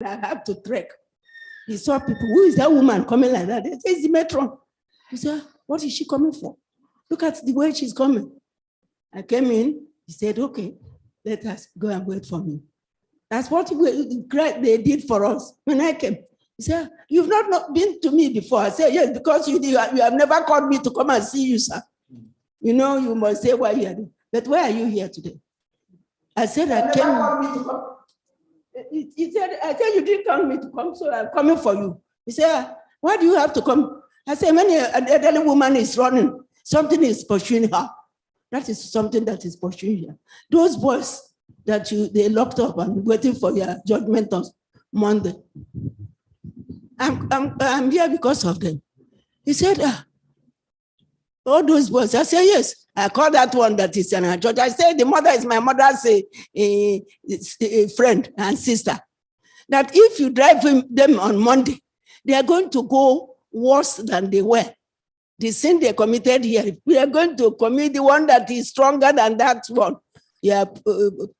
I have to trek. He saw people. Who is that woman coming like that? They say, it's the matron. He said, what is she coming for? Look at the way she's coming. I came in. He said, okay, let us go and wait for me. That's what they did for us when I came. He said, you've not been to me before. I said, yes, because you have never called me to come and see you, sir. You know, you must say why you are doing. But why are you here today? I said, I came. He said, I said, you didn't call me to come, so I'm coming for you. He said, why do you have to come? I said, when an elderly woman is running, something is pursuing her. That is something that is pursuing her. Those boys that they locked up and waiting for your judgment on Monday. I'm here because of them. He said, all those boys. I said, yes. I call that one that is an judge. I said, the mother is my mother's a friend and sister. That if you drive them on Monday, they are going to go worse than they were. The sin they committed here, we are going to commit the one that is stronger than that one. You are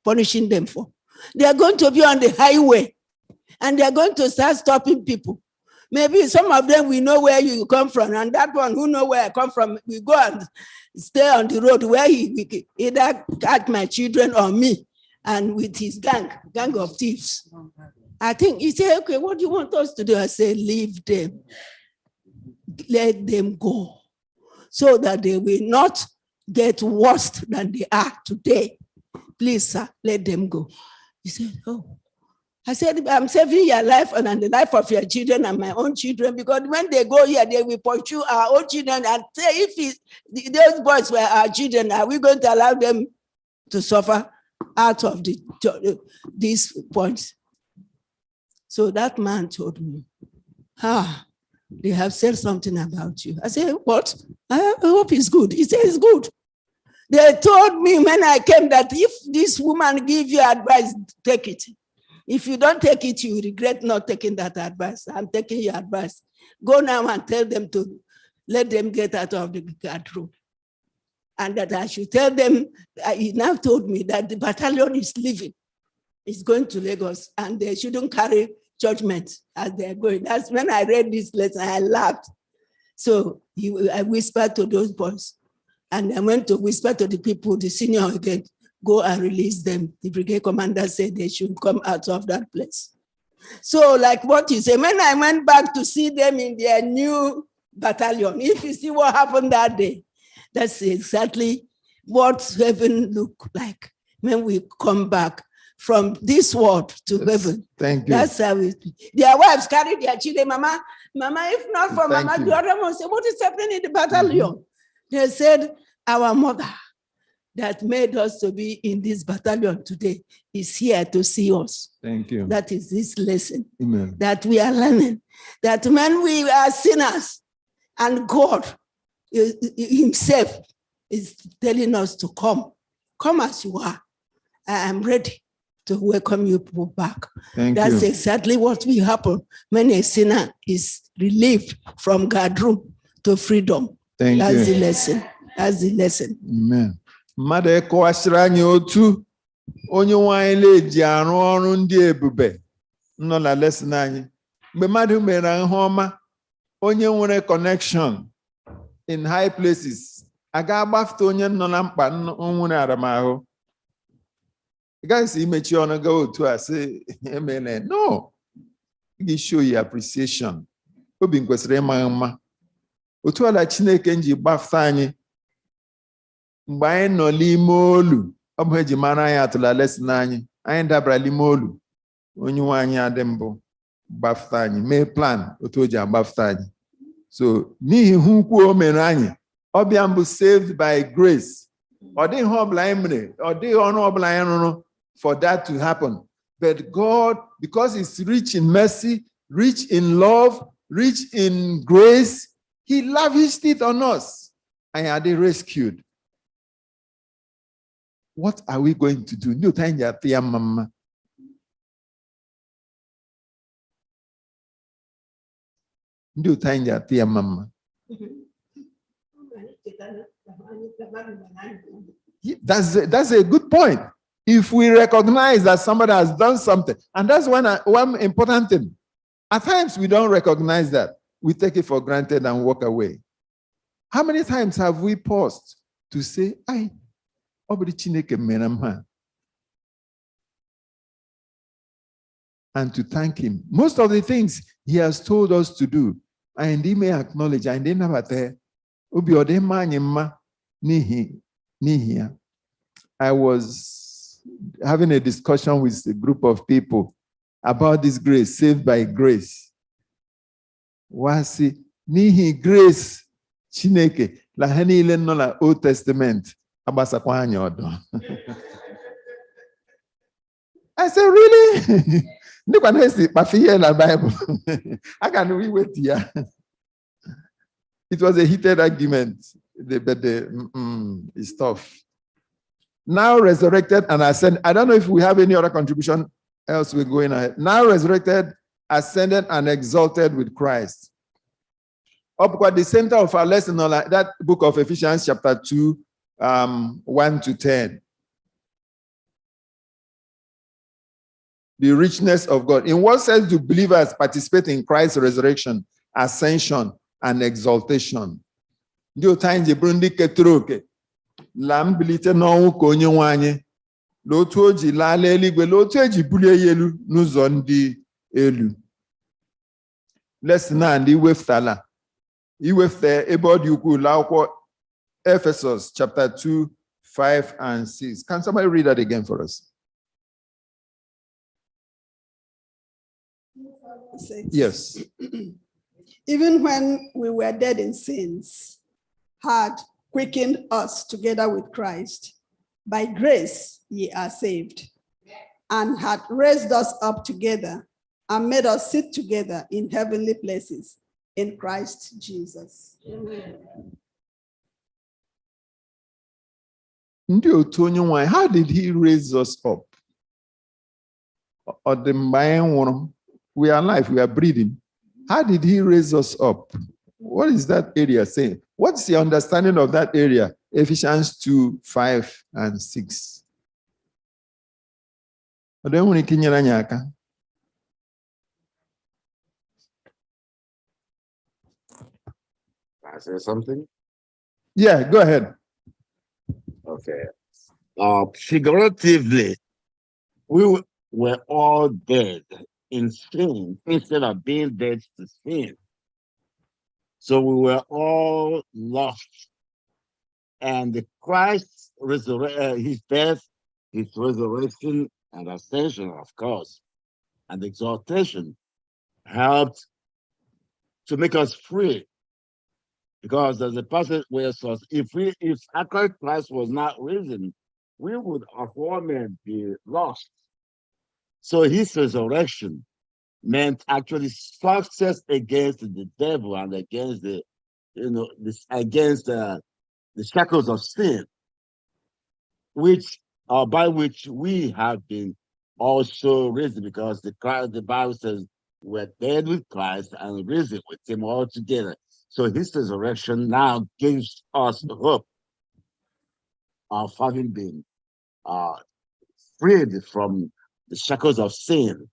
punishing them for. They are going to be on the highway and they are going to start stopping people. Maybe some of them, we know where you come from, and that one who know where I come from, we go and stay on the road where he either catch my children or me, and with his gang of thieves. I think he said, okay, what do you want us to do? I said, leave them. Let them go so that they will not get worse than they are today. Please, sir, let them go. He said, oh. I said, I'm saving your life and the life of your children and my own children, because when they go here, they will pursue our own children and say, if those boys were our children, are we going to allow them to suffer out of these points? So that man told me, they have said something about you. I said, what? I hope it's good. He said, it's good. They told me when I came that if this woman gives you advice, take it. If you don't take it, you regret not taking that advice. I'm taking your advice. Go now and tell them to let them get out of the guard room. And that I should tell them, he now told me that the battalion is leaving. It's going to Lagos and they shouldn't carry judgment as they're going. That's when I read this letter, I laughed. So I whispered to those boys. And I went to whisper to the people, the senior again, go and release them. The brigade commander said they should come out of that place. So like what you say, when I went back to see them in their new battalion, if you see what happened that day, that's exactly what heaven looked like when we come back from this world to heaven. Thank you. That's how it be. Their wives carried their children. Mama, if not for Mama, the other one said, what is happening in the battalion? Mm-hmm. They said, our mother that made us to be in this battalion today is here to see us. Thank you. That is this lesson. Amen. That we are learning. That when we are sinners and God himself is telling us to come as you are. I am ready to welcome you people back. That's exactly what will happen when a sinner is relieved from guard room to freedom. That's the lesson. That's the lesson. Amen. Mmadụ ekọwasịrị anyị otu onye nwanyị leji arụ ọrụ ndị ebube nọ na lesson anyị. Mgbe mmadụ mere ihe ọma, onye nwere connection in high places, aga agbafute onye nọ na mkpa nwere aramahụ. You guys imechi ọnụ ga otu a sị emene. No. It show you appreciation. Obi kwesịrị ịma mma. Otu ala Chineke nji gbafute anyị. Mgbe anyị nọ n'ime olu, ọ bụ eji mara anyị atụla lesson anyị. Anyị dabara n'ime olu. Onye nwe anyị adị mbụ gbafute anyị, mee plan otu o ji agbafute anyị. So n'ihi hụ ukwu o mere anyị, ọbịa mbụ saved by grace. Ọ dịghị ihe ọbụla anyị mere, ọ dịghị ọrụ ọbụla anyị rụrụ for that to happen. But God, because He's rich in mercy, rich in love, rich in grace, He lavished it on us and are they rescued. What are we going to do? New time ya mama. New time ya mama. That's a good point. If we recognize that somebody has done something, and that's one important thing. At times we don't recognize that. We take it for granted and walk away. How many times have we paused to say, "Ay, obri Chineke mere m ha," and to thank him? Most of the things he has told us to do, and he may acknowledge, and they never tell. I was having a discussion with a group of people about this grace, saved by grace. Wasi nihi grace Chineke la ha niile nọ na Old Testament agbasakwa anya ọdọ. I said, really? Ndikwa na esi kpafiye na Bible. Aka na wait here. It was a heated argument, but it's tough. Now resurrected and ascended. I don't know if we have any other contribution else we're going ahead. Now resurrected, ascended, and exalted with Christ. Up at the center of our lesson, that book of Ephesians chapter 2, 1 to 10. The richness of God. In what sense do believers participate in Christ's resurrection, ascension, and exaltation? The time the Burundi ketroke. Lambilite n'ọnwụ ka onye nwe anyị n'otu o ji laa eluigwe n'otu e ji bulie ya elu n'ụzọ ndị elu. Lesson a ndị iweftala iwefte ebe ọ dị ukwuu n'akwụkwọ Ephesus chapter 2, 5 and 6. Can somebody read that again for us? 6. Yes. Even when we were dead in sins, had quickened us together with Christ. By grace ye are saved, and had raised us up together and made us sit together in heavenly places in Christ Jesus. Ndị otu onye nwanyị, how did he raise us up? Ọ dị mgbe anyị nwụrụ, we are alive, we are breathing. How did he raise us up? What is that area saying? What's the understanding of that area? Ephesians 2, 5 and 6. I don't want to say something? Yeah, go ahead. Okay. Figuratively, we were all dead in sin instead of being dead to sin. So we were all lost. And Christ's his death, his resurrection, and ascension, of course, and exaltation helped to make us free. Because there's a passage where it says, if actually Christ was not risen, we would of all men be lost. So his resurrection meant actually success against the devil and against the shackles of sin, which by which we have been also risen, because the Bible says we're dead with Christ and risen with him all together. So his resurrection now gives us the hope of having been freed from the shackles of sin,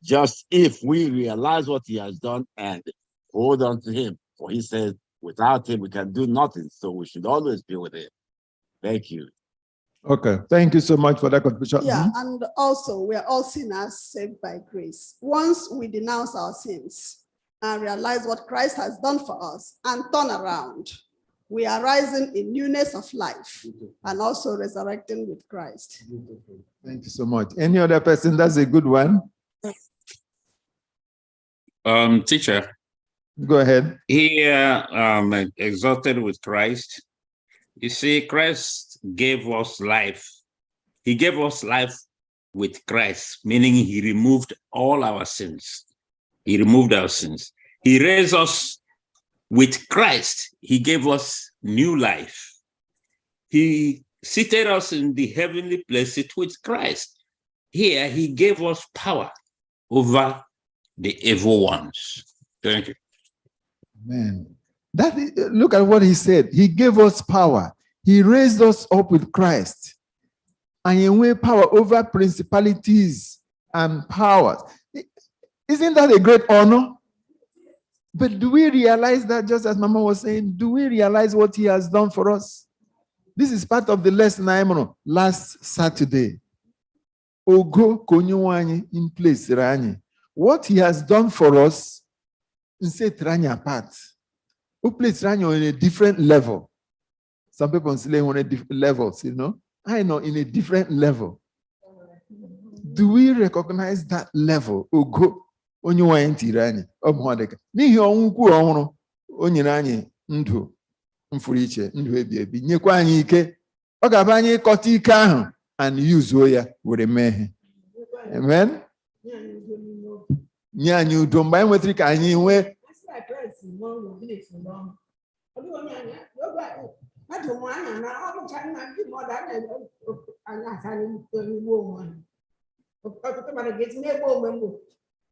just if we realize what he has done and hold on to him. For he says, without him, we can do nothing. So we should always be with him. Thank you. Okay. Thank you so much for that contribution. Yeah, and also we are all sinners saved by grace. Once we denounce our sins and realize what Christ has done for us and turn around, we are rising in newness of life and also resurrecting with Christ. Thank you so much. Any other person? That's a good one. Teacher. Go ahead. Here, exalted with Christ. You see, Christ gave us life. He gave us life with Christ, meaning he removed all our sins. He removed our sins. He raised us with Christ. He gave us new life. He seated us in the heavenly places with Christ. Here, he gave us power over the evil ones. Thank you. Man, look at what he said. He gave us power. He raised us up with Christ. And we power over principalities and powers. Isn't that a great honor? But do we realize that, just as Mama was saying, do we realize what he has done for us? This is part of the lesson I am last Saturday. Ogo konyuanyi in place rani. What he has done for us, set rani apart. Who place rani on a different level. Some people say on a different levels, I know in a different level. Do we recognize that level? Ogo onyuanyi tirani. Obwadeka. Nihi onwukwu ọhụrụ onyere anyị ndụ mfuru iche ndụ ebi ebi nyekwa anyị ike ọ ga-aba anyị ịkọta ike ahụ and use ya were mee ihe. Amen. Nye anyị udo mgbe anyị nwetara ka anyị nwee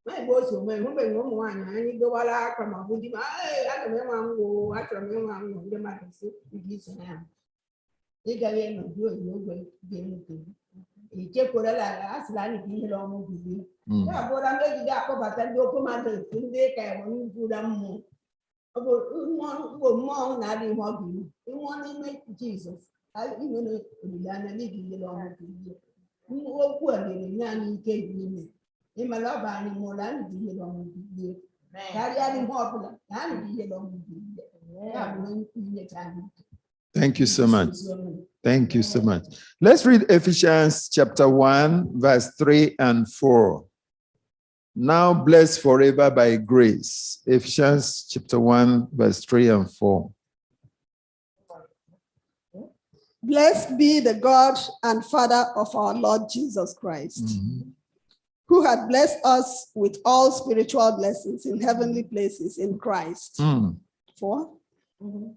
my boss, when woman, I need to go out from a woody. I don't know, I don't know, the matter is now. They got in you going to he kept what I asked Lanny long with you. Yeah, but I'm making that up at your commander. They can do them more. About more not in what you want to make Jesus. I even know the living along with you. Who were the young gave me. In my love, I need more than you long with you. Carry more than you long with you. Thank you so much. Thank you so much. Let's read Ephesians chapter 1, verse 3 and 4. Now blessed forever by grace. Ephesians chapter 1, verse 3 and 4. Blessed be the God and Father of our Lord Jesus Christ, who had blessed us with all spiritual blessings in heavenly places in Christ. 4.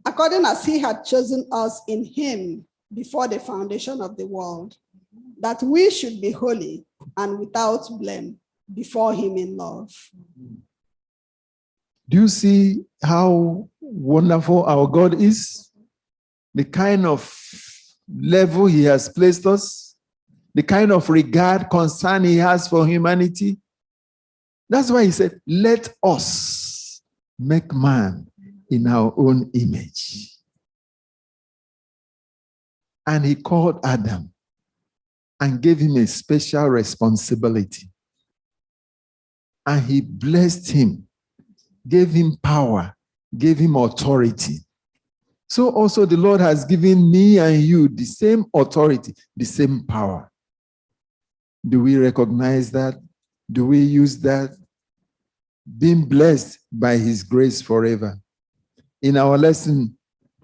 According as he had chosen us in him before the foundation of the world, that we should be holy and without blame before him in love. Do you see how wonderful our God is? The kind of level he has placed us, the kind of regard, concern he has for humanity. That's why he said, let us make man in our own image. And he called Adam and gave him a special responsibility. And he blessed him, gave him power, gave him authority. So also the Lord has given me and you the same authority, the same power. Do we recognize that? Do we use that? Being blessed by his grace forever. In our lesson,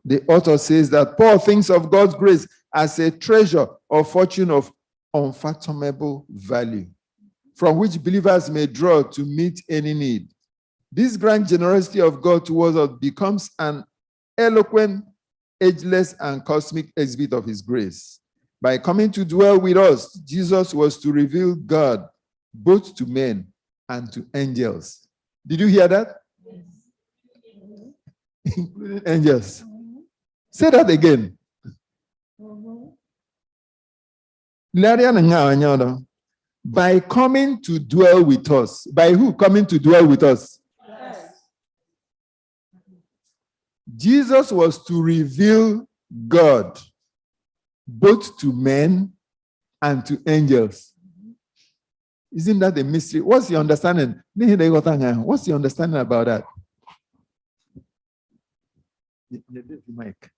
the author says that Paul thinks of God's grace as a treasure or fortune of unfathomable value, from which believers may draw to meet any need. This grand generosity of God towards us becomes an eloquent, ageless, and cosmic exhibit of his grace. By coming to dwell with us, Jesus was to reveal God both to men and to angels. Did you hear that? Including angels. Say that again. By coming to dwell with us. By who coming to dwell with us? Yes. Jesus was to reveal God both to men and to angels. Isn't that a mystery? What's your understanding? What's your understanding about that? Mike.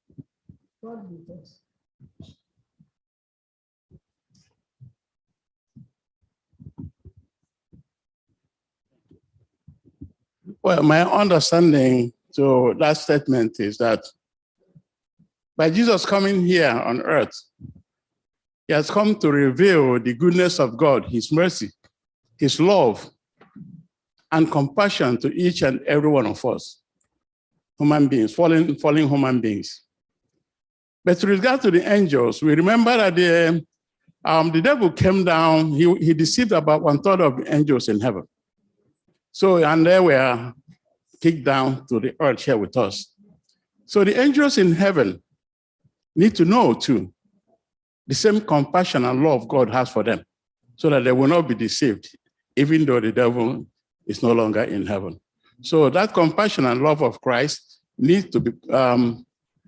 Well, my understanding to that statement is that by Jesus coming here on earth, he has come to reveal the goodness of God, his mercy, his love, and compassion to each and every one of us, human beings, fallen human beings. But with regard to the angels, we remember that the devil came down, he deceived about 1/3 of the angels in heaven. So, and they were kicked down to the earth here with us. So the angels in heaven need to know too the same compassion and love God has for them, so that they will not be deceived, even though the devil is no longer in heaven. So that compassion and love of Christ needs to be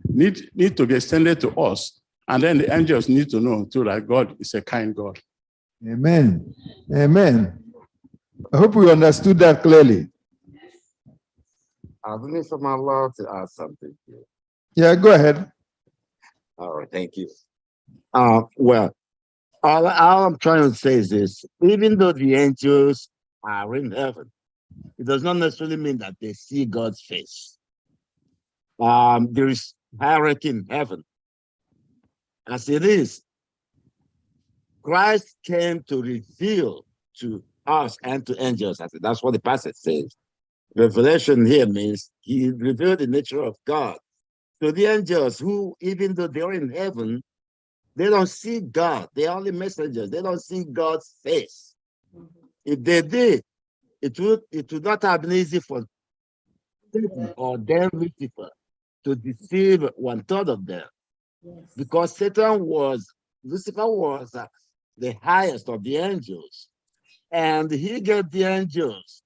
need to be extended to us, and then the angels need to know too that God is a kind God. Amen. Amen. I hope we understood that clearly. I believe I'm allowed to add something here. Yeah, go ahead. All right, thank you. Well, all I'm trying to say is this: even though the angels are in heaven, it does not necessarily mean that they see God's face. There is hierarchy in heaven. As it is, Christ came to reveal to us and to angels. That's what the passage says. Revelation here means he revealed the nature of God. So the angels who, even though they're in heaven, they don't see God. They're only messengers. They don't see God's face. If they did, it would not have been easy for Satan or them Lucifer to deceive 1/3 of them. Yes. Because Lucifer was the highest of the angels. And he gave the angels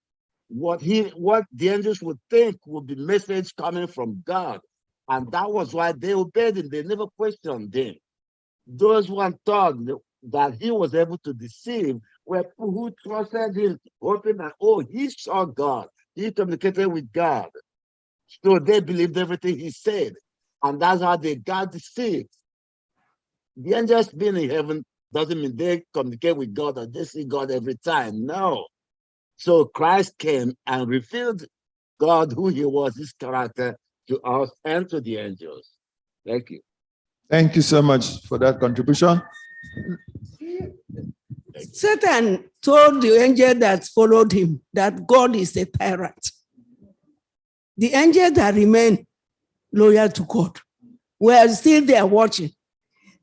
what the angels would think would be message coming from God. And that was why they obeyed him. They never questioned him. Those one thought that he was able to deceive were people who trusted him, hoping that, oh, he saw God. He communicated with God. So they believed everything he said. And that's how they got deceived. The angels being in heaven doesn't mean they communicate with God or they see God every time. No. So Christ came and revealed God, who he was, his character, to us and to the angels. Thank you. Thank you so much for that contribution. Satan told the angel that followed him that God is a tyrant. The angels that remain loyal to God were still there watching.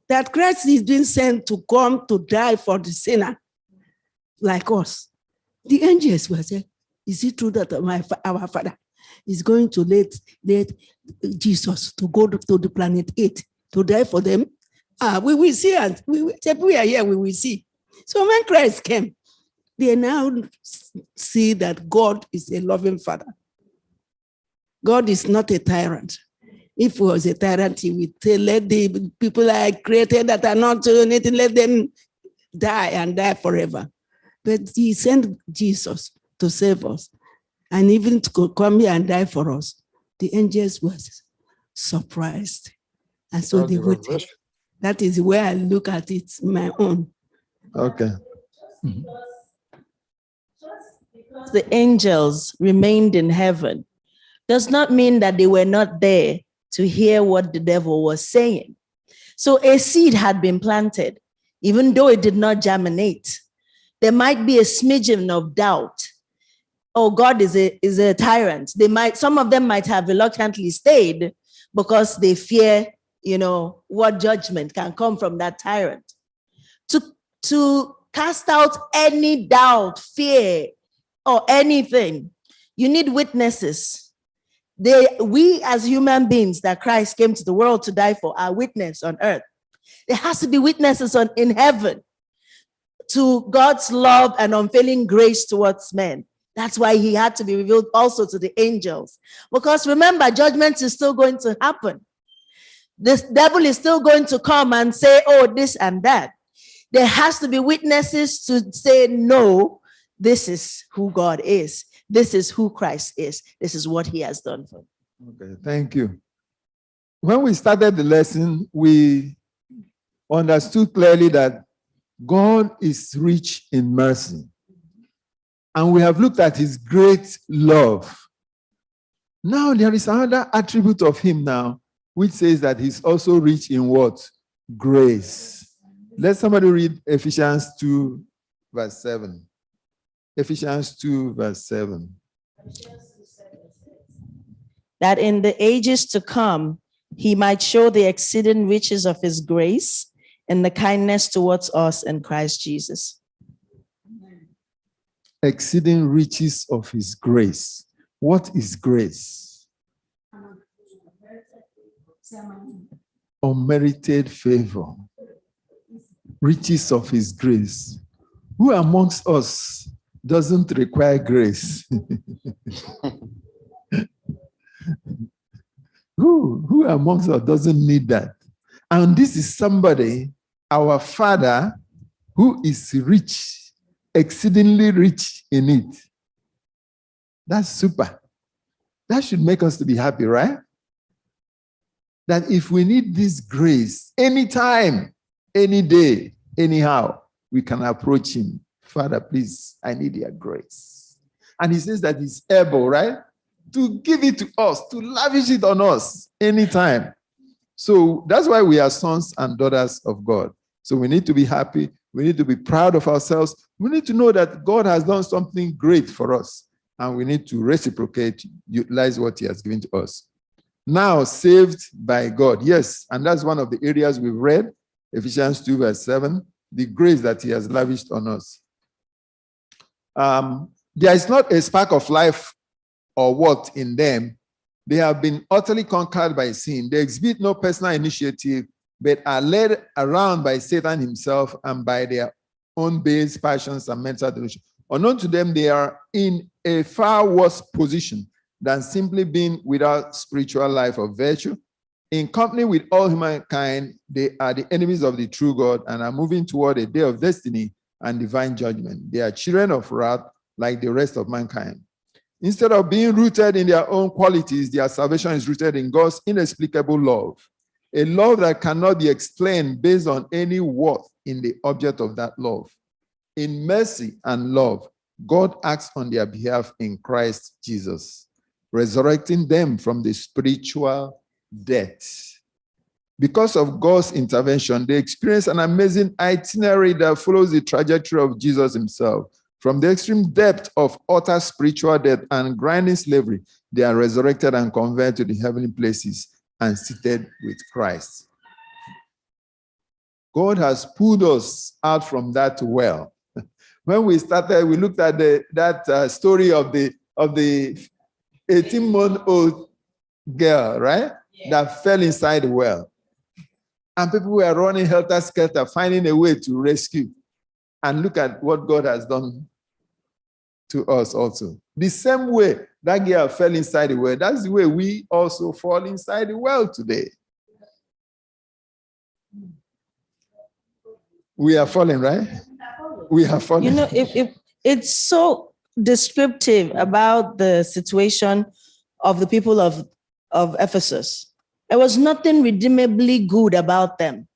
That Christ is being sent to come to die for the sinner like us. The angels were saying, is it true that our Father is going to let Jesus to go to the planet 8 to die for them? We will see, and if we are here, we will see. So when Christ came, they now see that God is a loving Father. God is not a tyrant. If he was a tyrant, he would say, let the people I created that are not doing it, let them die and die forever. But he sent Jesus to save us and even to come here and die for us. The angels were surprised. And so they waited. That is where I look at it, my own. Okay. Because the angels remained in heaven does not mean that they were not there to hear what the devil was saying. So a seed had been planted, even though it did not germinate. There might be a smidgen of doubt. Oh, God is a tyrant. Some of them might have reluctantly stayed because they fear, what judgment can come from that tyrant. To cast out any doubt, fear, or anything, you need witnesses. We as human beings that Christ came to the world to die for are witness on earth. There has to be witnesses in heaven to God's love and unfailing grace towards men. That's why he had to be revealed also to the angels. Because remember, judgment is still going to happen. This devil is still going to come and say, oh, this and that. There has to be witnesses to say, no, this is who God is. This is who Christ is. This is what he has done for me. Okay, thank you. When we started the lesson, we understood clearly that God is rich in mercy. And we have looked at his great love. Now there is another attribute of him now, which says that he's also rich in what? Grace. Let somebody read Ephesians 2, verse 7. Ephesians 2, verse 7. That in the ages to come, he might show the exceeding riches of his grace and the kindness towards us in Christ Jesus. Exceeding riches of his grace. What is grace? Unmerited favor. riches of his grace. Who amongst us doesn't require grace? Who amongst us doesn't need that? And this is somebody, our Father, who is rich, exceedingly rich in it. That's super. That should make us to be happy, right? That if we need this grace anytime, any day, anyhow, we can approach him. Father, please, I need your grace. And he says that he's able, right? To give it to us, to lavish it on us anytime. So that's why we are sons and daughters of God. So we need to be happy. We need to be proud of ourselves. We need to know that God has done something great for us. And we need to reciprocate, utilize what he has given to us. Now, saved by God. Yes, and that's one of the areas we've read, Ephesians 2, verse 7, the grace that he has lavished on us. There is not a spark of life or what in them. They have been utterly conquered by sin. They exhibit no personal initiative, but are led around by Satan himself and by their own base passions and mental delusion. Unknown to them, they are in a far worse position than simply being without spiritual life or virtue. In company with all humankind, they are the enemies of the true God and are moving toward a day of destiny and divine judgment. They are children of wrath like the rest of mankind. Instead of being rooted in their own qualities, their salvation is rooted in God's inexplicable love, a love that cannot be explained based on any worth in the object of that love. In mercy and love, God acts on their behalf in Christ Jesus, resurrecting them from the spiritual death. Because of God's intervention, they experience an amazing itinerary that follows the trajectory of Jesus himself. From the extreme depth of utter spiritual death and grinding slavery, they are resurrected and converted to the heavenly places and seated with Christ. God has pulled us out from that well. When we started, we looked at that story of the 18-month-old girl, right? Yeah. That fell inside the well. And people were running helter-skelter, finding a way to rescue. And look at what God has done to us also. The same way that girl fell inside the well, that's the way we also fall inside the well today. We are falling, right? We are falling. You know, if it's so descriptive about the situation of the people of Ephesus. There was nothing redeemably good about them.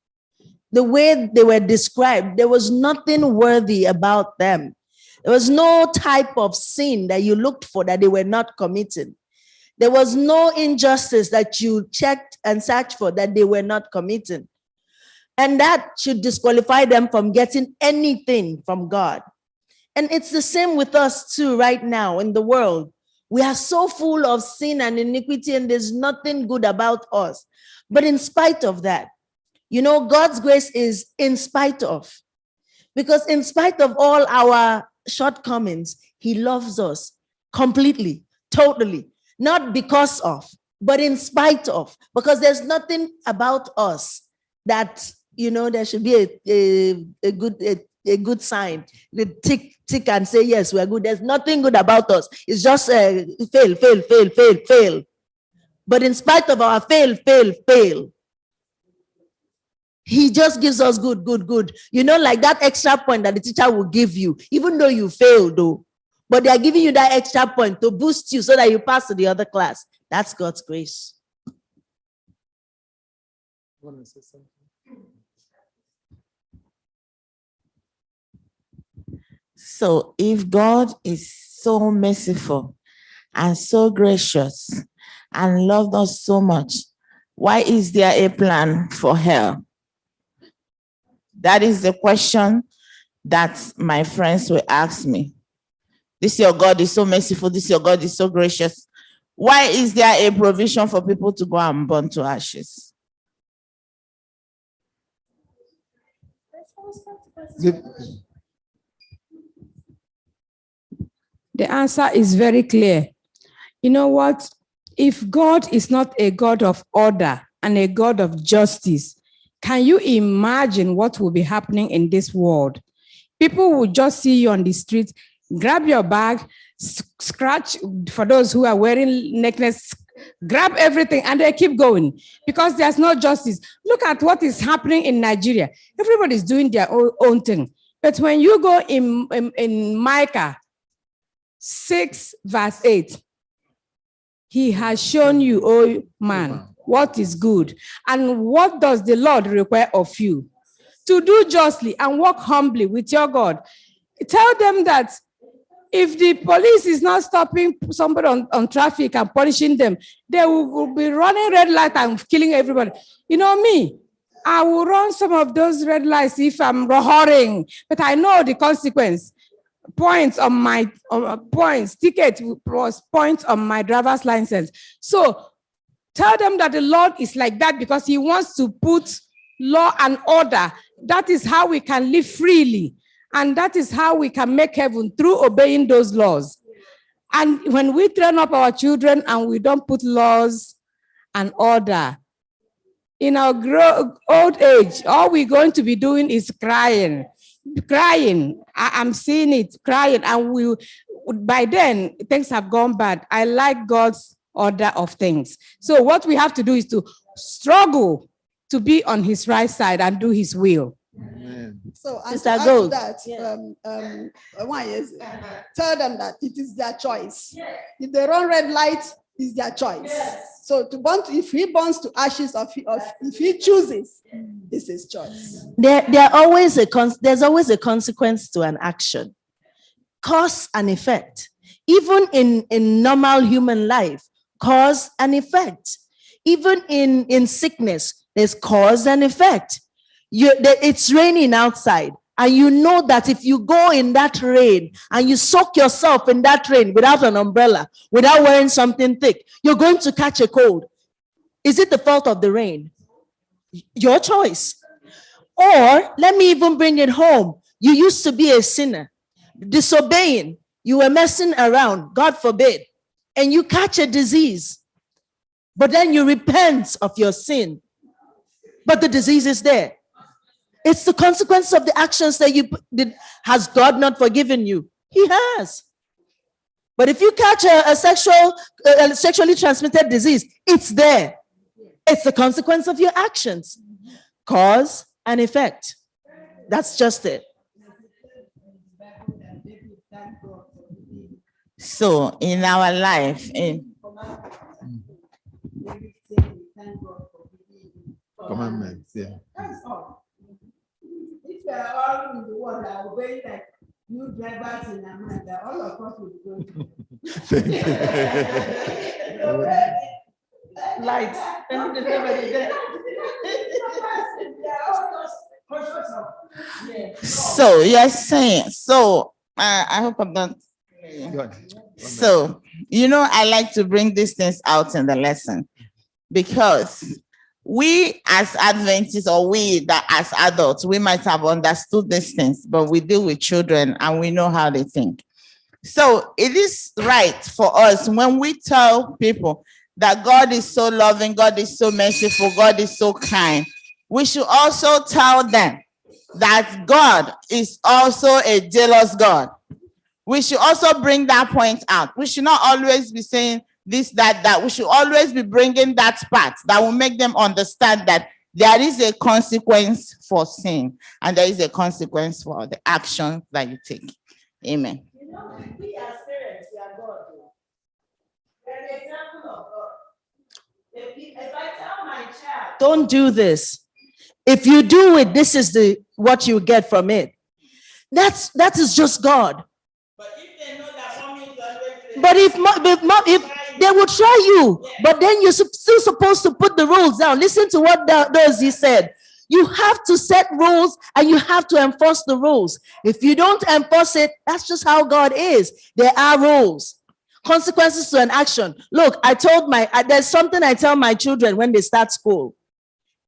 The way they were described, there was nothing worthy about them. There was no type of sin that you looked for that they were not committing. There was no injustice that you checked and searched for that they were not committing. And that should disqualify them from getting anything from God. And it's the same with us too right now in the world. We are so full of sin and iniquity, and there's nothing good about us. But in spite of that, you know, God's grace is in spite of. Because in spite of all our shortcomings, he loves us completely, totally. Not because of, but in spite of. Because there's nothing about us that, you know, there should be a good sign. The tick and say, yes, we're good. There's nothing good about us. It's just fail. But in spite of our fail, he just gives us good. You know, like that extra point that the teacher will give you, even though you failed, though. But they are giving you that extra point to boost you so that you pass to the other class. That's God's grace. You want to say something? So if God is so merciful and so gracious and loved us so much, why is there a plan for hell? That is the question that my friends will ask me. This your God is so merciful, this your God is so gracious. Why is there a provision for people to go and burn to ashes? The answer is very clear. You know what? If God is not a God of order and a God of justice, Can you imagine what will be happening in this world? People will just see you on the street, grab your bag, scratch, for those who are wearing necklace, grab everything, and they keep going because there's no justice. Look at what is happening in Nigeria. Everybody's doing their own thing. But when you go in Micah 6 verse 8, he has shown you, oh man, what is good. And what does the Lord require of you? To do justly and walk humbly with your God. Tell them that if the police is not stopping somebody on traffic and punishing them, they will be running red light and killing everybody. You know me, I will run some of those red lights if I'm roaring, but I know the consequence. Points on my ticket was points on my driver's license. So tell them that the Lord is like that because he wants to put law and order. That is how we can live freely. And that is how we can make heaven, through obeying those laws. And when we train up our children and we don't put laws and order, in our old age, all we're going to be doing is crying. I'm seeing it, crying. And by then, things have gone bad. I like God's order of things. So what we have to do is to struggle to be on his right side and do his will. Amen. So, and Sister to add Gold. to that, why is it? Tell them that it is their choice. If they run red light, it's their choice. So if he burns to ashes, if he chooses, it's his choice. There's always a consequence to an action. Cause and effect. Even in normal human life, cause and effect. Even in sickness, there's cause and effect. It's raining outside, and you know that if you go in that rain and you soak yourself in that rain without an umbrella, without wearing something thick, you're going to catch a cold. Is it the fault of the rain? Your choice. Or let me even bring it home. You used to be a sinner, disobeying. You were messing around, God forbid, and you catch a disease. But then you repent of your sin. But the disease is there. It's the consequence of the actions that you did. Has God not forgiven you? He has. But if you catch a sexually transmitted disease, it's there. It's the consequence of your actions. Cause and effect. That's just it. So in our life, Commandments, yeah. If we are all in the world, I will be like you drivers in America, all of us will go to Lights. so you're saying, I hope I'm not. Good. So, I like to bring these things out in the lesson because we as Adventists, or we that as adults, we might have understood these things, but we deal with children and we know how they think. So it is right for us when we tell people that God is so loving, God is so merciful, God is so kind, we should also tell them that God is also a jealous God. We should also bring that point out. We should not always be saying this, that. We should always be bringing that part that will make them understand that there is a consequence for sin and there is a consequence for the action that you take. Amen. We as parents, we are God. We are the example of God. If I tell my child, Don't do this. If you do it, this is what you get from it. That is just God. but if they know that mommy is always But if they will try you, but then you're still supposed to put the rules down. Listen to what those he said. You have to set rules and you have to enforce the rules. If you don't enforce it, that's just how God is. There are rules, consequences to an action. Look, there's something I tell my children when they start school.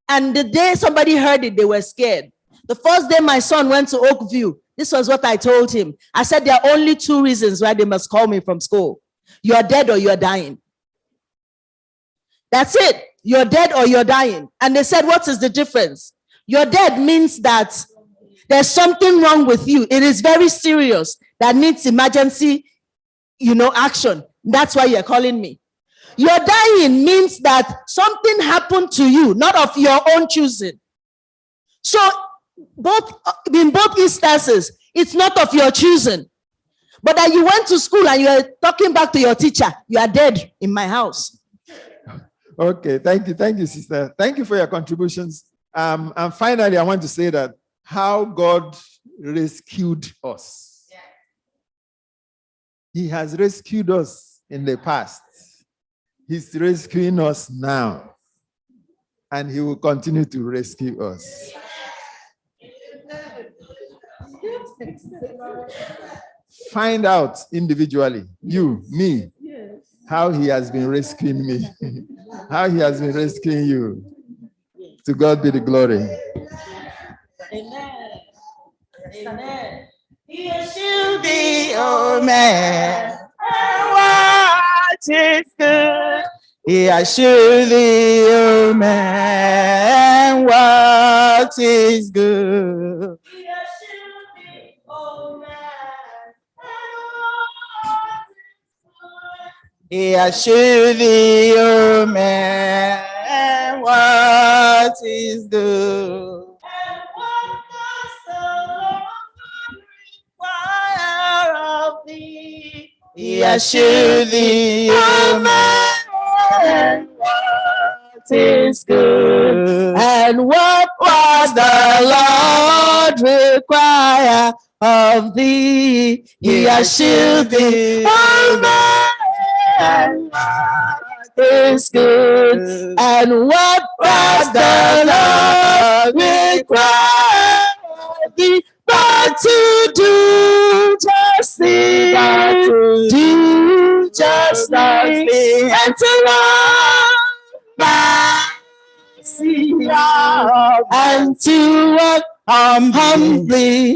And the day somebody heard it, they were scared. The first day my son went to Oakview, this was what I told him. I said, there are only two reasons why they must call me from school. You're dead or you're dying. That's it. You're dead or you're dying. And they said, what is the difference? You're dead means that there's something wrong with you. It is very serious that needs emergency, action. That's why you're calling me. You're dying means that something happened to you, not of your own choosing. So in both instances, it's not of your choosing. But that you went to school and you're talking back to your teacher, you are dead in my house. Okay, thank you, sister. Thank you for your contributions. And finally, I want to say that how God rescued us. He has rescued us in the past. He's rescuing us now. And he will continue to rescue us. Find out individually, you, me, how he has been rescuing me, how he has been rescuing you. To God be the glory. Amen. Amen. He has shielded thee, oh man, and what is good. He has shielded thee, oh man, what is good. He has shielded thee, oh man, he has shielded thee, oh man, what is good. And what does the Lord require of thee? He has shielded thee, oh man, what is good. And what was the Lord require of thee? He has shielded thee, oh man. And what is good, and what does the Lord require thee but to do justly, do justly, and to love mercy, and to walk humbly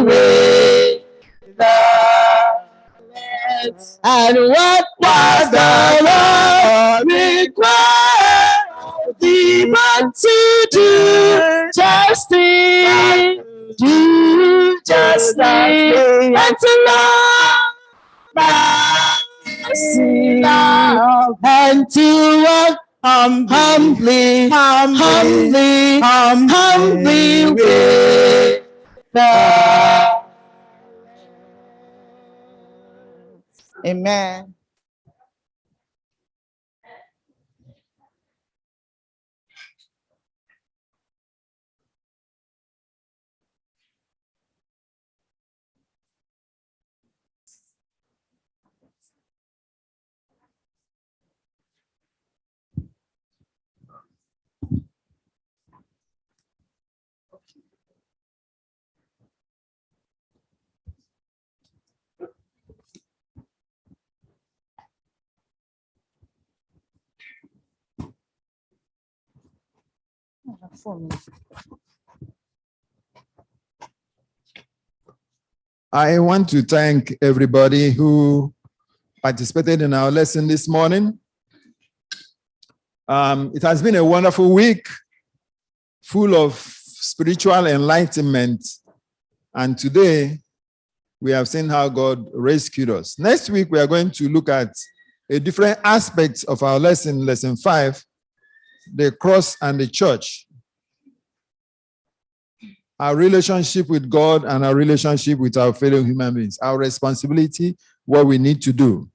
with love. And what does the Lord require of thee but to do justly, and to love mercy, and to walk humbly with love. Amen. I want to thank everybody who participated in our lesson this morning. It has been a wonderful week, full of spiritual enlightenment. And today, we have seen how God rescued us. Next week, we are going to look at a different aspect of our lesson, lesson 5, the cross and the church. Our relationship with God and our relationship with our fellow human beings. Our responsibility, what we need to do.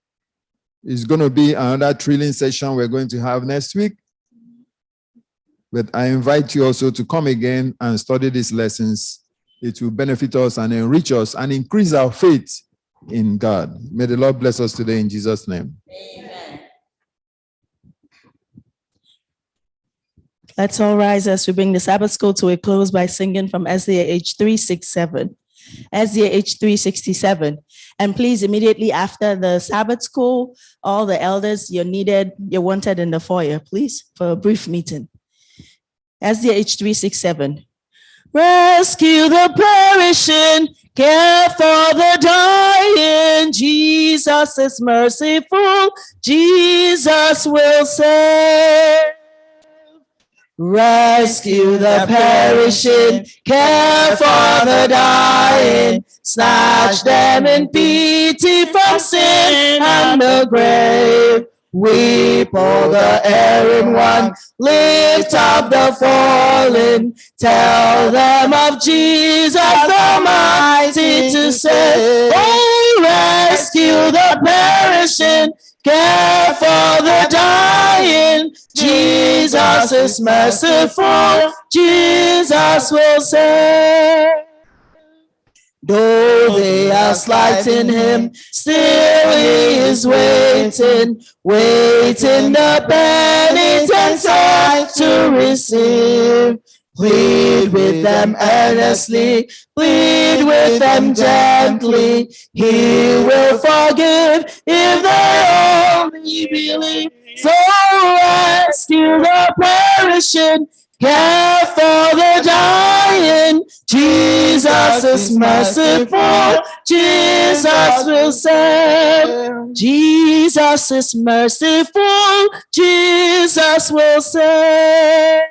It's going to be another thrilling session we're going to have next week. But I invite you also to come again and study these lessons. It will benefit us and enrich us and increase our faith in God. May the Lord bless us today in Jesus' name. Amen. Let's all rise as we bring the Sabbath school to a close by singing from SDA H 367. SDA H 367. And please, immediately after the Sabbath school, all the elders, you're wanted in the foyer, please, for a brief meeting. SDA H 367. Rescue the perishing, care for the dying. Jesus is merciful. Jesus will save. rescue the perishing, care for the dying, snatch them in pity from sin and the grave. Weep all the erring ones, lift up the fallen, tell them of Jesus the mighty to save. Oh, rescue the perishing, care for the dying. Jesus is merciful, Jesus will save. Though they are slighting him, still he is waiting, waiting the penitent soul to receive. Plead with them earnestly, plead with them gently. He will forgive if they only believe. So rescue the perishing, care for the dying. Jesus is merciful, Jesus will save. Jesus is merciful, Jesus will save.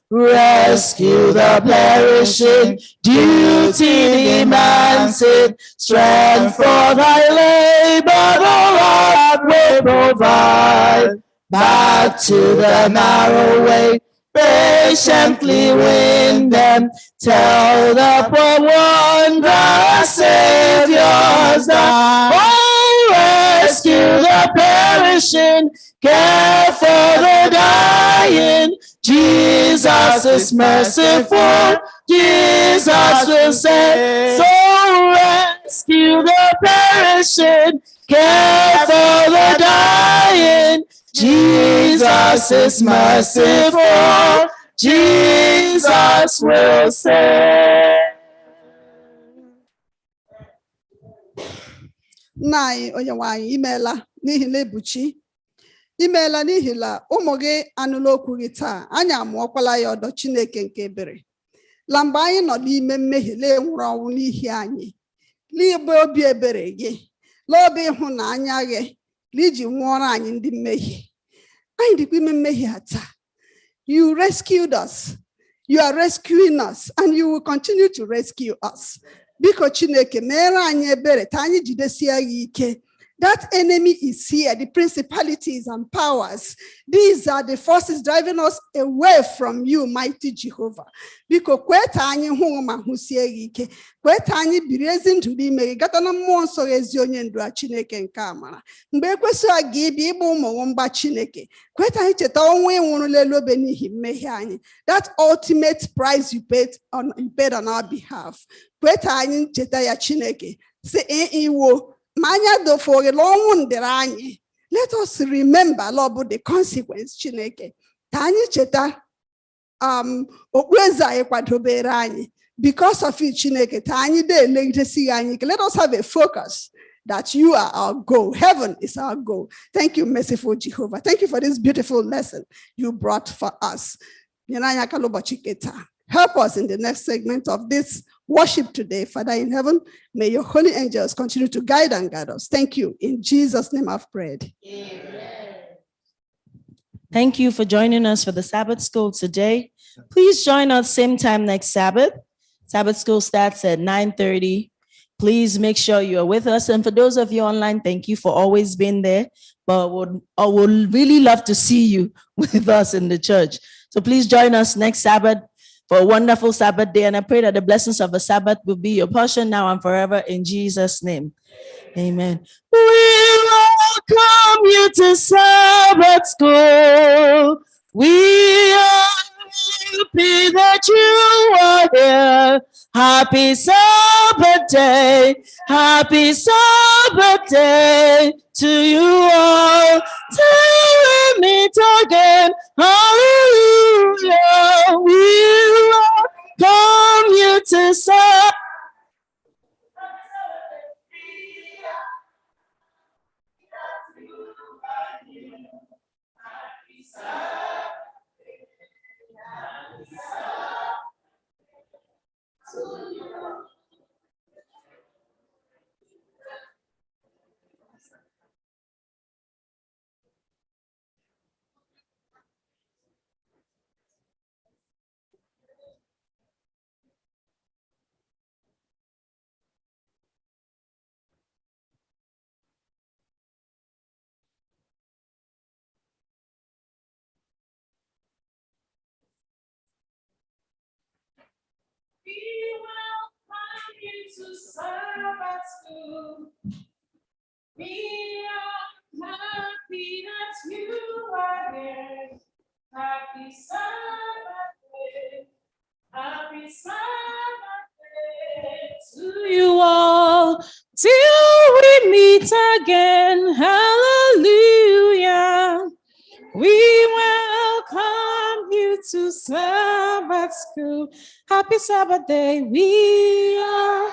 Rescue the perishing, duty demands it. Strength for thy labor, the Lord will provide. Back to the narrow way, patiently win them. Tell the poor wanderer, Savior's thou. Oh, rescue the perishing, care for the dying. Jesus is merciful, Jesus will save. So rescue the perishing, care for the dying. Jesus is merciful, Jesus will save. Nai onyenwe imela n'ihi na ebuchi. Imeela n'ihi na ụmụ gị anụla okwu gị taa, anyị amụọkwala ya ọdọ Chineke nke ebere. La mgbe anyị nọ n'ime mmehie lee nwụrụ ọnwụ n'ihi anyị, n'igbe obi ebere gị, n'obi ịhụnanya gị, n'iji nwụọrọ anyị ndị mmehie. Anyị dịkwa ime mmehie taa. You rescued us. You are rescuing us, and you will continue to rescue us. Biko Chineke meere anyị ebere ta anyị jidesie ya ike. That enemy is here, the principalities and powers. These are the forces driving us away from you, mighty Jehovah. Biko kweta anyị hụ ma hụsie ike. Kweta anyị biri ezi ndụ n'ime gị, gata na mmụọ nsọ ezi onye ndu a Chineke nke amara. Mgbe ekwesị a gị ịbịa ịgba ụmụ mgba Chineke. Kweta anyị cheta ọnwụ ịnwụrụ n'elu obe n'ihi mmehie anyị. That ultimate price you paid on our behalf. Kweta anyị cheta ya Chineke. Say iwo. Let us remember, Lord, the consequence, Chineke. Tani cheta because of it, Chineke. Tani de legacy. Let us have a focus that you are our goal. Heaven is our goal. Thank you, merciful Jehovah. Thank you for this beautiful lesson you brought for us. Help us in the next segment of this worship today, Father in heaven. May your holy angels continue to guide and guide us. Thank you. In Jesus' name I've prayed. Amen. Thank you for joining us for the Sabbath School today. Please join us same time next Sabbath. Sabbath School starts at 9:30. Please make sure you are with us. And for those of you online, thank you for always being there. But I would really love to see you with us in the church. So please join us next Sabbath for a wonderful Sabbath day. And I pray that the blessings of the Sabbath will be your portion now and forever in Jesus' name. Amen. We welcome you to Sabbath School. We are happy that you are here. Happy Sabbath day. Happy Sabbath day to you all. Till we meet again. Hallelujah. We welcome you to Sabbath. you to Sabbath school. We are happy that you are here. Happy Sabbath day. Happy Sabbath day to you all. Till we meet again. Hallelujah. We welcome you to Sabbath school. Happy Sabbath day. We are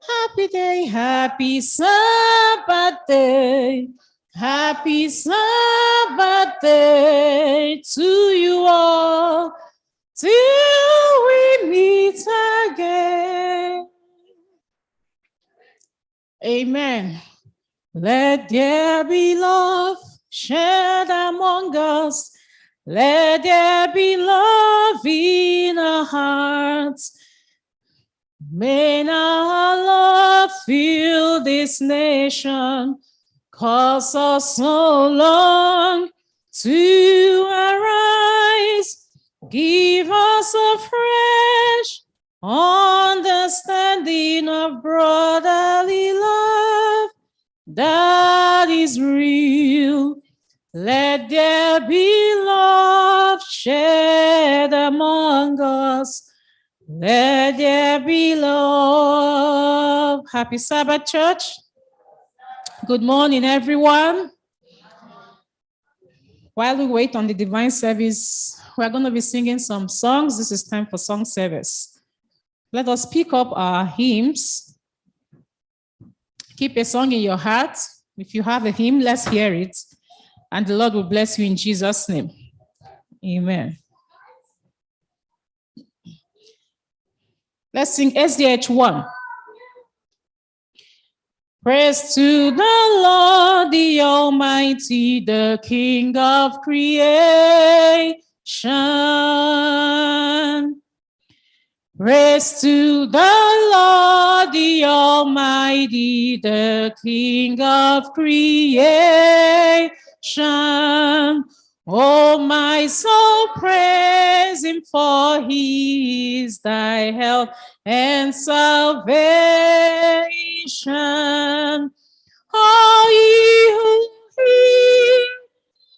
happy day. Happy Sabbath day. Happy Sabbath day to you all. Till we meet again. Amen. Let there be love shared among us. Let there be love in our hearts. May our love fill this nation, cause us so long to arise. Give us a fresh understanding of brotherly love that is real. Let there be love shared among us. Let there be love. Happy Sabbath, church. Good morning, everyone. While we wait on the divine service, we're going to be singing some songs. This is time for song service. Let us pick up our hymns. Keep a song in your heart. If you have a hymn, let's hear it. And the Lord will bless you in Jesus' name. Amen. Let's sing SDH 1. Praise to the Lord, the Almighty, the King of creation. Praise to the Lord, the Almighty, the King of creation. Oh, my soul, praise him, for he is thy help and salvation. All ye who hear,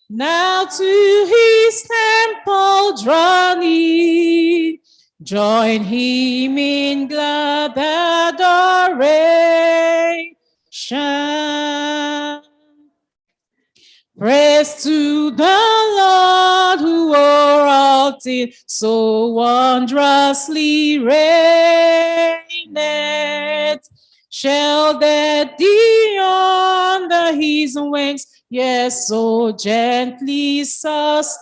now to his temple draw near. Join him in glad adoration. Praise to the Lord who o'er all things so wondrously reigneth. Shall that thee under his wings, yes, so gently sustaineth.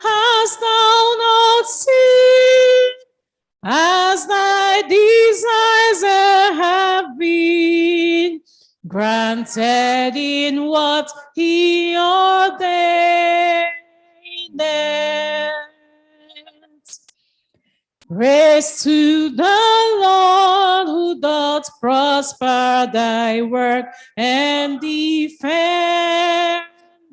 Hast thou not seen, as thy desires have been granted in what he ordained? Praise to the Lord who doth prosper thy work and defend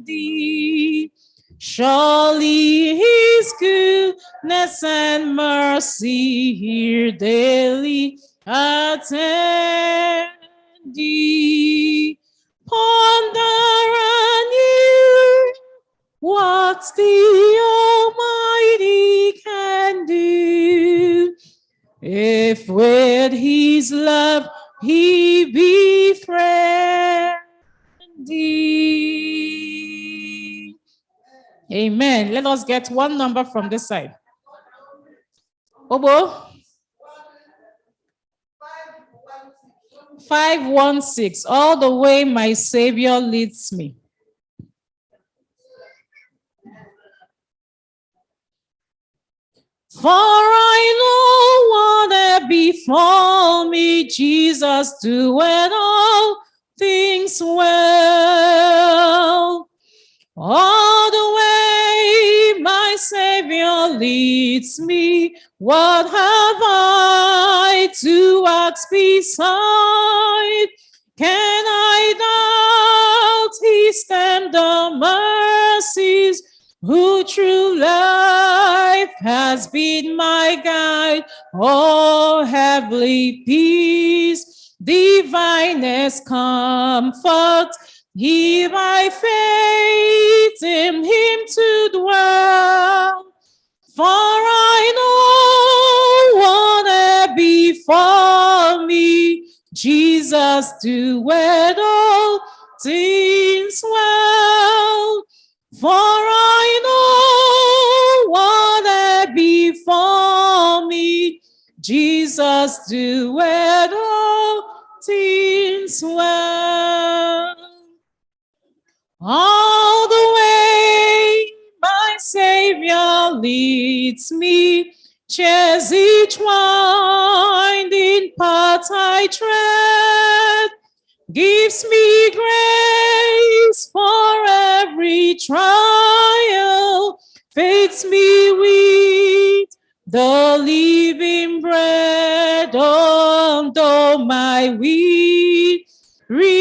thee. Surely his goodness and mercy here daily attend thee. Ponder anew what the Almighty can do, if with his love he befriend thee. Amen. Let us get one number from this side. Obo? 516. All the way my Savior leads me. For I know what had befall me, Jesus doeth all things well. All the way my Savior leads me, what have I to ask beside? Can I doubt his tender mercies, who true love has been my guide. Oh, heavenly peace, divinest comfort, he by faith in him to dwell. For I know what before me, Jesus doeth all things well. For I know what before me, Jesus doeth all things well. All the way my Savior leads me, shares each winding path I tread, gives me grace for every trial, feeds me with the living bread. Though my weary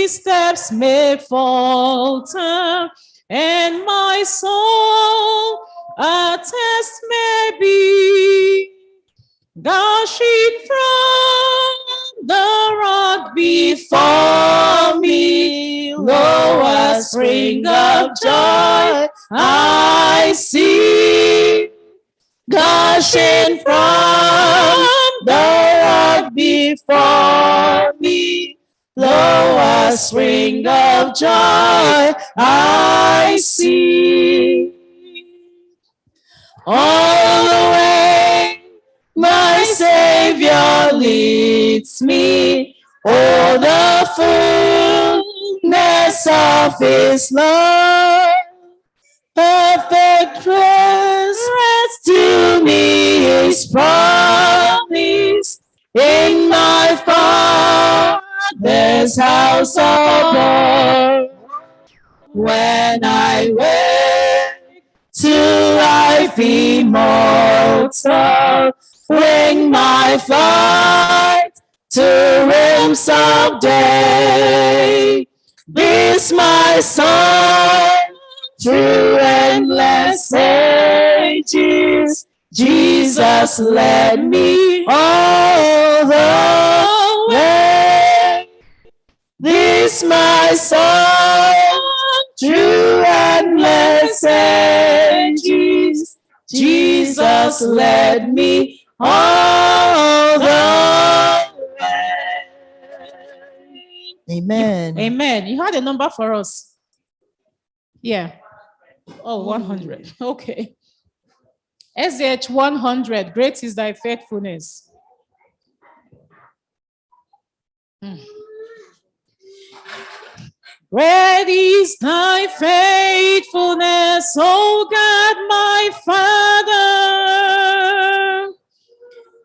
steps may falter, and my soul a test may be, gushing from the rock before me, lo, a spring of joy I see, gushing from the rock before me, lo, a spring of joy I see. All the way my Savior leads me, oh, the fullness of his love, perfect rest to me his promise, in my Father's house above. When I wake to life immortal, bring my flight to realms of day. This my song through endless ages, Jesus led me all the way. This my song through endless ages, Jesus led me all the way. Amen. Amen. You had a number for us. Yeah. Oh, 100. Okay. SH 100. Great is thy faithfulness. Great is thy faithfulness, O God, my Father.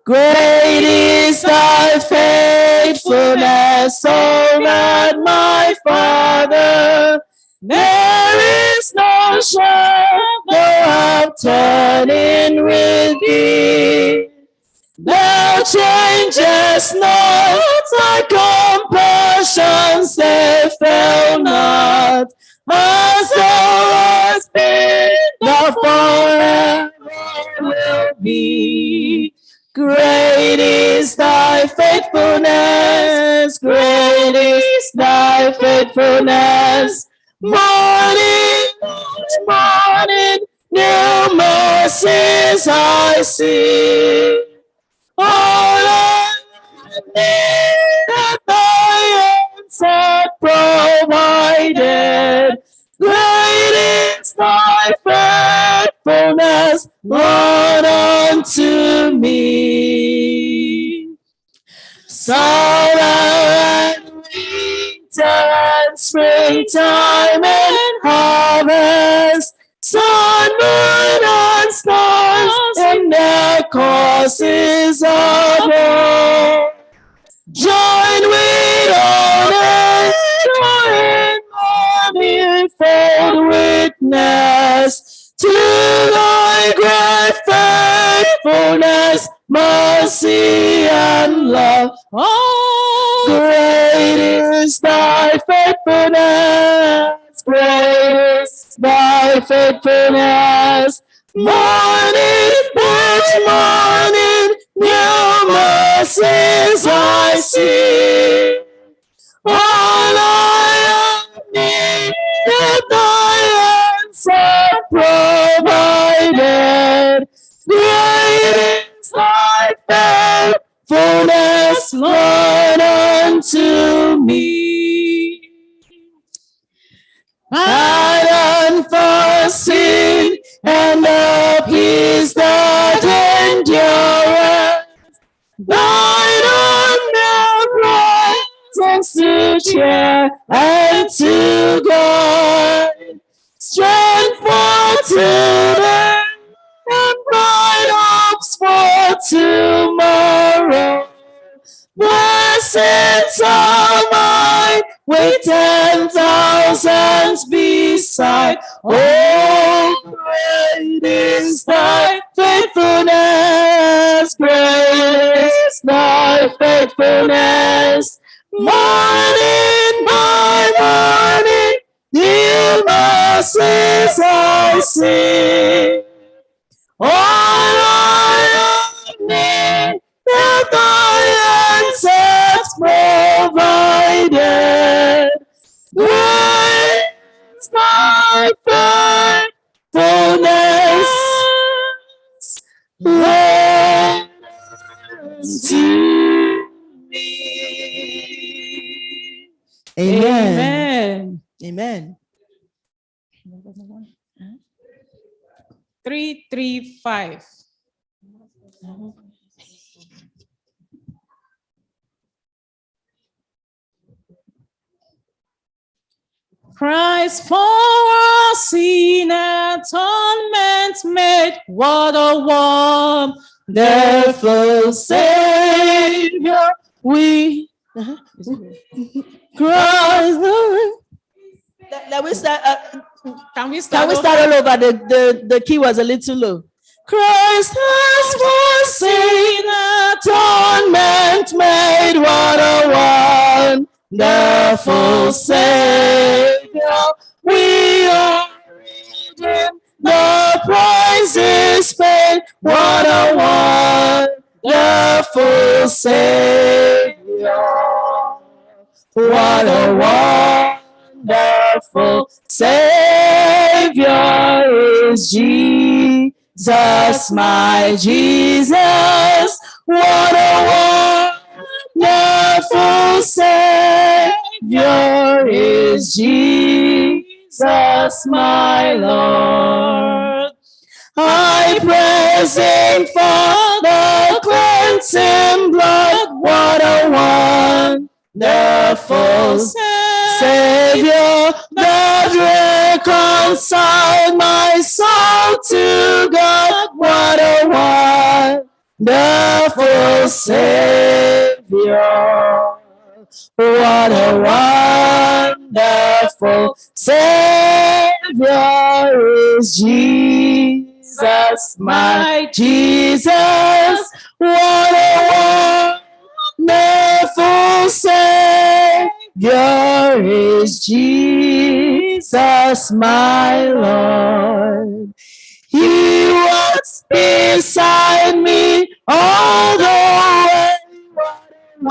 Great is thy faithfulness, O God, my Father. There is no shadow of turning with thee. Thou changest not, thy compassions they fail not. As thou hast been, thou forever will be. Great is thy faithfulness, great is thy faithfulness. Morning, morning, new mercies I see. All I need that thy hands have provided. Great is thy faithfulness, Lord, unto me. Summer and winter and springtime and harvest, sun, moon, and stars in their courses above. Join with all nature in manifold witness to thy great faithfulness, mercy, and love. Oh, great is thy faithfulness, great is thy faithfulness. Morning, each morning, new mercies I see. All I need is thy hands have provided. Great is thy faithfulness, Lord, unto me. Pardon for sin and the peace that endureth. Thine omnipotence to cheer and to guide. Strength for today and bright hopes for tomorrow. Blessings are mine with 10,000s beside. Oh, great is thy faithfulness, great is thy faithfulness. Morning by morning, new mercies I see. All I need that thy hands have provided. Great is thy faithfulness, Lord, unto me. Amen. Amen. Amen. 335. Christ for our sin atonement made, what a wonderful Savior we Christ. Let we start. Can we Can we start all over? The key was a little low. Christ has foreseen atonement made, what a wonderful Savior we are redeemed. The price is paid, what a wonderful Savior. What a wonderful Savior is Jesus, my Jesus. What a wonderful Savior is Jesus, my Lord. I praise him for the cleansing blood. What a wonderful Savior that reconciled my soul to God. What a wonderful Savior. What a wonderful Savior is Jesus, my Jesus. What a wonderful Savior is Jesus, my Lord. He walks beside me all the way. What a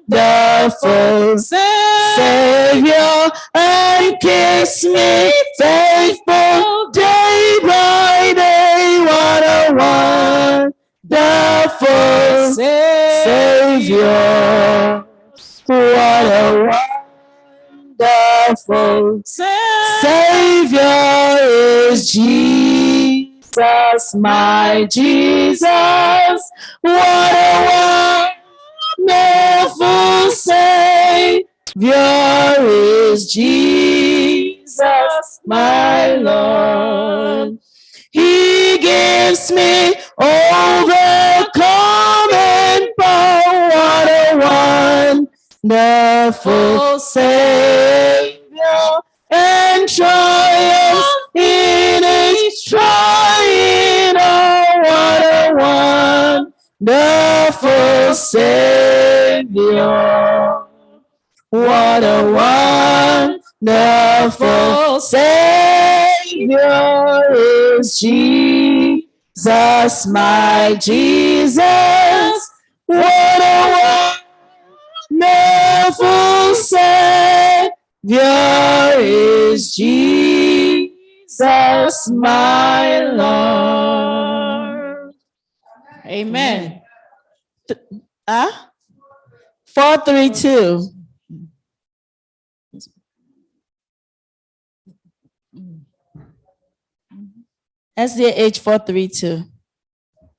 wonderful Savior, and keeps me faithful day by day. What a wonderful Savior. What a wonderful Savior is Jesus, my Jesus. What a wonderful Savior is Jesus, my Lord. He gives me overcoming power. What a wonderful Savior, and triumph in each trying. Oh, what a wonderful Savior. What a wonderful Savior is Jesus, my Jesus. What a wonderful Savior is Jesus, my Lord. Amen. 432. SDA 432.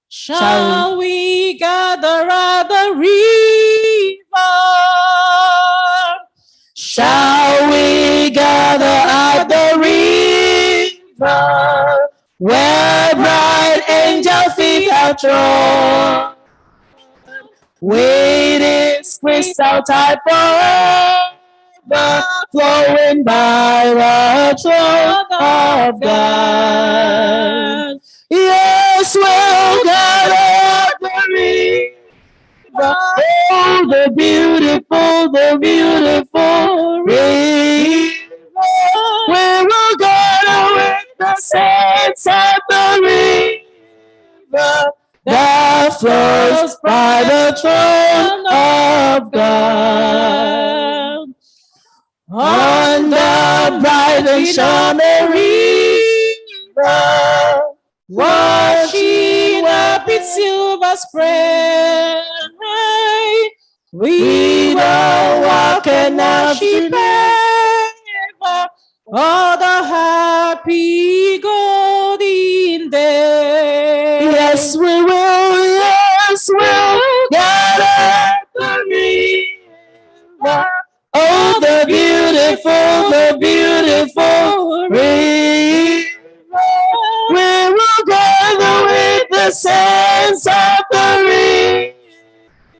Shall we gather at the river? Shall we gather at the river where bright angel feet are trod? With its crystal tide forever flowing by the throne of God. Yes, we'll gather at the river. Oh, the beautiful river. We will gather with the saints at the river that flows by the throne of God. On the bright and shining river, Washing up its silver spray, we will walk and worship ever, all the happy golden day. Yes, we will. Yes, we'll gather at the river. Oh, the beautiful river. We will gather with the saints of the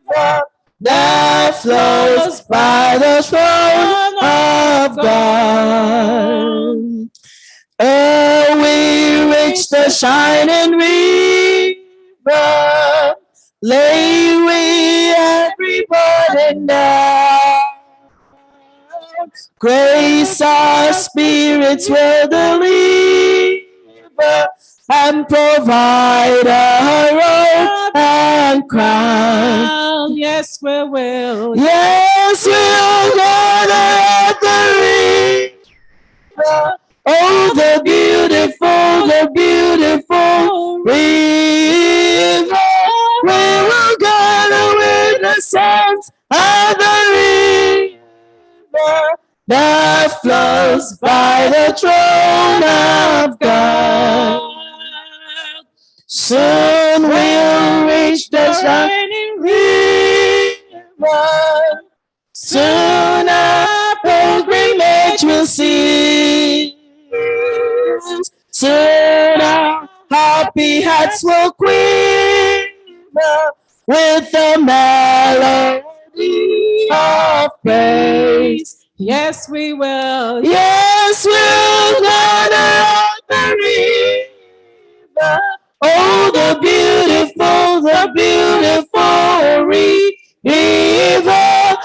river that flows by the throne of God. Oh, we reach the shining river, lay we every burden down. Grace our spirits will deliver and provide a robe and crown. Yes, we will. Yes, we'll gather at the river. Oh, the beautiful river. We will gather with the saints of the river that flows by the throne of God. Soon we'll reach the shining river. Soon our pilgrimage will cease. Soon our happy hearts will quiver with the melody of praise. Yes, we will. Yes, we'll gather at the river. Oh, the beautiful river. We will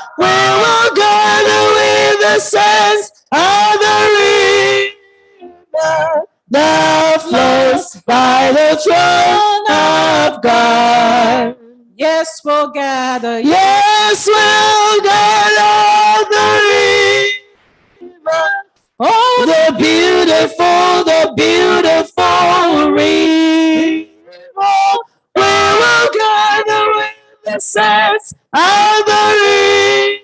gather with the saints of the river that flows by the throne of God. Yes, we'll gather. Yes, we'll gather at the river. Oh, the beautiful river. We will gather with the saints of the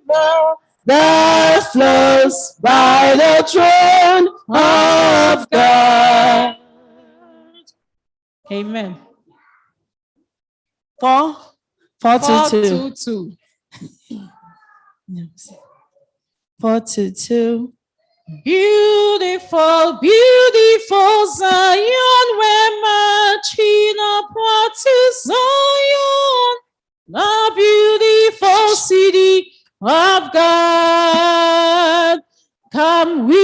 river that flows by the throne of God. Amen. 422. 422. 422. Beautiful, beautiful Zion, we're marching upward to Zion, the beautiful city of God. Come we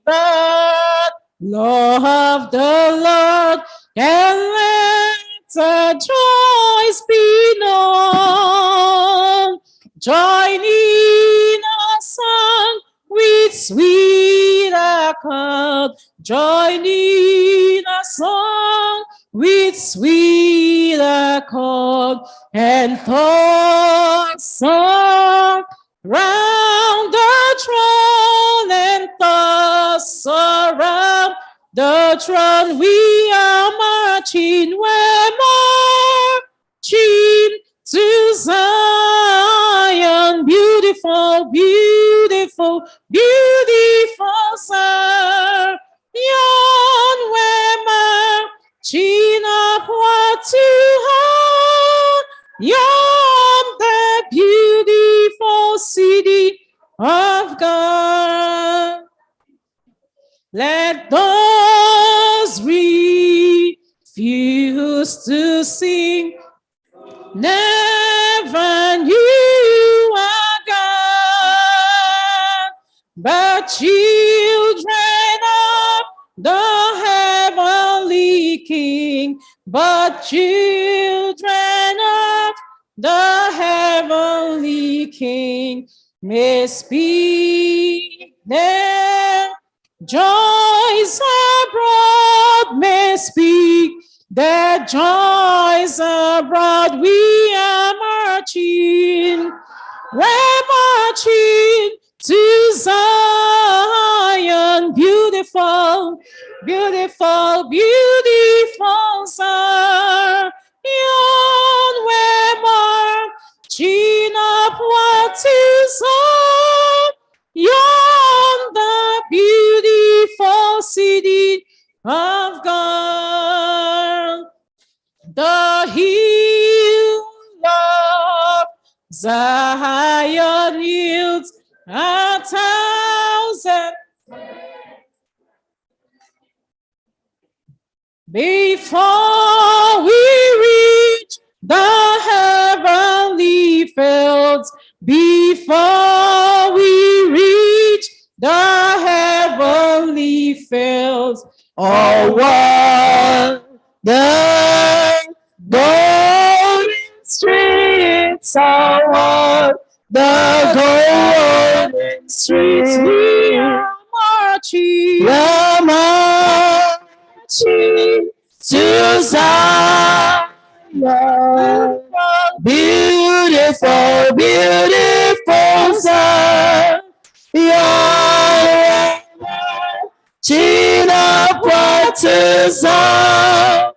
the law of the Lord, and let our joys be known. Join in our song with sweet acclaim. accord, joining a song with sweet accord, and thoughts song round the throne, and thoughts around the throne. We are marching, we're marching to Zion, beautiful, beautiful, beautiful Zion. We're marching upward to Zion, the beautiful city of God. Let those refuse to sing never knew our God, but children of the heavenly King, but children of the heavenly King may speak their joys abroad, may speak their joys abroad. We are marching, we're marching to Zion, beautiful, beautiful, beautiful Zion. We're marching upward to Zion, the beautiful city of God. The hill of Zion yields 1,000 before we reach the heavenly fields, before we reach the heavenly fields. Oh, what the golden streets are what the golden streets We are marching, we're marching to Zion. Beautiful, beautiful Zion. Marching upward to Zion,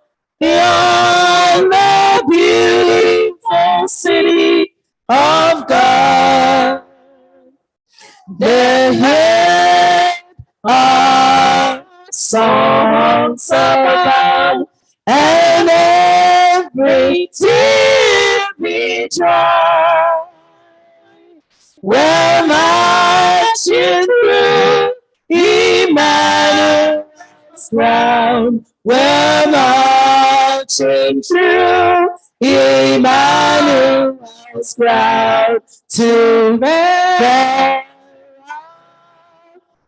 the beautiful city of God. The head of songs abound, and every tear be dry. We're marching through Emmanuel's ground. We're marching through Emmanuel's ground to bear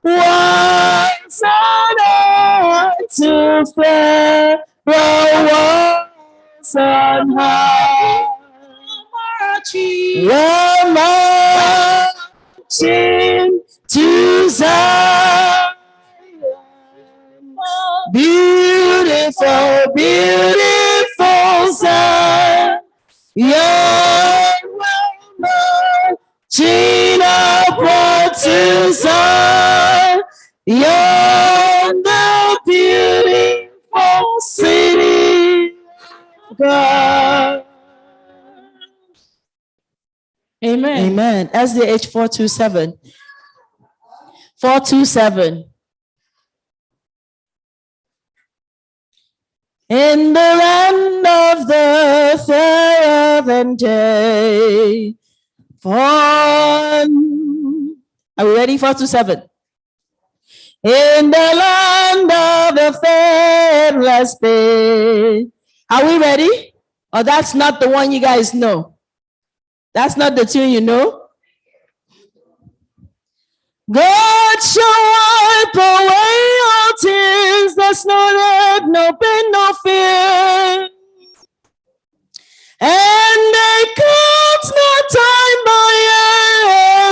once on earth, to flare once on high. We're marching to Zion. Beautiful, beautiful Zion. We're marching upward to Zion. The beautiful city of God. amen. Amen. SDH 427. 427. In the land of the fair and day. Are we ready? 427. In the land of the fairless day. Are we ready? Or that's not the one you guys know? That's not the tune you know? God shall wipe away all tears. There's no hurt, no pain, no fear. And they count no time by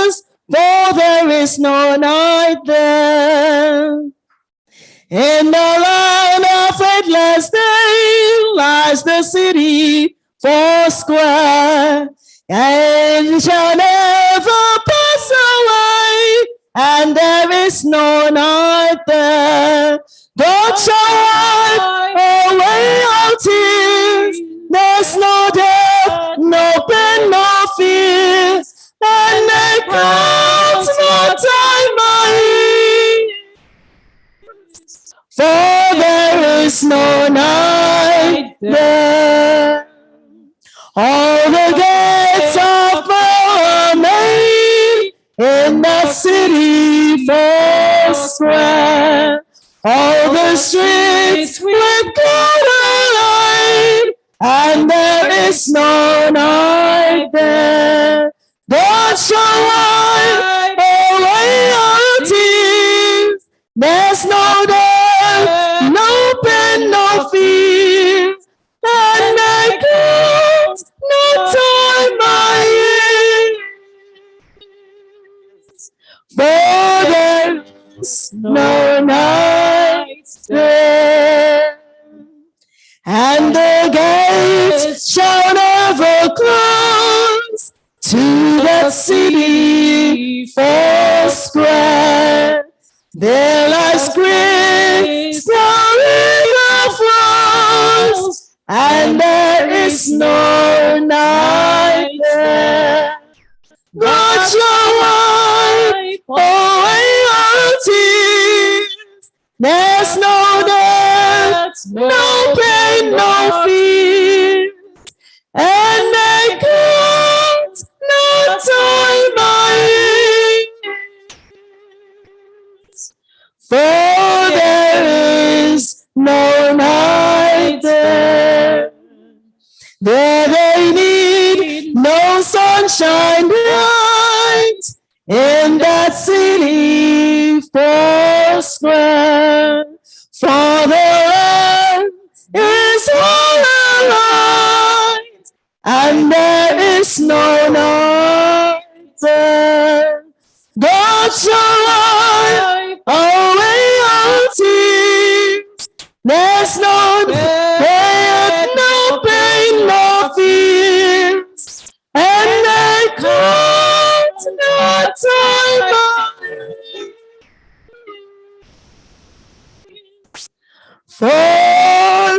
years, for there is no night there. In the line of faithless day lies the city foursquare, and it shall never pass away, and there is no night there. God shall wipe away all tears. There's no death, no pain, no fears, and they count no time by. For there is no night there. All the gates of power made in the city foursquare. All the streets with glitter light, and there is no night there. God shall wipe away our tears. There's no death, no pain, no fear, and I count no time by years. For there's no night there, and the gates shall never close to that city foursquare. There lies grace, the river flows, and there is no night there. God shall wipe away our tears. There's no death, no pain, no fear, and I can't no time by years. For there is no night there. There they need no sunshine bright in that city foursquare. For the land is all alight, and there is no night there. God shall wipe away our tears. There's no death, no pain, no fears, and I can't no time for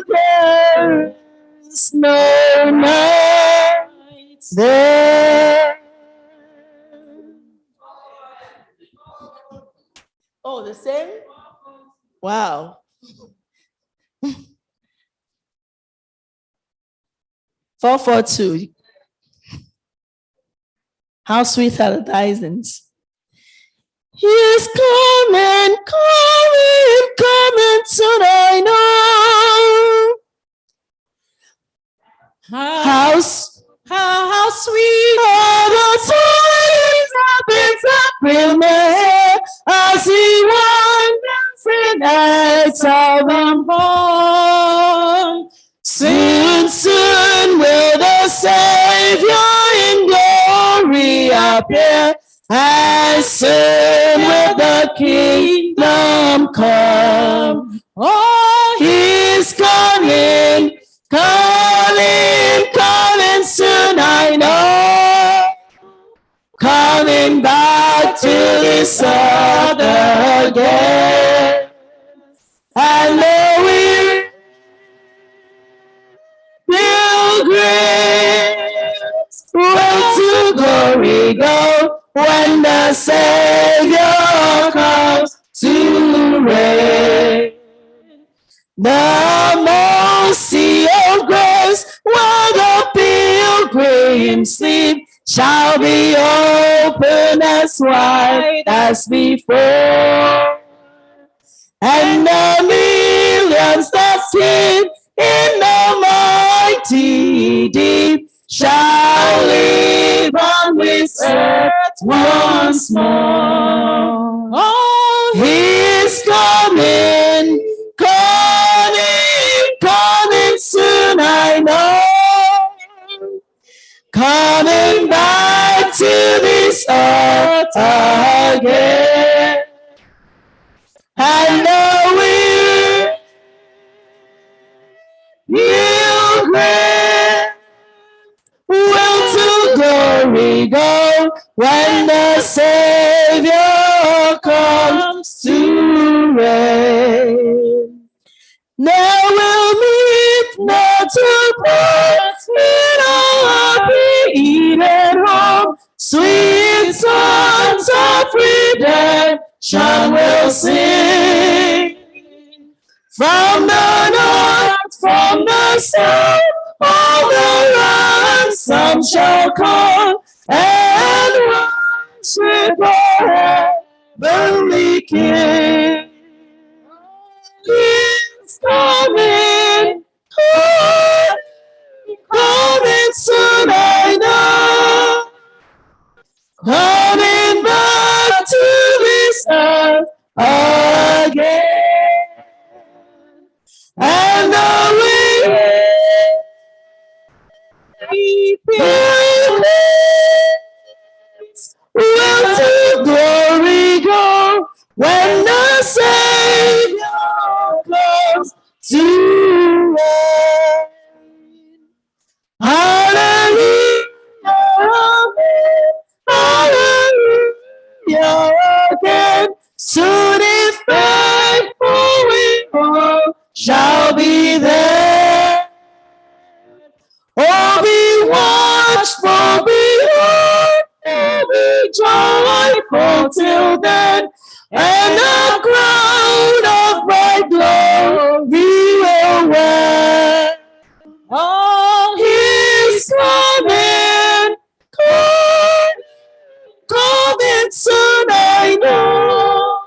there is no night there. Oh, the same? Wow. 442. How sweet are the thousands. He is coming, coming, coming tonight. No. How sweet are the times I've been tapping my head as he wanders in nights of unborn. Soon, soon will the Savior in glory appear, and soon will the kingdom come. Oh, he's coming, coming, coming soon, I know. Coming back to this earth again. And the weary pilgrims will to glory go when the Savior comes to reign. The mercy of grace where the pilgrims sleep shall be open as wide as before. And the millions that sleep in the mighty deep shall live on this earth once more. Oh, he's coming, coming, coming soon, I know. Coming back to this earth again. And the glory go when the Savior comes to reign. There will meet mortal part in our happy Eden home. Sweet songs of redemption will sing. From the north, from the south, all the ransom shall come and worship our heavenly King. He's coming, coming soon, I know. Coming back to this earth again. And the will to glory go when the Savior comes to reign. Hallelujah, hallelujah again. Soon if faithful we all shall be there. Oh, be watchful, be joyful till then, and the crown of bright glory will wear. Oh, he's coming, coming soon, I know.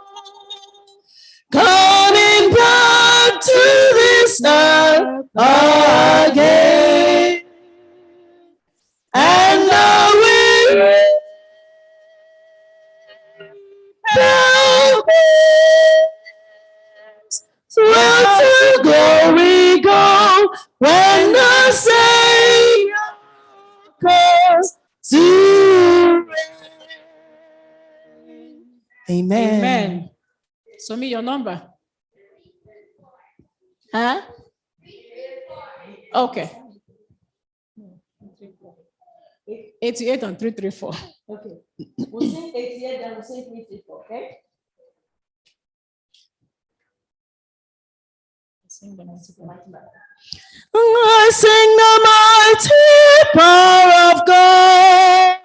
Coming back to this earth again. And the will to glory go when the Savior comes to reign. Amen. Amen. Show me your number. Huh? Okay. 88 and 334. Okay. We'll sing 88 and we'll sing 334, okay? I sing the mighty power of God.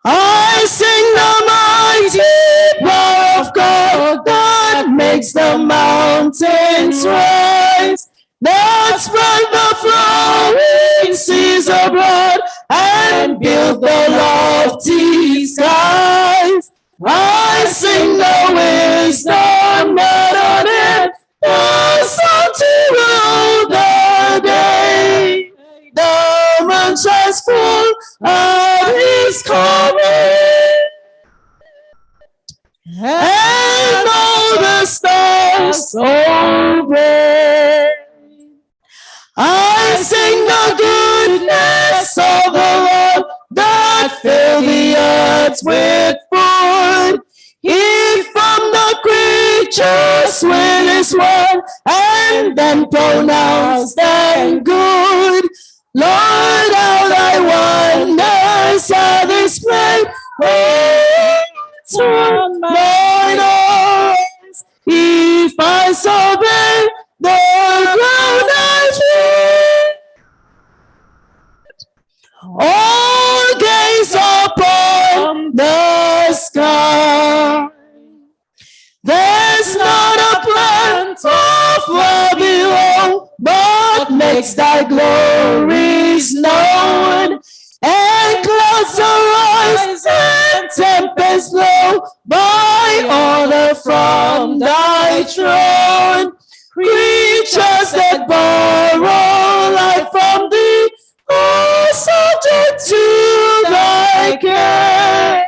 I sing the mighty power of God that makes the mountains rise, that spread the flowing seas abroad and build the lofty skies. I sing the wisdom that on it, the sun to rule the day. The moon shines full of his coming, and all the stars obey. I sing the goodness of the Lord that filled the earth with food. He from the creatures with his word and then pronounced them good. Lord, how thy wonders are displayed. On mine eyes, if I survey the ground I tread, all gaze upon the sky. There's not a plant of love below, but makes thy glories known. And clouds arise and tempests blow by order from thy throne. Creatures that borrow life from thee are subject to thy care.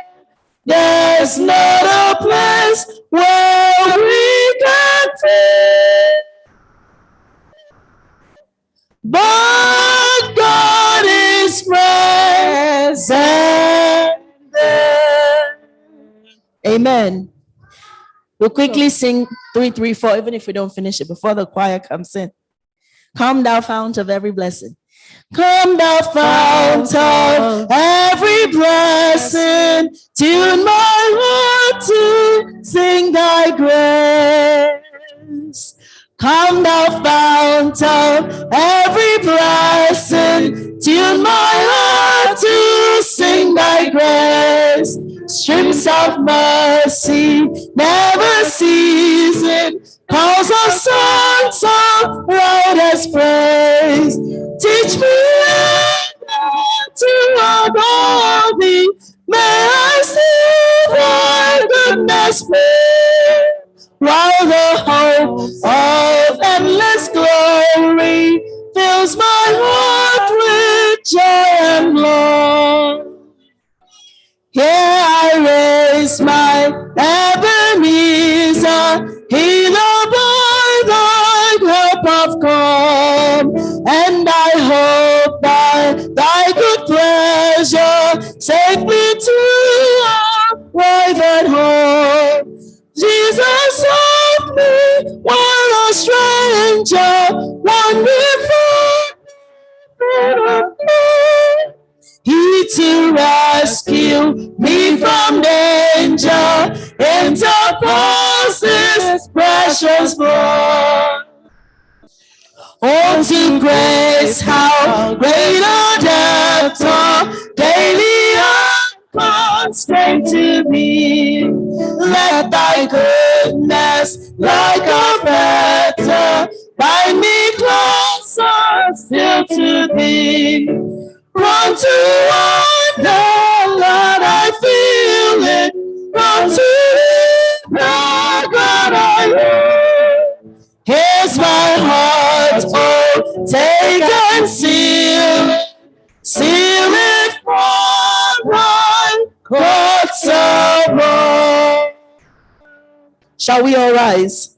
There's not a place where we can fit, but God is present there. Amen. We'll quickly sing 334, even if we don't finish it before the choir comes in. Come thou fount of every blessing. Come thou fount of every blessing, tune my heart to sing thy grace. Come thou fount of every blessing, tune my heart to sing thy grace. Streams of mercy never ceasing, calls of songs of loudest praise. Teach me to adore thee, may I see thy goodness play, while the hope of endless glory fills my heart with joy and glory. Here I raise my Ebenezer, he the boy thy help hath come, and I hope by thy good pleasure take me to our private home. Jesus help me while a stranger, one before me. He to rescue me from danger, interposes precious blood. Oh, to grace, how great a depth of daily constraint to be. Let thy goodness, like a fetter, bind me closer still to thee. Run to wonder, Lord, I feel it. Run to the God I love. Here's my heart, oh, take and seal it. Seal it for thy courts above. Shall we all rise?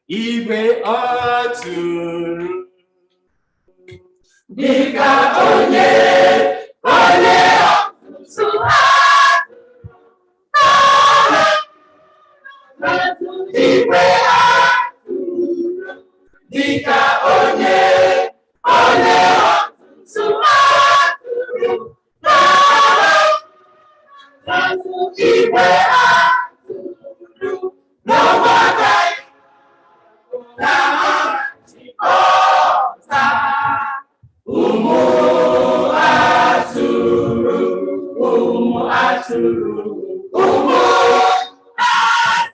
Igwe atụrụ dịka onye ọzụzụ igwe atụrụ dịka onye ọzụzụ atụrụ igwe atụrụ n'ọgbakọ na-achịkọta ụmụ atụrụ ụmụ atụrụ ụmụ atụrụ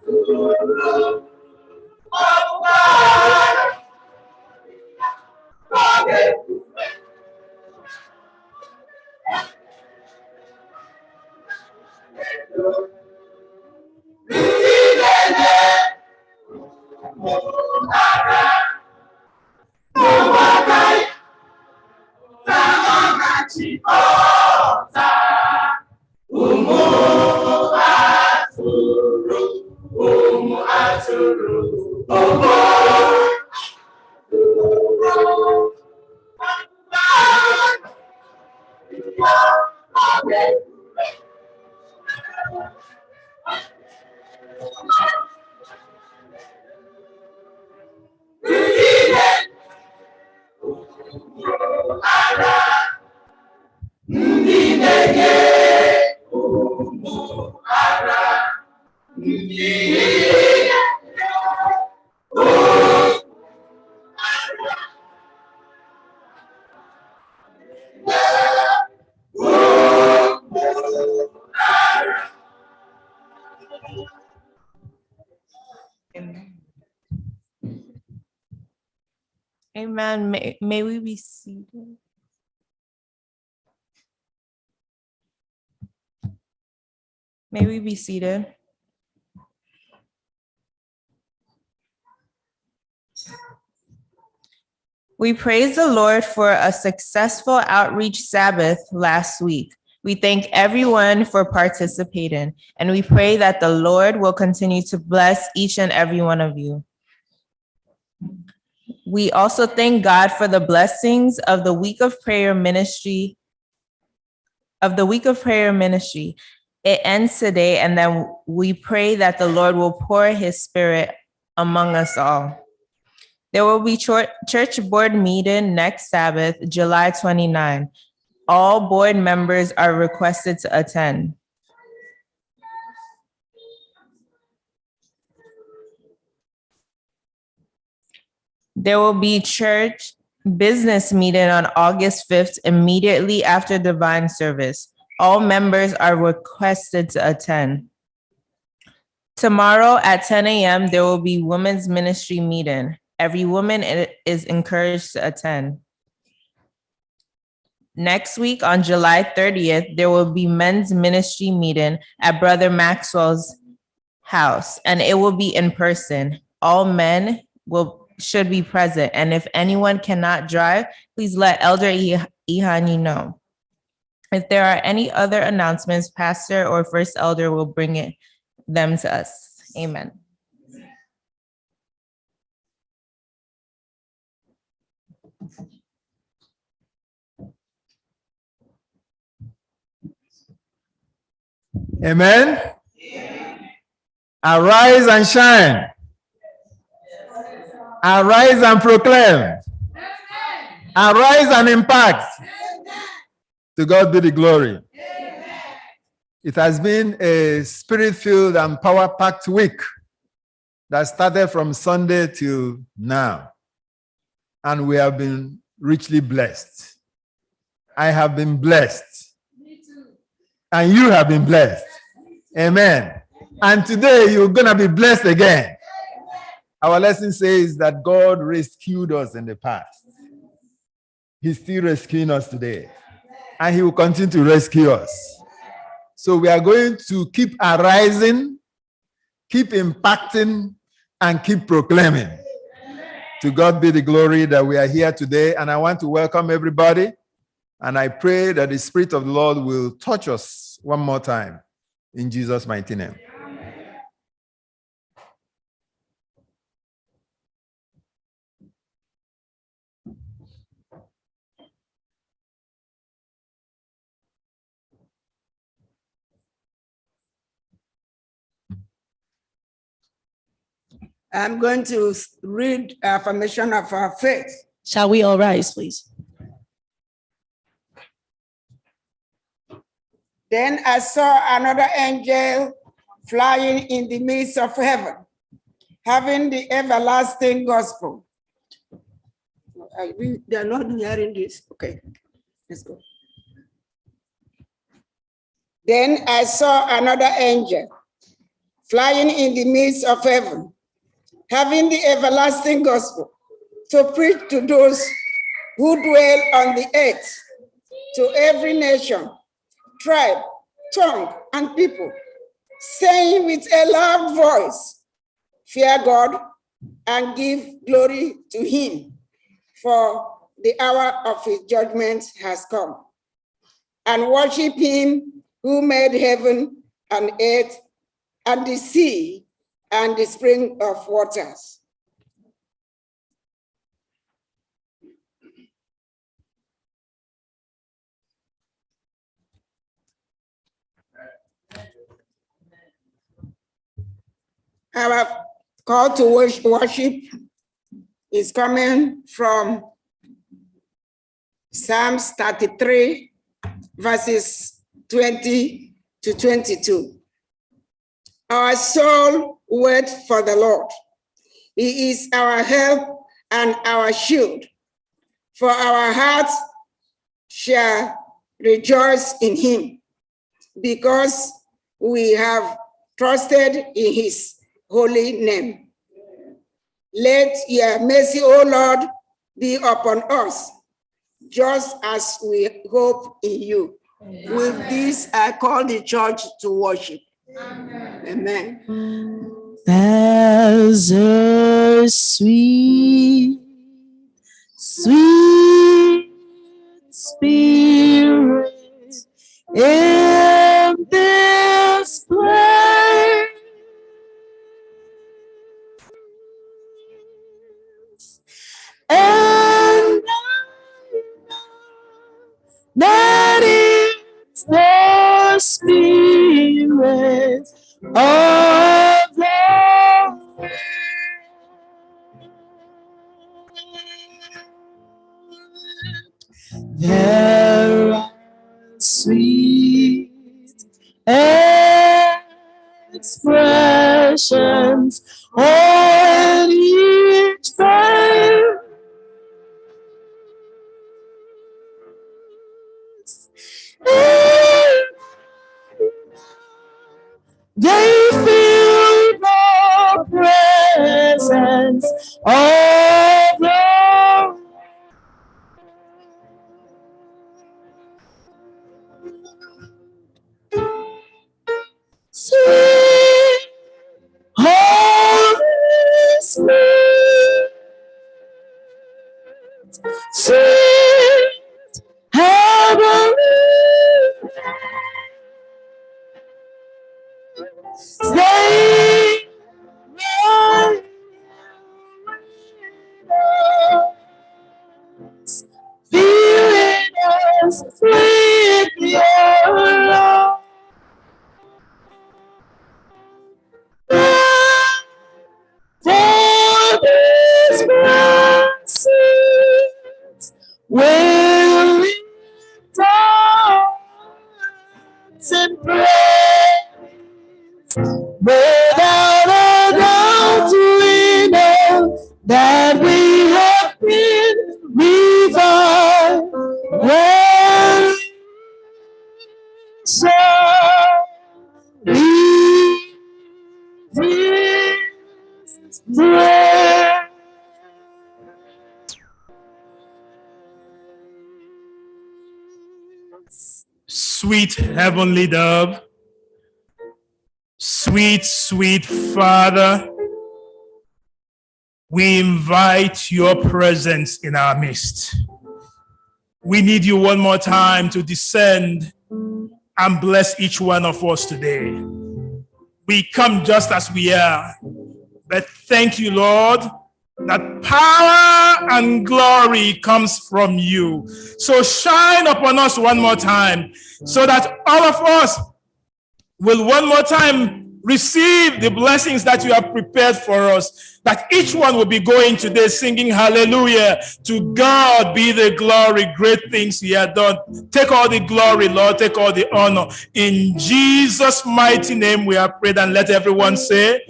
Amen. May we be seated. May we be seated. We praise the Lord for a successful outreach Sabbath last week. We thank everyone for participating, and we pray that the Lord will continue to bless each and every one of you. We also thank God for the blessings of the week of prayer ministry. It ends today, and then we pray that the Lord will pour his spirit among us all. There will be church board meeting next Sabbath, July 29. All board members are requested to attend. There will be church business meeting on August 5th, immediately after divine service. All members are requested to attend. Tomorrow at 10 a.m., there will be women's ministry meeting. Every woman is encouraged to attend. Next week on July 30th, there will be men's ministry meeting at Brother Maxwell's house, and it will be in person. All men should be present, and if anyone cannot drive, please let Elder Ihani know. If there are any other announcements, Pastor or First Elder will bring them to us. Amen. Amen. Arise and shine. Arise and proclaim. Arise and impact. To God be the glory. It has been a spirit-filled and power-packed week that started from Sunday till now. And we have been richly blessed. I have been blessed. Me too. And you have been blessed. Amen. And today you're going to be blessed again. Our lesson says that God rescued us in the past. He's still rescuing us today. And he will continue to rescue us. So we are going to keep arising, keep impacting, and keep proclaiming. To God be the glory that we are here today. And I want to welcome everybody. And I pray that the Spirit of the Lord will touch us one more time. In Jesus' mighty name. I'm going to read affirmation of our faith. Shall we all rise, please? Then I saw another angel flying in the midst of heaven, having the everlasting gospel. They are not hearing this. Okay, let's go. Then I saw another angel flying in the midst of heaven, having the everlasting gospel, to preach to those who dwell on the earth, to every nation, tribe, tongue, and people, saying with a loud voice, fear God and give glory to him, for the hour of his judgment has come. And worship him who made heaven and earth and the sea and the spring of waters. Our call to worship is coming from Psalms 33, verses 20 to 22. Our soul waits for the Lord. He is our help and our shield. For our hearts shall rejoice in him, because we have trusted in his holy name. Let your mercy, O Lord, be upon us, just as we hope in you. Amen. With this, I call the church to worship. Amen. Amen. There's a sweet, sweet spirit in this place. And that it's the spirit of the Lord. There are sweet expressions on each face. They feel the presence of the sweet Holy Spirit, sweet heavenly. Stay right filling us with your love. For this blessings will lift us and praise. Without a doubt, we know that we have been revived. When shall we this breath? Sweet heavenly dove, sweet, sweet Father, we invite your presence in our midst. We need you one more time to descend and bless each one of us today. We come just as we are, but thank you, Lord, that power and glory comes from you. So shine upon us one more time, so that all of us will one more time Receive the blessings that you have prepared for us, that each one will be going today singing hallelujah. To God be the glory, great things he has done. Take all the glory, Lord, take all the honor. In Jesus' mighty name we have prayed, and let everyone say,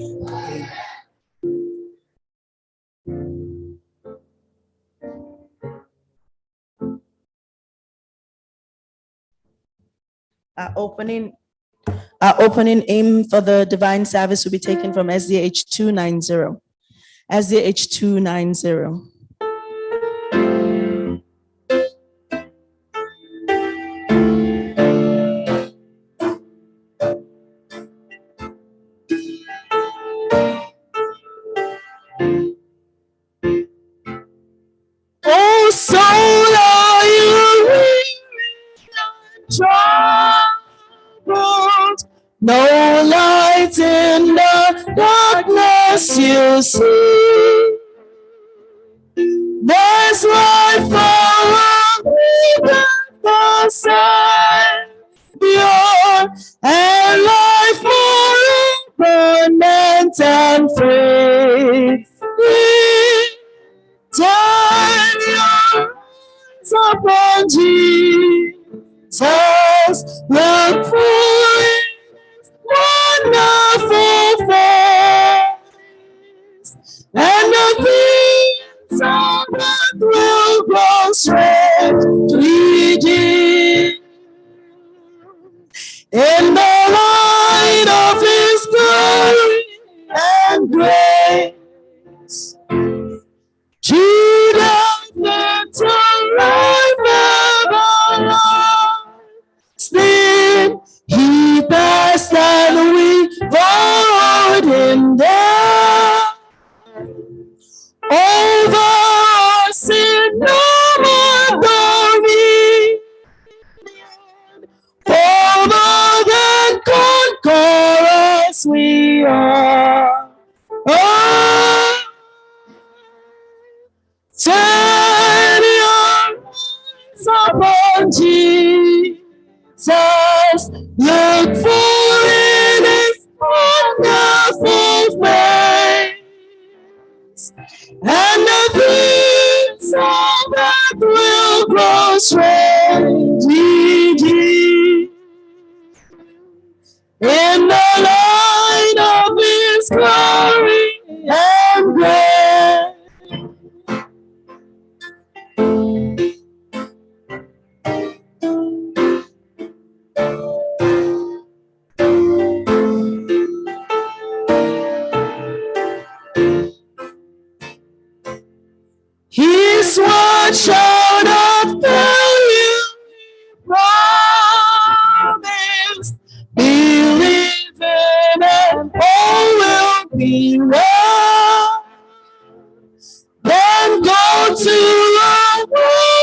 Our opening aim for the divine service will be taken from SDH 290. SDH 290. Oh, soul, are you troubled? No light in the darkness you see. There's light for the side beyond, and life more abundant and free. Turn your eyes upon Jesus, look for his wonderful face, and the things of earth will grow straight to redeem. In the light of his glory and grace, Judah to life everlasting. He passed and we followed him there. Over sin, no more dominion. For more than conquerors we are. Oh, turn your eyes upon Jesus, look for in his wonderful face, and the things of earth will grow strangely in the light of his glory and grace. His word shall not fail you, promise. Believe in and all will be well. Then go to the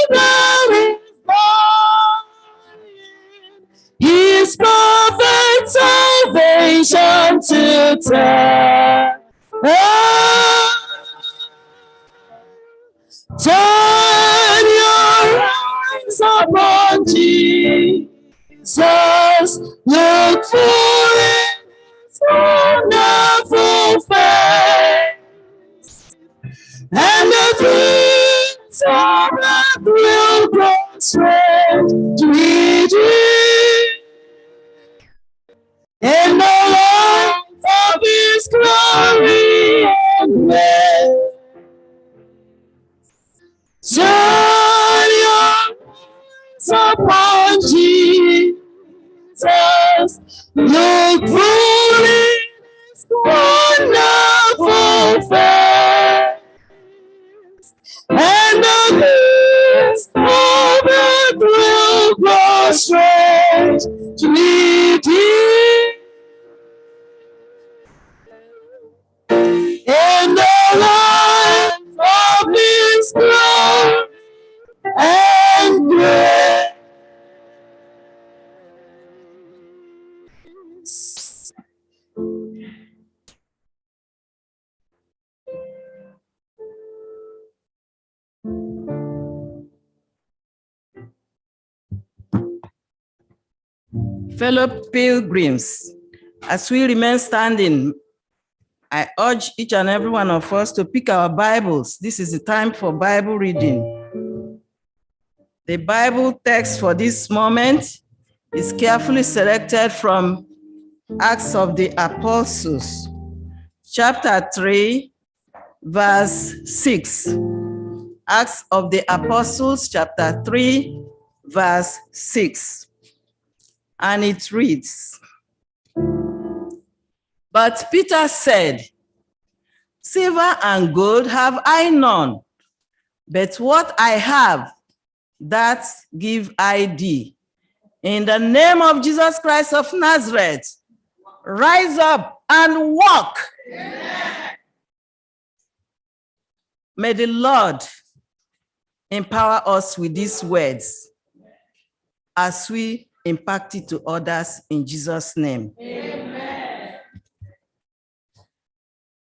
wilderness, his perfect salvation to tell. Turn your eyes upon Jesus, look for his wonderful face, and the things of earth will grow straight to redeem. In the light of his glory and grace, turn your eyes upon Jesus, look for his wonderful face, and the things of earth will grow straight to redeem. In the light of his glory and grace. Fellow pilgrims, As we remain standing, I urge each and every one of us to pick our Bibles. This is the time for Bible reading. The Bible text for this moment is carefully selected from Acts of the Apostles, chapter 3, verse 6. Acts of the Apostles, chapter 3, verse 6. And it reads, "But Peter said, Silver and gold have I none, but what I have, that give I thee. In the name of Jesus Christ of Nazareth, rise up and walk." Amen. May the Lord empower us with these words as we impact it to others in Jesus' name. Amen.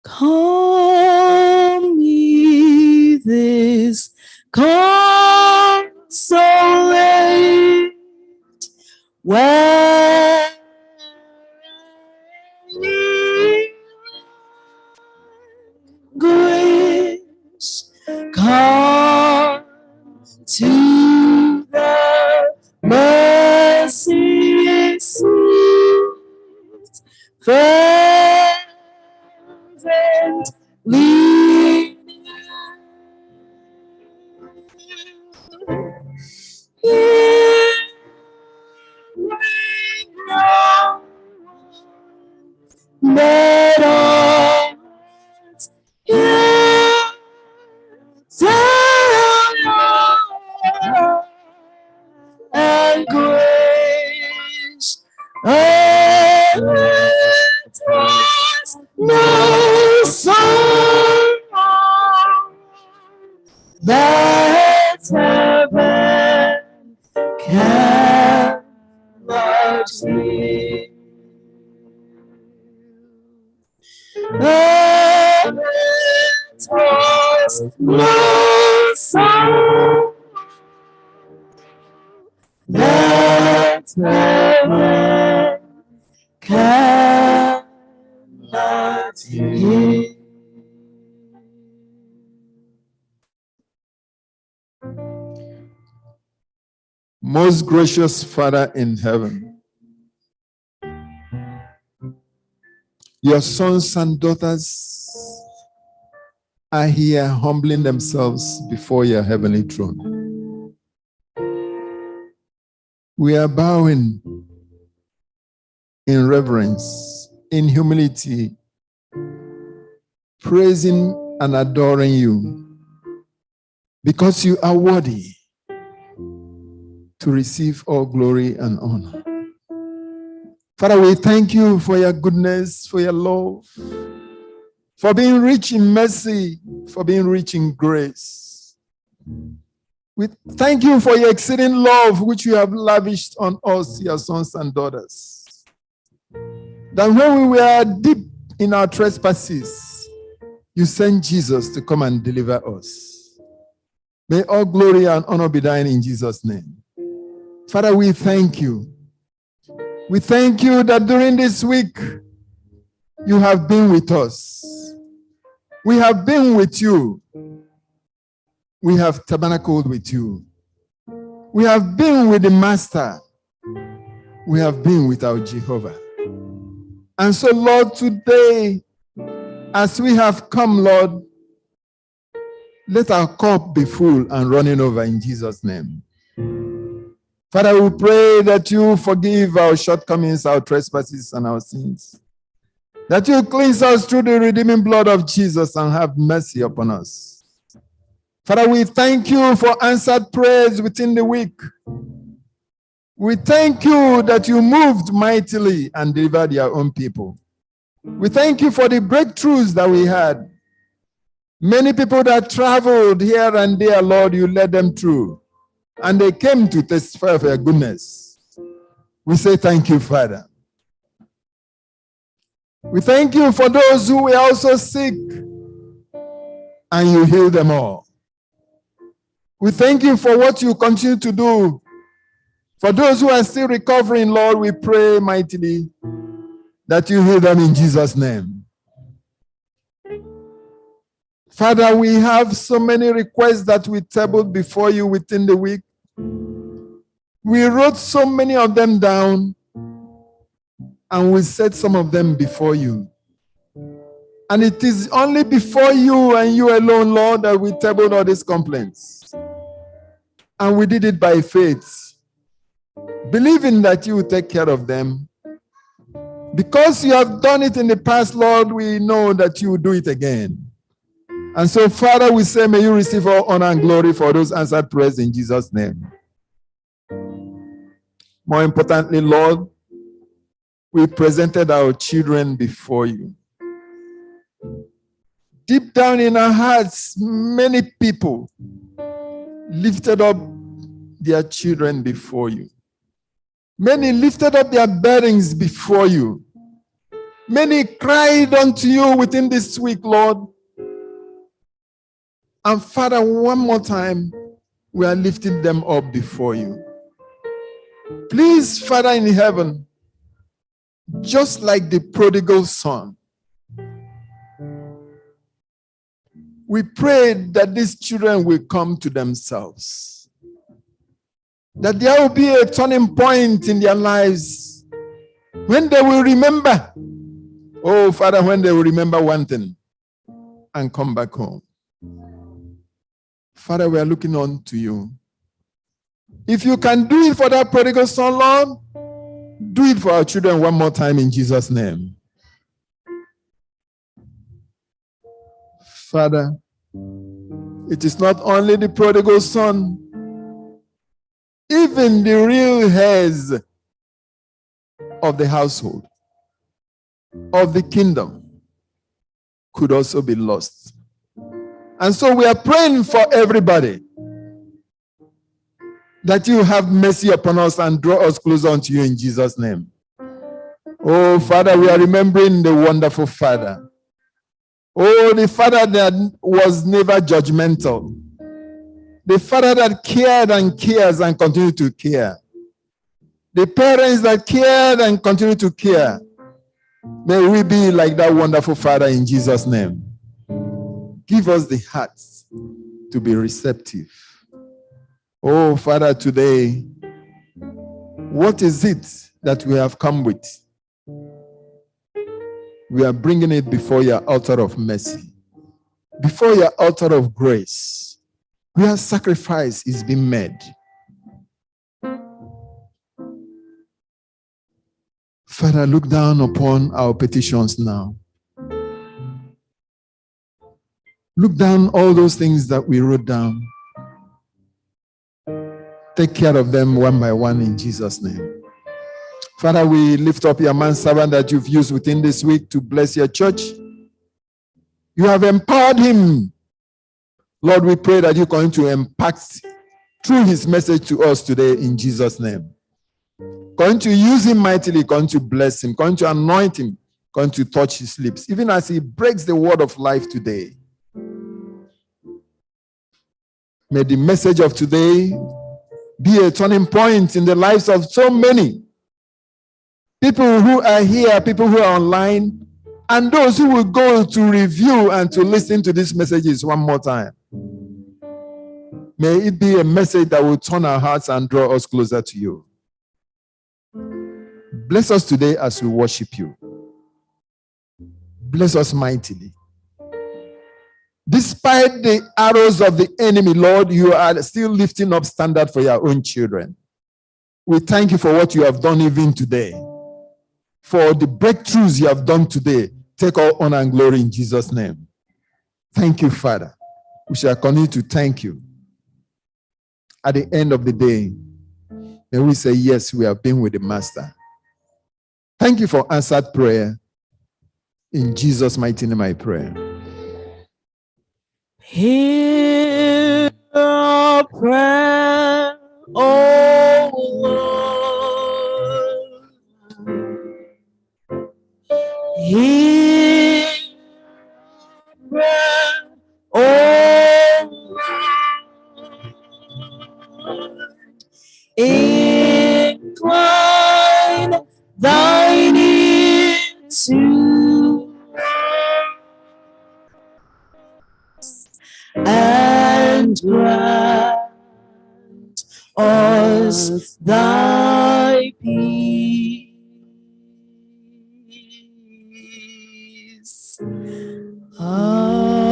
Come ye this consolate, where grace come to the mercy seat, fervently let us hear tell and grace and us no sorrow that heaven cannot heal. And us no sorrow that heaven cannot heal. Most gracious Father in heaven, your sons and daughters are here humbling themselves before your heavenly throne. We are bowing in reverence, in humility, praising and adoring you because you are worthy to receive all glory and honor. Father, we thank you for your goodness, for your love, for being rich in mercy, for being rich in grace. We thank you for your exceeding love, which you have lavished on us, your sons and daughters. That when we were deep in our trespasses, you sent Jesus to come and deliver us. May all glory and honor be thine in Jesus' name. Father, we thank you. We thank you that during this week, you have been with us. We have been with you. We have tabernacled with you. We have been with the Master. We have been with our Jehovah. And so, Lord, today, as we have come, Lord, let our cup be full and running over in Jesus' name. Father, we pray that you forgive our shortcomings, our trespasses, and our sins. That you cleanse us through the redeeming blood of Jesus and have mercy upon us. Father, we thank you for answered prayers within the week. We thank you that you moved mightily and delivered your own people. We thank you for the breakthroughs that we had. Many people that traveled here and there, Lord, you led them through. And they came to testify of your goodness. We say thank you, Father. We thank you for those who were also sick, and you healed them all. We thank you for what you continue to do. For those who are still recovering, Lord, we pray mightily that you heal them in Jesus' name. Father, we have so many requests that we tabled before you within the week. We wrote so many of them down, and we set some of them before you. And it is only before you and you alone, Lord, that we tabled all these complaints. And we did it by faith, believing that you will take care of them. Because you have done it in the past, Lord, we know that you will do it again. And so, Father, we say, may you receive all honor and glory for those answered prayers in Jesus' name. More importantly, Lord, we presented our children before you. Deep down in our hearts, many people lifted up their children before you. Many lifted up their burdens before you. Many cried unto you within this week, Lord. And Father, one more time, we are lifting them up before you. Please, Father in heaven, just like the prodigal son, we pray that these children will come to themselves. That there will be a turning point in their lives when they will remember. Oh, Father, when they will remember one thing and come back home. Father, we are looking on to you. If you can do it for that prodigal son, Lord, do it for our children one more time in Jesus' name. Father, it is not only the prodigal son, even the real heirs of the household, of the kingdom, could also be lost. And so we are praying for everybody that you have mercy upon us and draw us closer unto you in Jesus' name. Oh, Father, we are remembering the wonderful Father. Oh, the Father that was never judgmental. The Father that cared and cares and continued to care. The parents that cared and continue to care. May we be like that wonderful Father in Jesus' name. Give us the hearts to be receptive. Oh, Father, today, what is it that we have come with? We are bringing it before your altar of mercy, before your altar of grace, where sacrifice is being made. Father, look down upon our petitions now. Look down all those things that we wrote down. Take care of them one by one in Jesus' name. Father, we lift up your manservant that you've used within this week to bless your church. You have empowered him. Lord, we pray that you're going to impact through his message to us today in Jesus' name. Going to use him mightily, going to bless him, going to anoint him, going to touch his lips, even as he breaks the word of life today. May the message of today be a turning point in the lives of so many people who are here, people who are online, and those who will go to review and to listen to these messages one more time. May it be a message that will turn our hearts and draw us closer to you. Bless us today as we worship you. Bless us mightily. Despite the arrows of the enemy, Lord, you are still lifting up standard for your own children. We thank you for what you have done even today. For the breakthroughs you have done today. Take all honor and glory in Jesus' name. Thank you, Father. We shall continue to thank you. At the end of the day, may we say, yes, we have been with the Master. Thank you for answered prayer. In Jesus' mighty name I pray. Hear our prayer, O Lord. Hear our prayer, O Lord. Incline thine ear and grant us thy peace. Amen.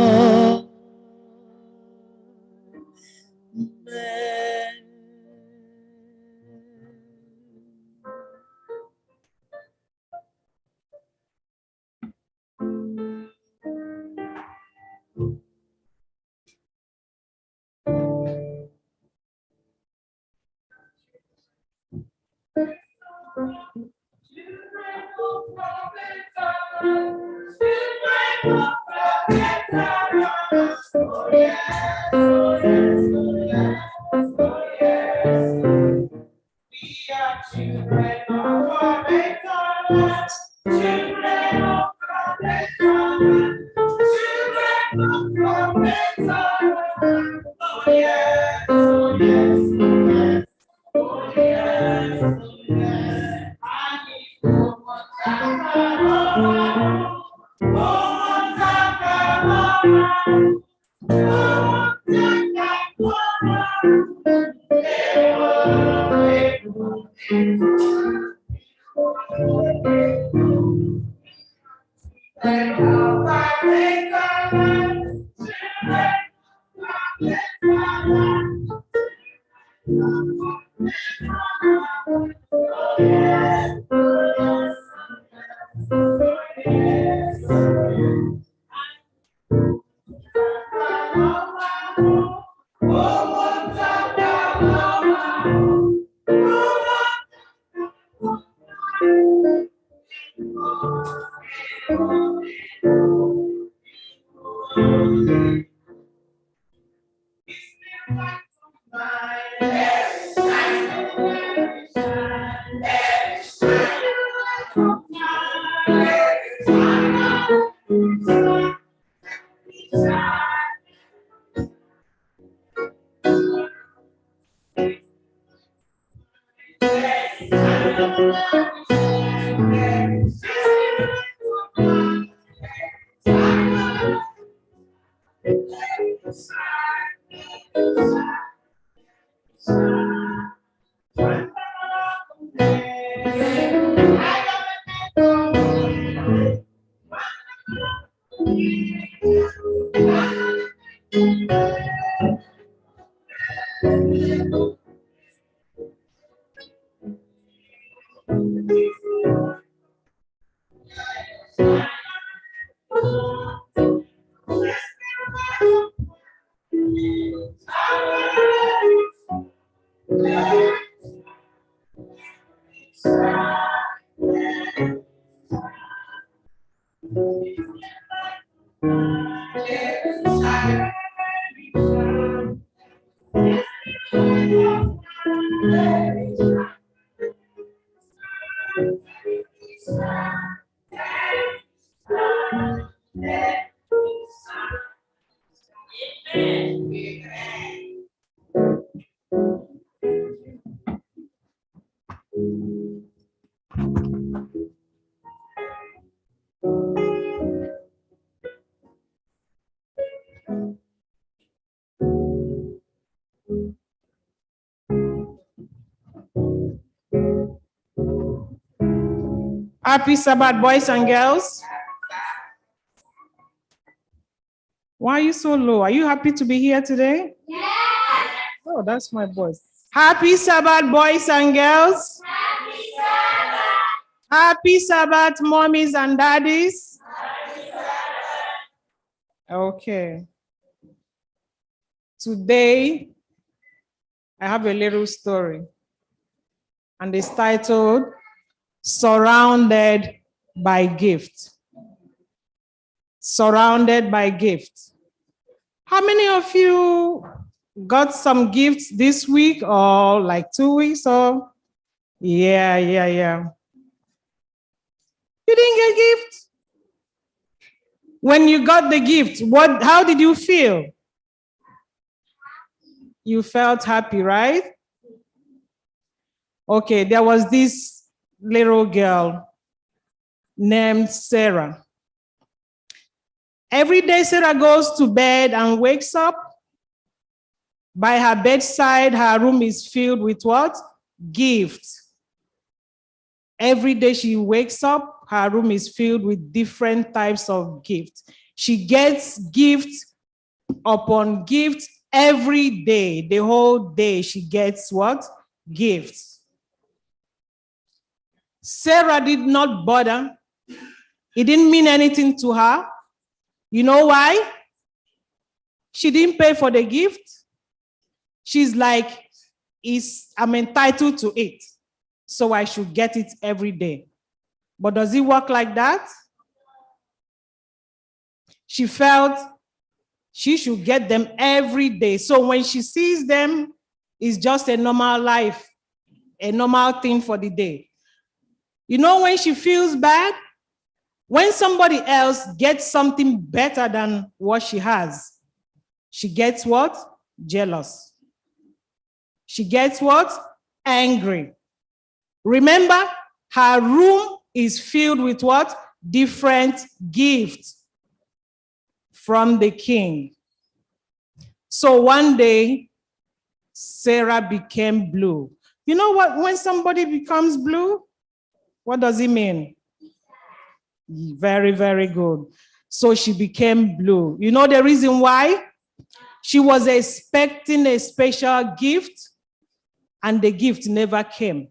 Happy Sabbath, boys and girls. Why are you so low? Are you happy to be here today? Yes. Oh, that's my voice. Happy Sabbath, boys and girls. Happy Sabbath. Happy Sabbath, mommies and daddies. Happy Sabbath. Okay. Today, I have a little story, and it's titled Surrounded by Gift. Surrounded by gift. How many of you got some gifts this week or like 2 weeks or? Yeah. You didn't get gift? When you got the gift, how did you feel? You felt happy, right? Okay, there was this little girl named Sarah. Every day, Sarah goes to bed and wakes up. By her bedside, her room is filled with what? Gifts. Every day she wakes up, her room is filled with different types of gifts. She gets gifts upon gifts every day. The whole day she gets what? Gifts. Sarah did not bother. It didn't mean anything to her. You know why? She didn't pay for the gift. She's like, I'm entitled to it, so I should get it every day. But does it work like that? She felt she should get them every day. So when she sees them, it's just a normal life, a normal thing for the day. You know when she feels bad? When somebody else gets something better than what she has, she gets what? Jealous. She gets what? Angry. Remember, her room is filled with what? Different gifts from the king. So one day, Sarah became blue. You know what? When somebody becomes blue, what does it mean? Very, very good. So she became blue. You know the reason why? She was expecting a special gift, and the gift never came.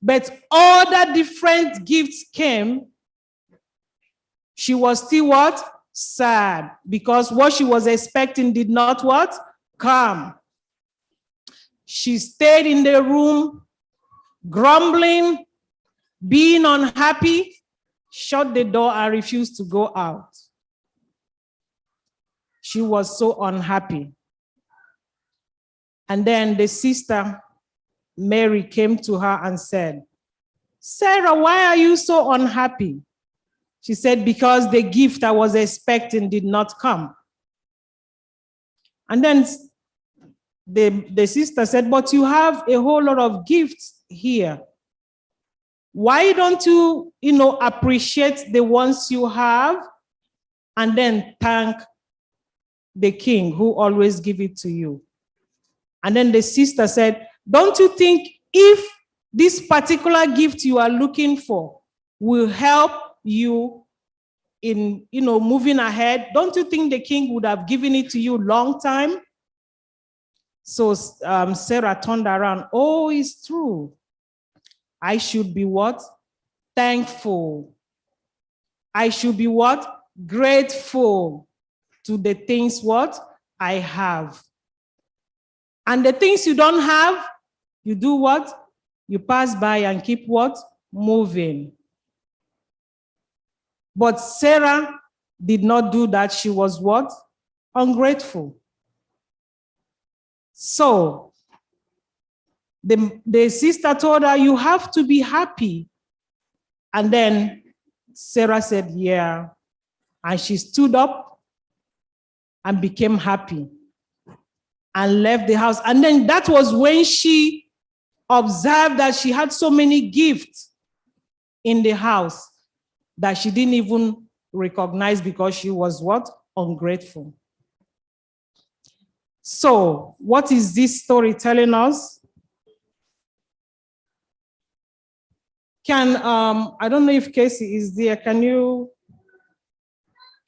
But all the different gifts came. She was still what? Sad, because what she was expecting did not what? Come. She stayed in the room, grumbling, being unhappy, shut the door and refused to go out. She was so unhappy. And then the sister, Mary, came to her and said, Sarah, why are you so unhappy? She said, because the gift I was expecting did not come. And then the sister said, but you have a whole lot of gifts here. Why don't you, appreciate the ones you have and then thank the king who always give it to you? And then the sister said, don't you think if this particular gift you are looking for will help you in, moving ahead, don't you think the king would have given it to you long time? So Sarah turned around. Oh, it's true. I should be what? Thankful. I should be what? Grateful to the things what? I have. And the things you don't have, you do what? You pass by and keep what? Moving. But Sarah did not do that. She was what? Ungrateful. So the sister told her, you have to be happy. And then Sarah said, yeah. And she stood up and became happy and left the house. And then that was when she observed that she had so many gifts in the house that she didn't even recognize because she was what? Ungrateful. So what is this story telling us? I don't know if Casey is there. Can you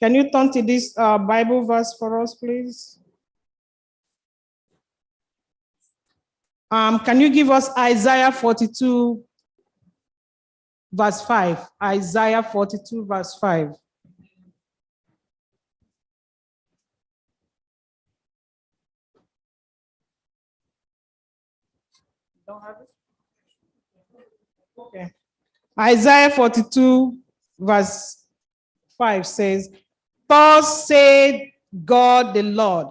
turn to this Bible verse for us, please? Can you give us Isaiah 42, verse 5? Isaiah 42, verse 5. Don't have it? Okay. Isaiah 42, verse 5 says, thus said God the Lord,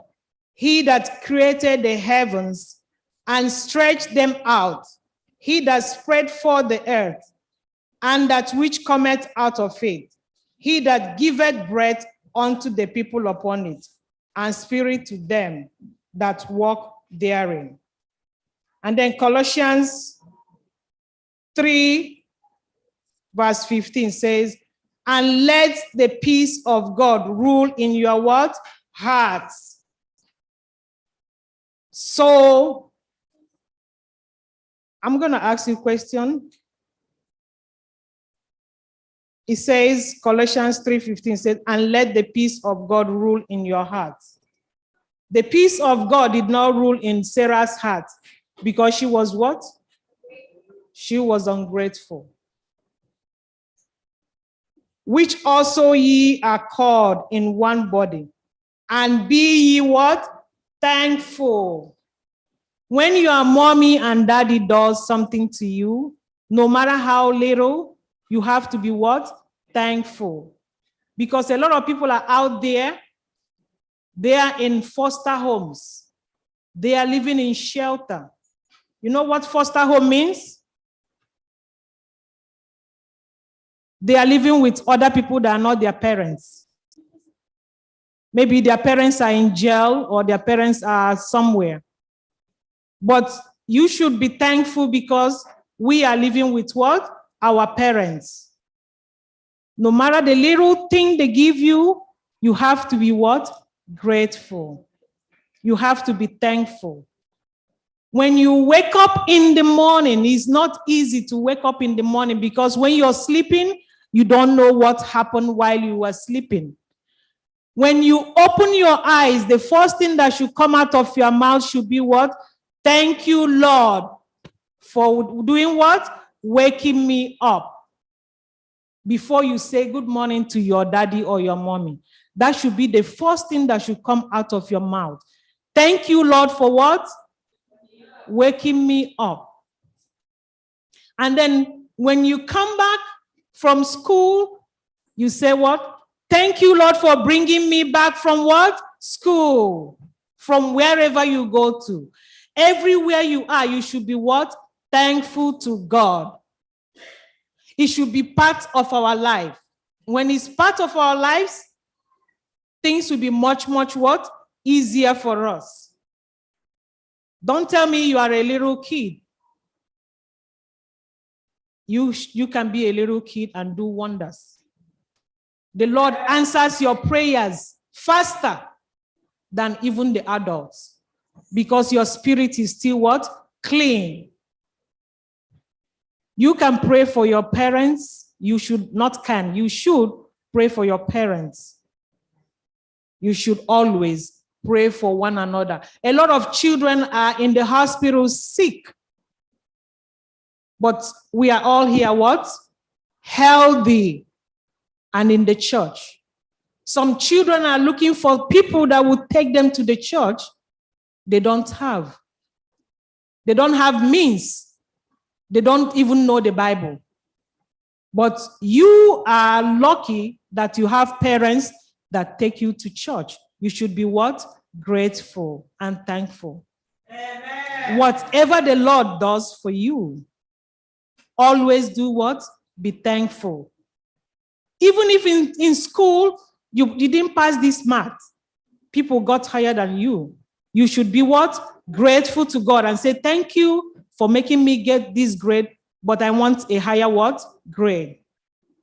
he that created the heavens and stretched them out, he that spread forth the earth, and that which cometh out of it, he that giveth breath unto the people upon it, and spirit to them that walk therein. And then Colossians 3, verse 15 says, And let the peace of God rule in your what? Hearts. So, I'm going to ask you a question. It says, Colossians 3:15 says, and let the peace of God rule in your hearts. The peace of God did not rule in Sarah's heart because she was what? She was ungrateful. Which also ye are called in one body, and be ye what? Thankful. When your mommy and daddy does something to you, no matter how little, you have to be what? Thankful. Because a lot of people are out there, they are in foster homes. They are living in shelter. You know what foster home means? They are living with other people that are not their parents. Maybe their parents are in jail or their parents are somewhere. But you should be thankful because we are living with what? Our parents. No matter the little thing they give you, you have to be what? Grateful. You have to be thankful. When you wake up in the morning, it's not easy to wake up in the morning because when you're sleeping, you don't know what happened while you were sleeping. When you open your eyes, the first thing that should come out of your mouth should be what? Thank you, Lord, for doing what? Waking me up. Before you say good morning to your daddy or your mommy. That should be the first thing that should come out of your mouth. Thank you, Lord, for what? Waking me up. And then when you come back from school, you say what? Thank you, Lord, for bringing me back from what? School. From wherever you go to. Everywhere you are, you should be what? Thankful to God. It should be part of our life. When it's part of our lives, things will be much, much what? Easier for us. Don't tell me you are a little kid. You can be a little kid and do wonders. The Lord answers your prayers faster than even the adults because your spirit is still what? Clean. You can pray for your parents. You should pray for your parents. You should always pray for one another. A lot of children are in the hospital sick. But we are all here what? Healthy and in the church. Some children are looking for people that would take them to the church. They don't have. They don't have means. They don't even know the Bible. But you are lucky that you have parents that take you to church. You should be what? Grateful and thankful. Amen. Whatever the Lord does for you, always do what? Be thankful. Even if in school, you didn't pass this math, people got higher than you. You should be what? Grateful to God and say, thank you for making me get this grade, but I want a higher what? Grade.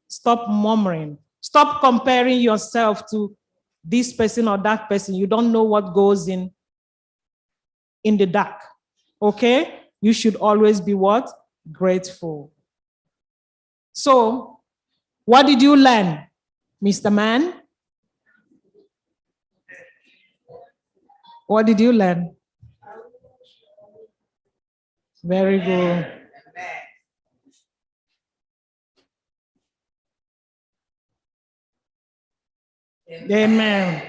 Stop murmuring. Stop comparing yourself to this person or that person. You don't know what goes in the dark. Okay? You should always be what? Grateful. So, what did you learn, Mr. Man? What did you learn? Very good. Amen.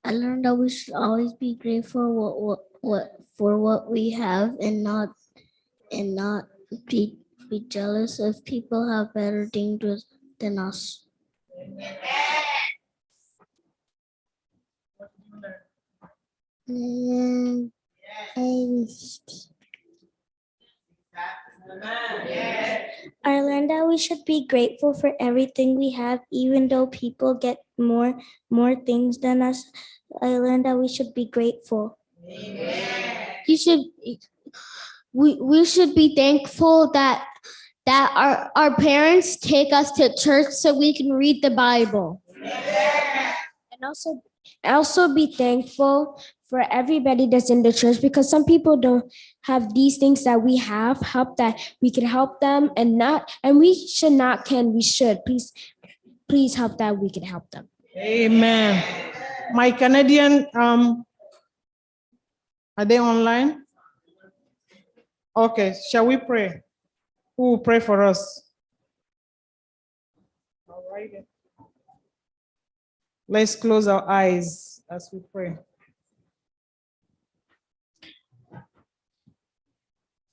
I learned that we should always be grateful for what we have and not be jealous if people have better things than us. I learned that we should be grateful for everything we have, even though people get more things than us. I learned that we should be grateful. Amen. we should be thankful that our parents take us to church so we can read the Bible. And also be thankful for everybody that's in the church, because some people don't have these things that we have. Help that we can help them, and we should. Please help that we can help them. Amen. My Canadian, are they online? Okay, shall we pray? Who will pray for us? All right. Let's close our eyes as we pray.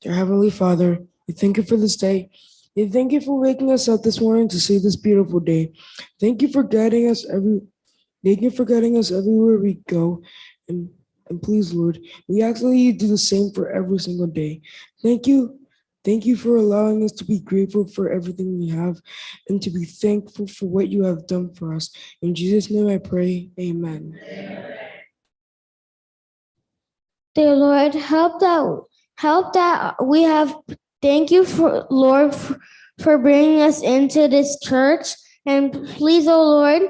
Dear Heavenly Father, we thank you for this day. We thank you for waking us up this morning to see this beautiful day. Thank you for guiding us everywhere we go. And please, Lord, we ask that you do the same for every single day. Thank you. Thank you for allowing us to be grateful for everything we have and to be thankful for what you have done for us. In Jesus' name I pray, amen. Dear Lord, help that we have. Thank you for Lord for bringing us into this church, and please, oh Lord,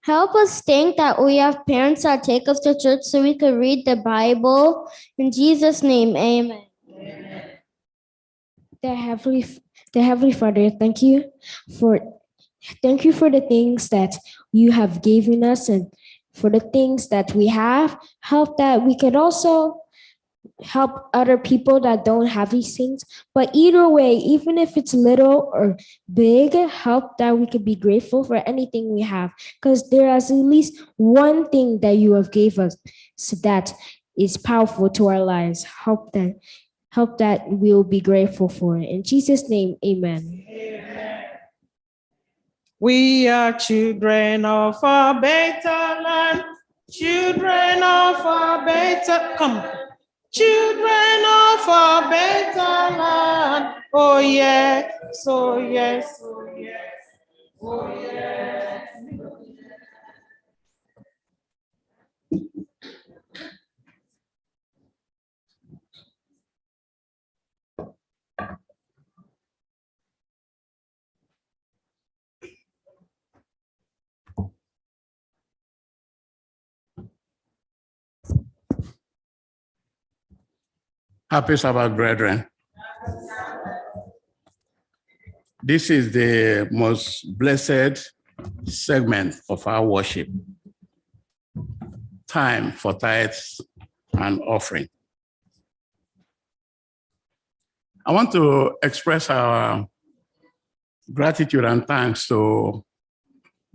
help us think that we have parents that take us to church so we can read the Bible. In Jesus' name, amen. Dear Heavenly Father, thank you for the things that you have given us, and for the things that we have. Help that we could also help other people that don't have these things. But either way, even if it's little or big, help that we could be grateful for anything we have, because there is at least one thing that you have gave us so that is powerful to our lives. Help that we'll be grateful for it. In Jesus' name, amen. We are children of a better land, children of a better, children of a better land. Oh yes, oh yes, oh yes, oh yes. Happy Sabbath, brethren. This is the most blessed segment of our worship. Time for tithes and offering. I want to express our gratitude and thanks to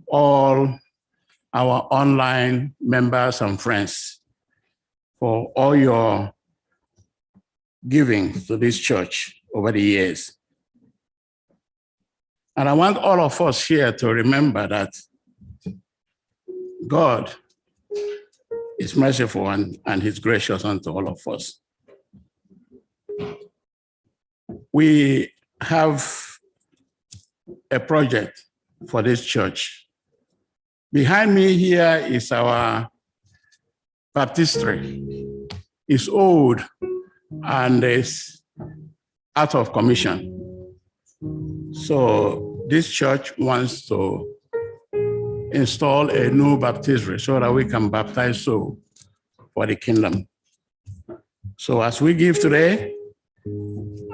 all our online members and friends for all your giving to this church over the years. And I want all of us here to remember that God is merciful and he's gracious unto all of us. We have a project for this church. Behind me here is our baptistry. It's old and is out of commission. So this church wants to install a new baptistry so that we can baptize souls for the kingdom. So as we give today,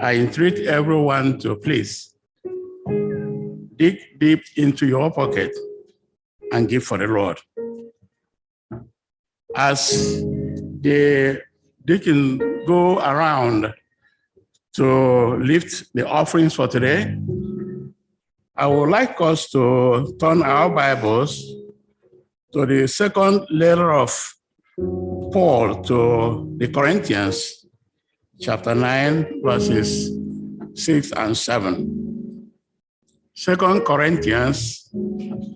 I entreat everyone to please dig deep into your pocket and give for the Lord. As they can go around to lift the offerings for today, I would like us to turn our Bibles to the second letter of Paul to the Corinthians, chapter 9, verses 6 and 7. 2 Corinthians,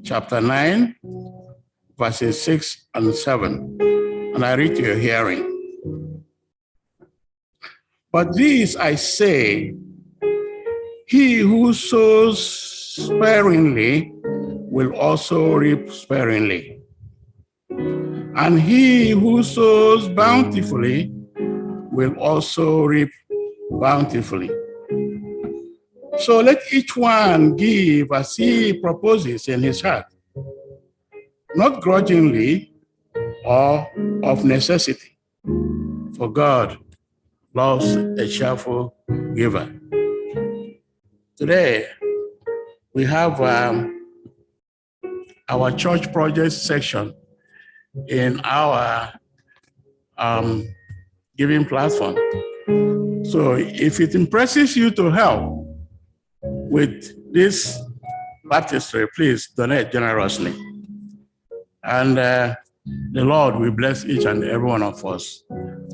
chapter 9, verses 6 and 7. And I read to your hearing. But this I say, he who sows sparingly will also reap sparingly. And he who sows bountifully will also reap bountifully. So let each one give as he proposes in his heart, not grudgingly or of necessity, for God loves a cheerful giver. Today, we have our church project section in our giving platform. So if it impresses you to help with this baptistry, please donate generously. And the Lord will bless each and every one of us.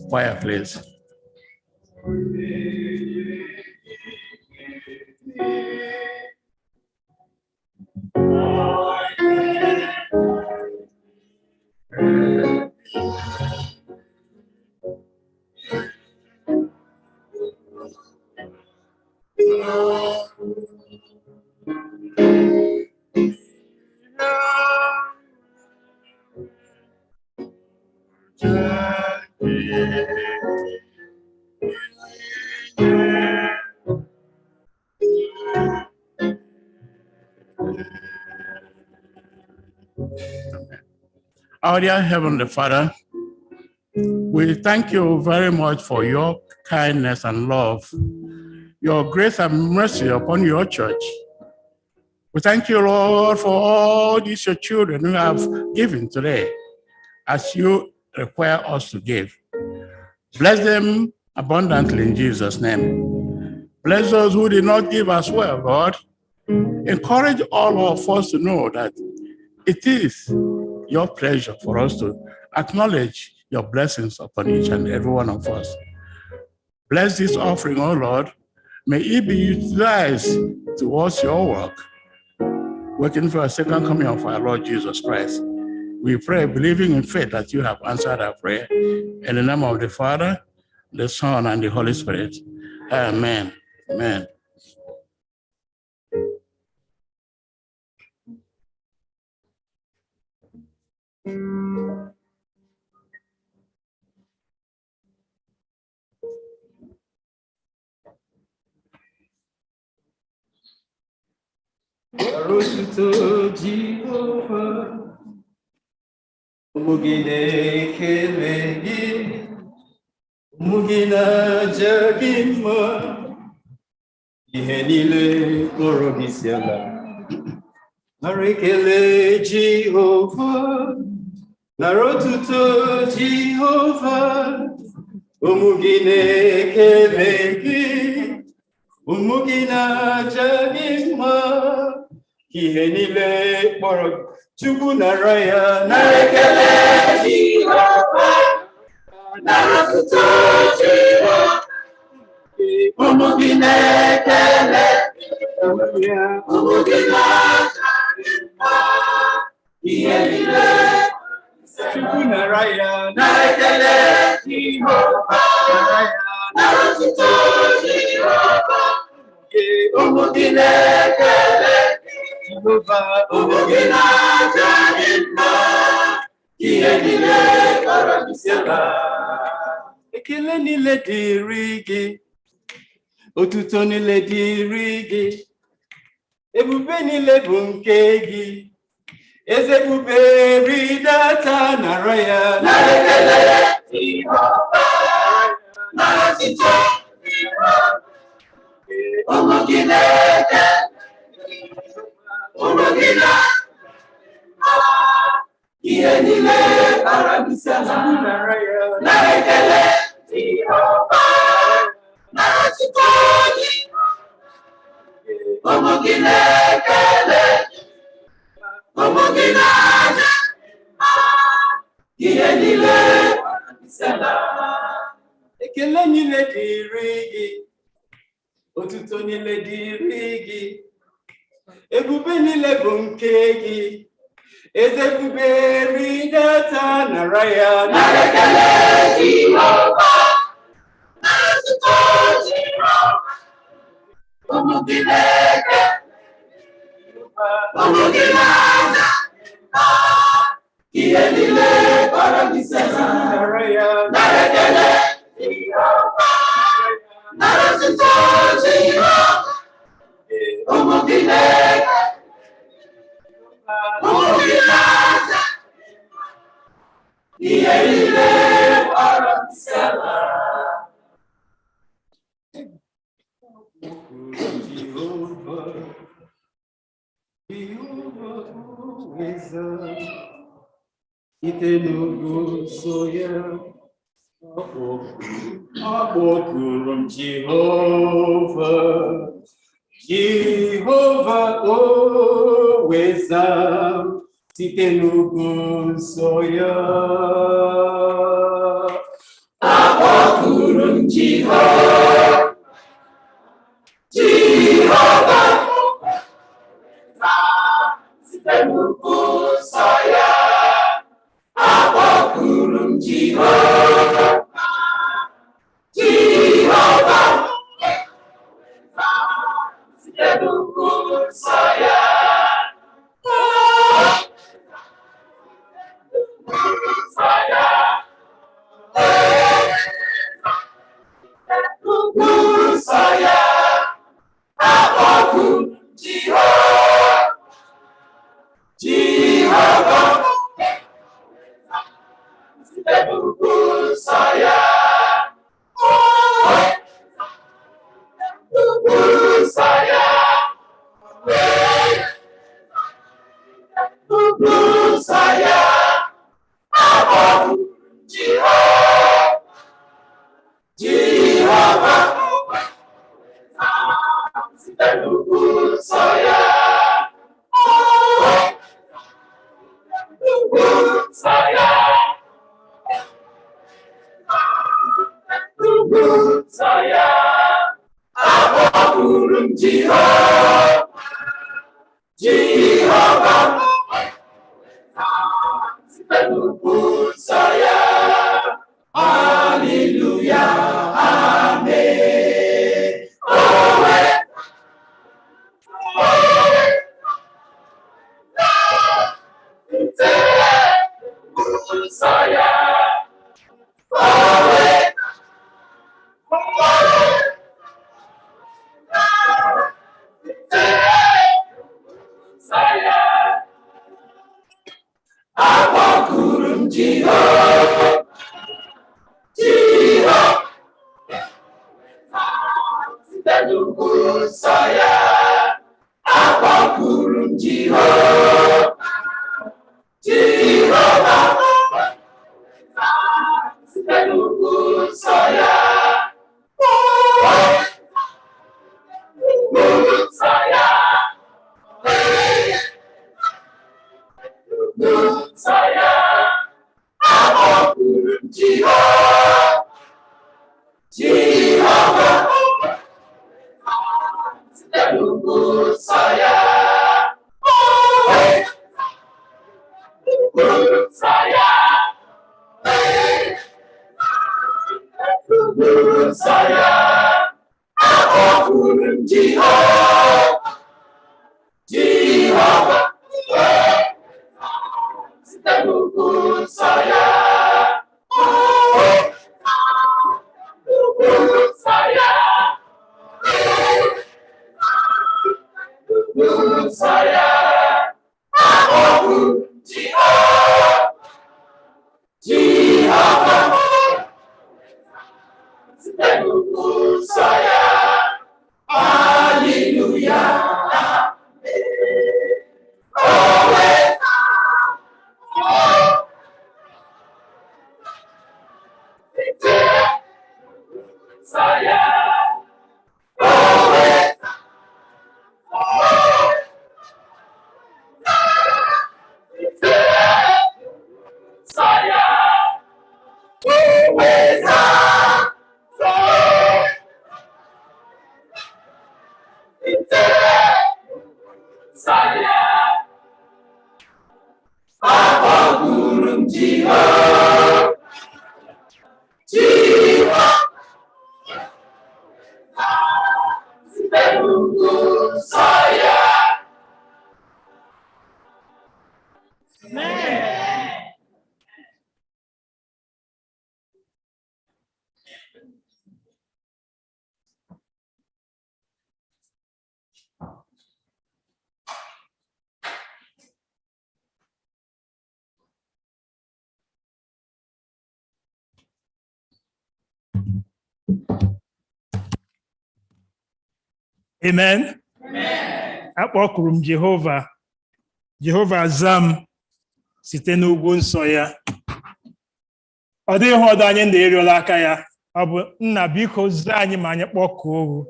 Choir, please. Our dear Heavenly Father, we thank you very much for your kindness and love, your grace and mercy upon your church. We thank you, Lord, for all these your children who have given today, as you require us to give. Bless them abundantly in Jesus' name. Bless those who did not give as well, Lord. Encourage all of us to know that it is your pleasure for us to acknowledge your blessings upon each and every one of us. Bless this offering, oh Lord. May it be utilized towards your work, working for a second coming of our Lord Jesus Christ. We pray, believing in faith that you have answered our prayer. In the name of the Father, the Son, and the Holy Spirit. Amen. Amen. Otuto Jehova, umugine kelegi, umugina jagima, ihe niile kpọrọ isi ala. Nara ekele Jehova, nara otuto Jehova, umugine kelegi, umugina jagima. Ihe niile kpọrọ Chukwu nara ya nara ekele Jehova, nara otuto Jehova, ụmụ gị na-ekele ụmụ gị na-aja gị mma. Ihe niile Chukwu nara ya nara ekele Jehova, nara otuto Jehova, ụmụ gị na-ekele Jehova, ụmụ gị na-aja gị mma. Ihe niile kpọrọ isi ala. Ekele niile dịrị gị, otuto niile dịrị gị, ebube niile bụ nke gị. Eze ebube ridata nara ya nara ekele Jehova, nara otuto Jehova, ụmụ gị na-ekele ụmụ gị na-aja ihe niile kpọrọ isi ala nara ya nara ekele Jehova, nara otuto Jehova, ụmụ gị na-ekele ụmụ gị na-aja ihe niile kpọrọ isi ala. Ekele niile dịrị gị, otuto niile dịrị gị, ebube niile bụ nke gị. Eze ebube ridata nara ya nara ekele Jehova, nara otuto Jehova, ụmụ gị na-ekele ụmụ gị na-aja ihe niile kpọrọ isi ala nara ya nara ekele Jehova, nara Jehovah, oh, wisdom, site n'ugwu nsọ ya. Akpọkuru m Jehovah, Jehovah, site n'ugwu nsọ ya. Akpọkuru m Jehovah, Jehovah, Amen. Akpọkuru m Jehova. Jehova zam site n'ugwu nsọ ya. Ọ dịghị ihe ọdụ anyị na-eriola aka ya. Ọ bụ nna biko zaa anyị ma anyị kpọkuo.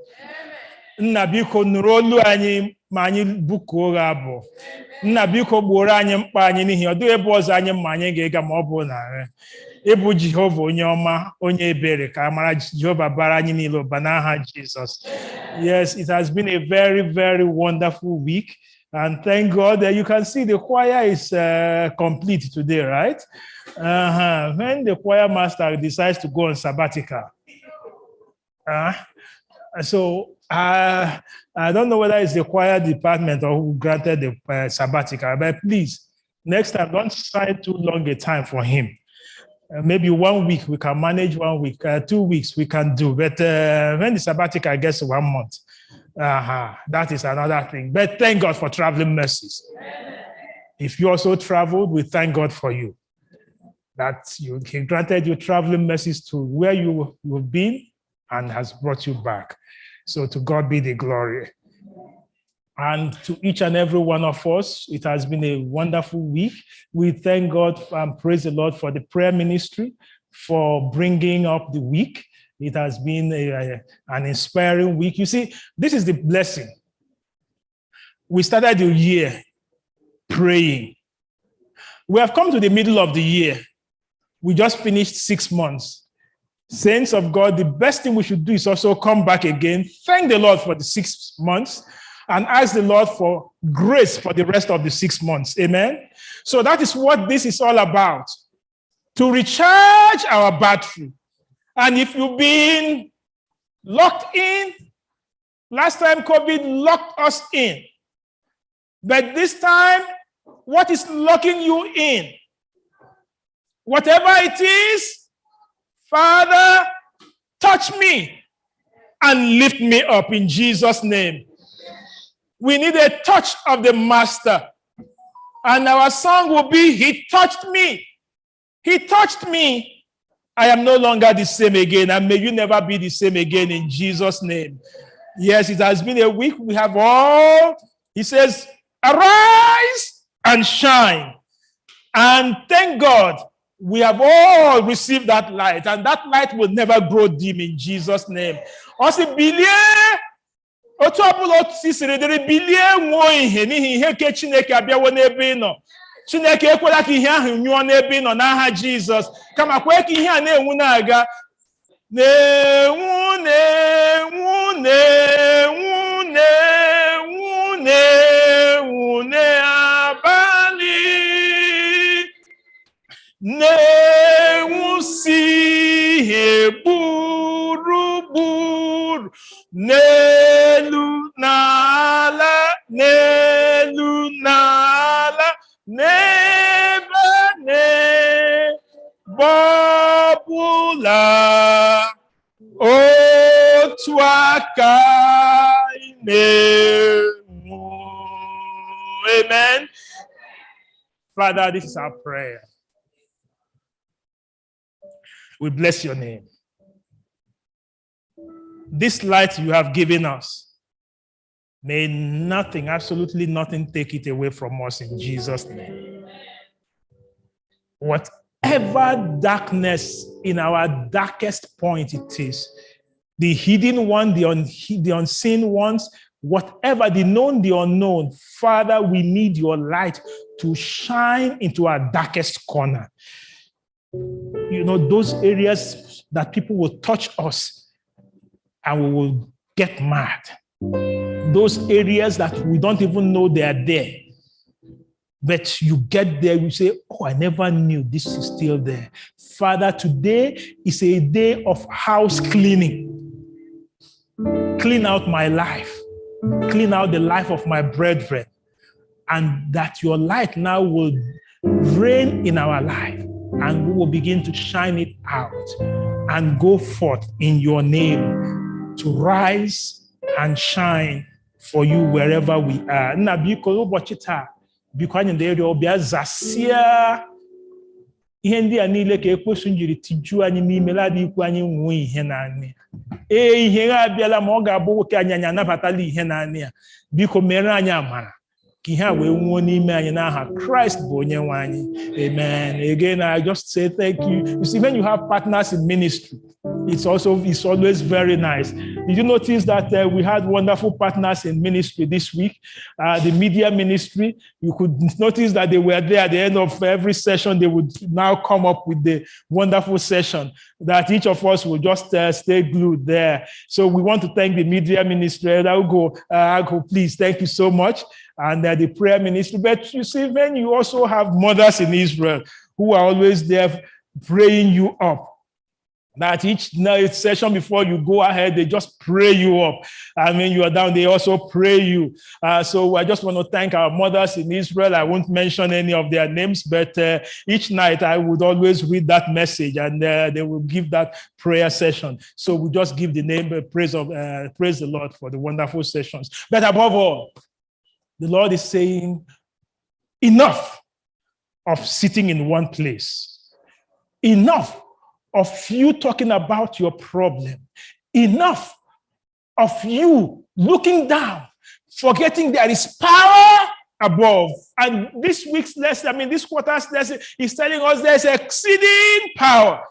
Nna biko nụrụ olu anyị ma anyị bụkuo gị abụ. Nna biko gbuoro anyị mkpa anyị n'ihi ọ dịghị ebe ọzọ anyị ma anyị ga-ega ma ọ bụ na ịbụ Jehova onye ọma onye ebere ka amara Jehova bara anyị niile ụba n'aha Jesus. Yes, it has been a very, very wonderful week. And thank God that you can see the choir is complete today, right? When the choir master decides to go on sabbatical. So I don't know whether it's the choir department or who granted the sabbatical, but please, next time, don't try too long a time for him. Maybe 1 week, we can manage 1 week, 2 weeks, we can do. But when the sabbatical gets 1 month, that is another thing. But thank God for traveling mercies. If you also traveled, we thank God for you. That He granted you traveling mercies to where you've been and has brought you back. So to God be the glory. And to each and every one of us, it has been a wonderful week. We thank God and praise the Lord for the prayer ministry, for bringing up the week. It has been an inspiring week. You see, this is the blessing. We started the year praying. We have come to the middle of the year. We just finished 6 months. Saints of God, the best thing we should do is also come back again, thank the Lord for the 6 months, and ask the Lord for grace for the rest of the 6 months. Amen? So that is what this is all about, to recharge our battery. And if you've been locked in, last time COVID locked us in. But this time, what is locking you in? Whatever it is, Father, touch me and lift me up in Jesus' name. We need a touch of the Master. And our song will be, He touched me. He touched me. I am no longer the same again. And may you never be the same again in Jesus' name. Yes, it has been a week. We have all, He says, arise and shine. And thank God, we have all received that light. And that light will never grow dim in Jesus' name. Also, otu ọbụla otu siri dịrị bilie nwụọ ihe n'ihi ihe ke Chineke abịawo n'ebe ị nọ. Chineke ekwela ka ihe ahụ nyụọ n'ebe ị nọ n'aha Jizọs. Kama kwee ka ihe a na-enwu na-aga. Na-enwu, na-enwu, na-enwu, na-enwu, na-enwu, n'abalị. Na-enwu si ihe gburugburu. N'elu n'ala, n'elu n'ala, n'ebe ọbụla, otu aka na-enwu. Amen. Father, this is our prayer. We bless your name. This light you have given us, may nothing, absolutely nothing, take it away from us in Jesus' name. Whatever darkness in our darkest point it is, the hidden one, the unseen ones, whatever, the known, the unknown, Father, we need your light to shine into our darkest corner. You know, those areas that people will touch us and we will get mad. Those areas that we don't even know they are there. But you get there, you say, oh, I never knew this is still there. Father, today is a day of house cleaning. Clean out my life. Clean out the life of my brethren. And that your light now will reign in our life. And we will begin to shine it out and go forth in your name to rise and shine for you wherever we are. Na biko ụbọchị taa, biko anyị ndị ere ọbịa zasia ihe ndị a niile ka ekwesu njiri tiju anyị n'ime ladị ikwu anyị nwee ihe naanị ihe abịala ma ọ ga-abụ ka anyị anabatala ihe naanị ya. Biko mere anyị amara ka ihe a wee nwuo n'ime anyị n'aha Christ bụ onye nwe anyị. Amen. Again, I just say thank you. You see, when you have partners in ministry, it's always very nice. Did you notice that we had wonderful partners in ministry this week? The media ministry, you could notice that they were there at the end of every session. They would now come up with the wonderful session that each of us will just stay glued there. So we want to thank the media ministry. I'll go, please, thank you so much. And the prayer ministry. But you see, then you also have mothers in Israel who are always there praying you up. That each night session before you go ahead, they just pray you up. I mean, you are down, they also pray you. So I just want to thank our mothers in Israel. I won't mention any of their names, but each night I would always read that message and they will give that prayer session. So we just give the name, praise the Lord for the wonderful sessions. But above all, the Lord is saying, enough of sitting in one place. Enough of you talking about your problem. Enough of you looking down, forgetting there is power above. And this week's lesson, this quarter's lesson is telling us there's exceeding power.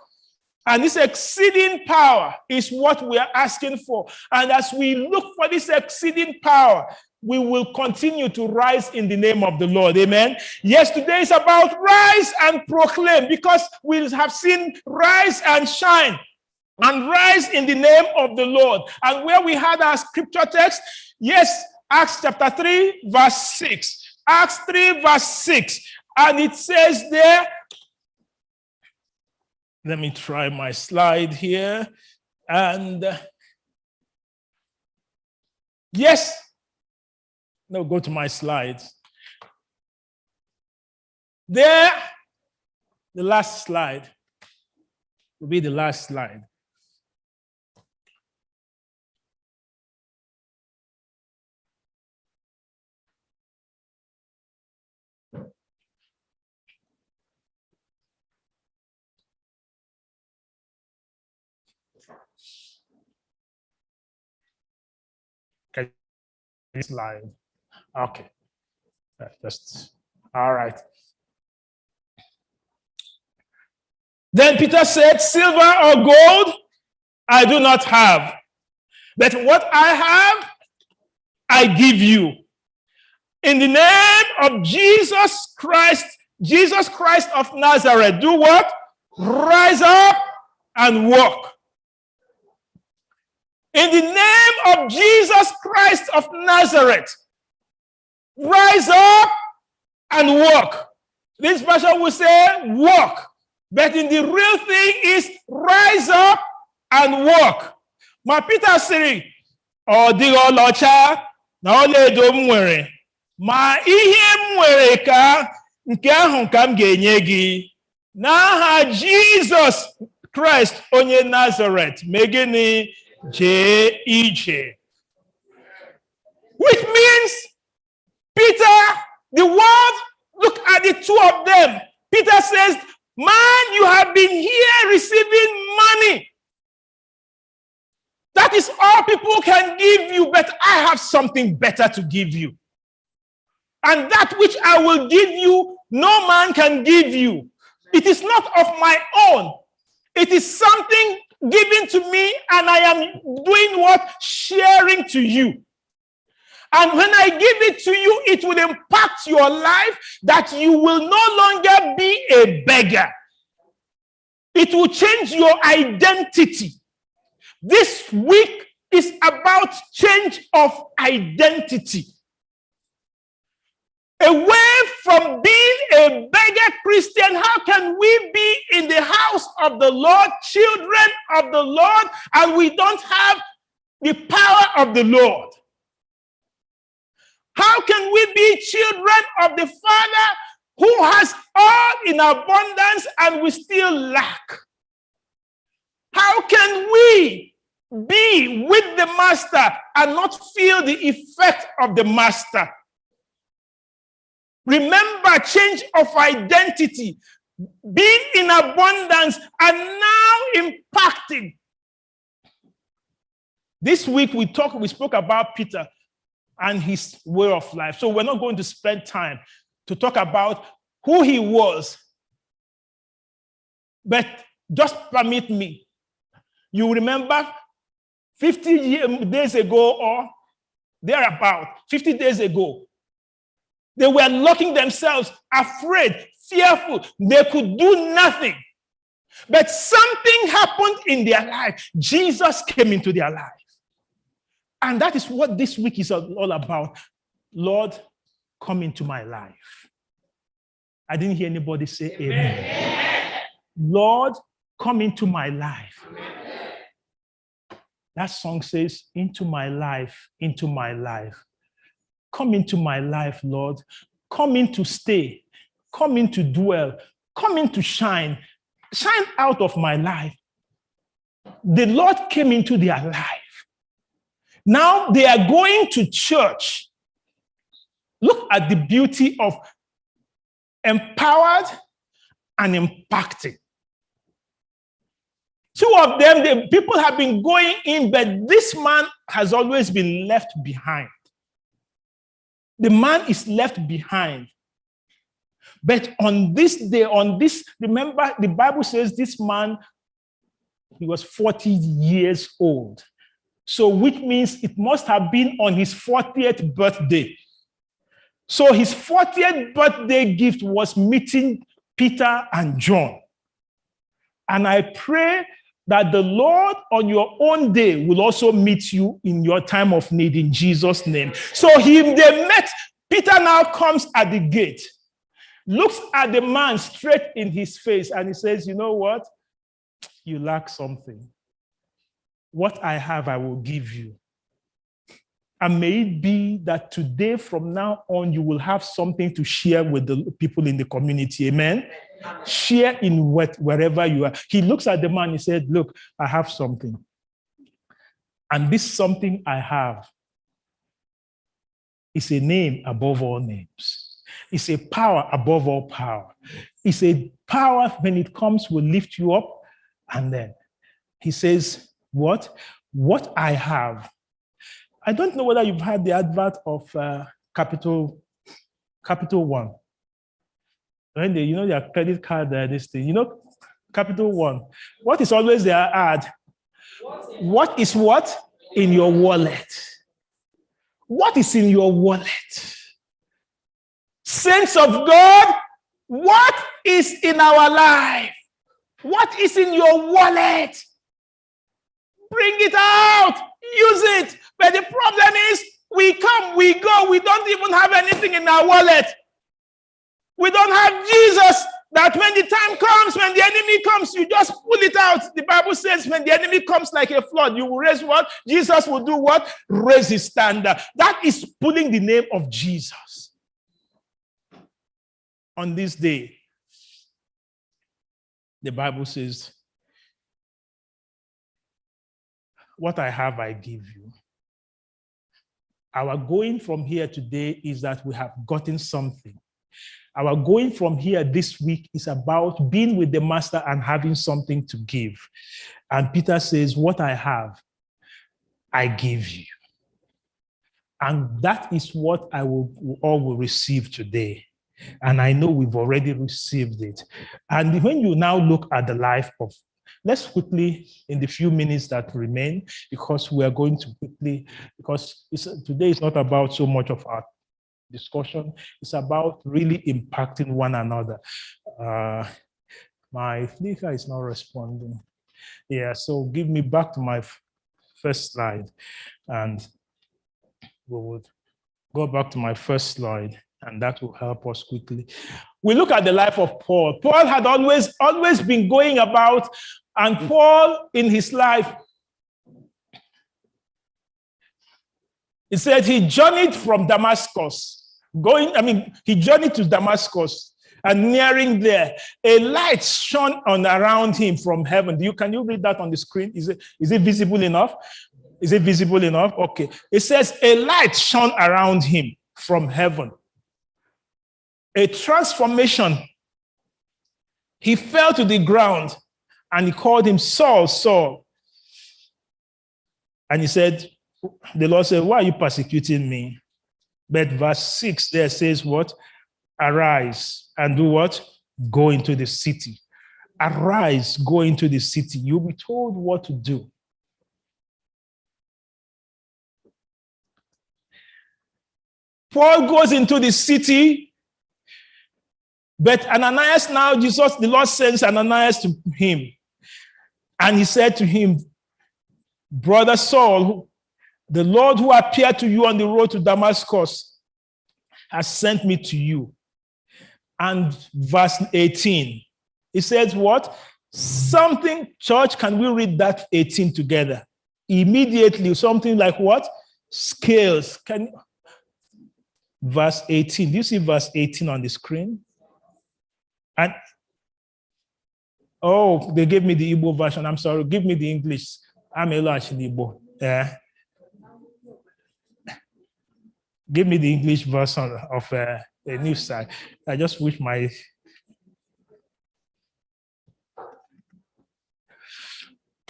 And this exceeding power is what we are asking for. And as we look for this exceeding power, we will continue to rise in the name of the Lord. Amen. Yes, today is about rise and proclaim, because we have seen rise and shine and rise in the name of the Lord. And where we had our scripture text, yes, Acts chapter 3, verse 6. Acts 3, verse 6. And it says there, let me try my slide here. And yes, no, go to my slides. There, the last slide will be the last slide. Okay, slide. Okay, just all right. Then Peter said, silver or gold I do not have, but what I have, I give you. In the name of Jesus Christ of Nazareth, do what? Rise up and walk. In the name of Jesus Christ of Nazareth, rise up and walk. This version will say walk, but in the real thing is rise up and walk. Ma Peter sịrị, ọ dịghị ọlaọcha na ọlaedo m nwere, ma ihe m nwere ka nke ahụ ka m ga-enye gị. N'aha Jizọs Kraịst onye Nazareth, mee gịnị? Jee ije. Which means Peter, the word, look at the two of them. Peter says, man, you have been here receiving money. That is all people can give you, but I have something better to give you. And that which I will give you, no man can give you. It is not of my own. It is something given to me, and I am doing what? Sharing to you. And when I give it to you, it will impact your life that you will no longer be a beggar. It will change your identity. This week is about change of identity. Away from being a beggar Christian, how can we be in the house of the Lord, children of the Lord, and we don't have the power of the Lord? How can we be children of the Father who has all in abundance and we still lack? How can we be with the Master and not feel the effect of the Master? Remember, change of identity, being in abundance and now impacting. This week we spoke about Peter and his way of life. So we're not going to spend time to talk about who he was. But just permit me. You remember 50 days ago or thereabout, 50 days ago, they were locking themselves, afraid, fearful. They could do nothing. But something happened in their life. Jesus came into their life. And that is what this week is all about. Lord, come into my life. I didn't hear anybody say amen. Lord, come into my life. That song says, into my life, into my life. Come into my life, Lord. Come in to stay. Come in to dwell. Come in to shine. Shine out of my life. The Lord came into their life. Now they are going to church. Look at the beauty of empowered and impacting. Two of them, the people have been going in, but this man has always been left behind. The man is left behind. But on this day, remember, the Bible says this man, he was 40 years old. So which means it must have been on his 40th birthday. So his 40th birthday gift was meeting Peter and John. And I pray that the Lord on your own day will also meet you in your time of need in Jesus' name. So they met. Peter now comes at the gate, looks at the man straight in his face, and he says, you know what? You lack something. What I have, I will give you. And may it be that today, from now on, you will have something to share with the people in the community. Amen? Share in wherever you are. He looks at the man, he said, look, I have something. And this something I have is a name above all names. It's a power above all power. It's a power when it comes will lift you up. And then he says, what? What I have. I don't know whether you've had the advert of Capital One. When they, their credit card, this thing, Capital One. What is always their ad? What is what? In your wallet. What is in your wallet? Saints of God, what is in our life? What is in your wallet? Bring it out. Use it. But the problem is, we come, we go, we don't even have anything in our wallet. We don't have Jesus, that when the time comes, when the enemy comes, you just pull it out. The Bible says when the enemy comes like a flood, you will raise what? Jesus will do what? Raise his standard. That is pulling the name of Jesus. On this day, the Bible says, what I have, I give you. Our going from here today is that we have gotten something. Our going from here this week is about being with the master and having something to give. And Peter says, what I have, I give you. And that is what all will receive today. And I know we've already received it. And when you now look at the life of, let's quickly, in the few minutes that remain, because we are going to quickly, because today is not about so much of our discussion. It's about really impacting one another. My flicker is not responding. Yeah, so give me back to my first slide, and we would go back to my first slide, and that will help us quickly. We look at the life of Paul. Paul had always been going about, and Paul in his life, he said he journeyed from Damascus. He journeyed to Damascus, and nearing there, a light shone around him from heaven. Can you read that on the screen? Is it visible enough? Is it visible enough? Okay. It says a light shone around him from heaven. A transformation. He fell to the ground and he called him Saul, Saul. And he said, the Lord said, why are you persecuting me? But verse 6 there says what? Arise and do what? Go into the city. Arise, go into the city. You'll be told what to do. Paul goes into the city, but Ananias now, the Lord sends Ananias to him. And he said to him, Brother Saul, the Lord who appeared to you on the road to Damascus has sent me to you. And verse 18, it says what? Something, church, can we read that 18 together? Immediately, something like what? Scales. Verse 18. Do you see verse 18 on the screen? And oh, they gave me the Igbo version. I'm sorry. Give me the English. I'm actually Igbo. Yeah. Give me the English version of a new side. I just wish my.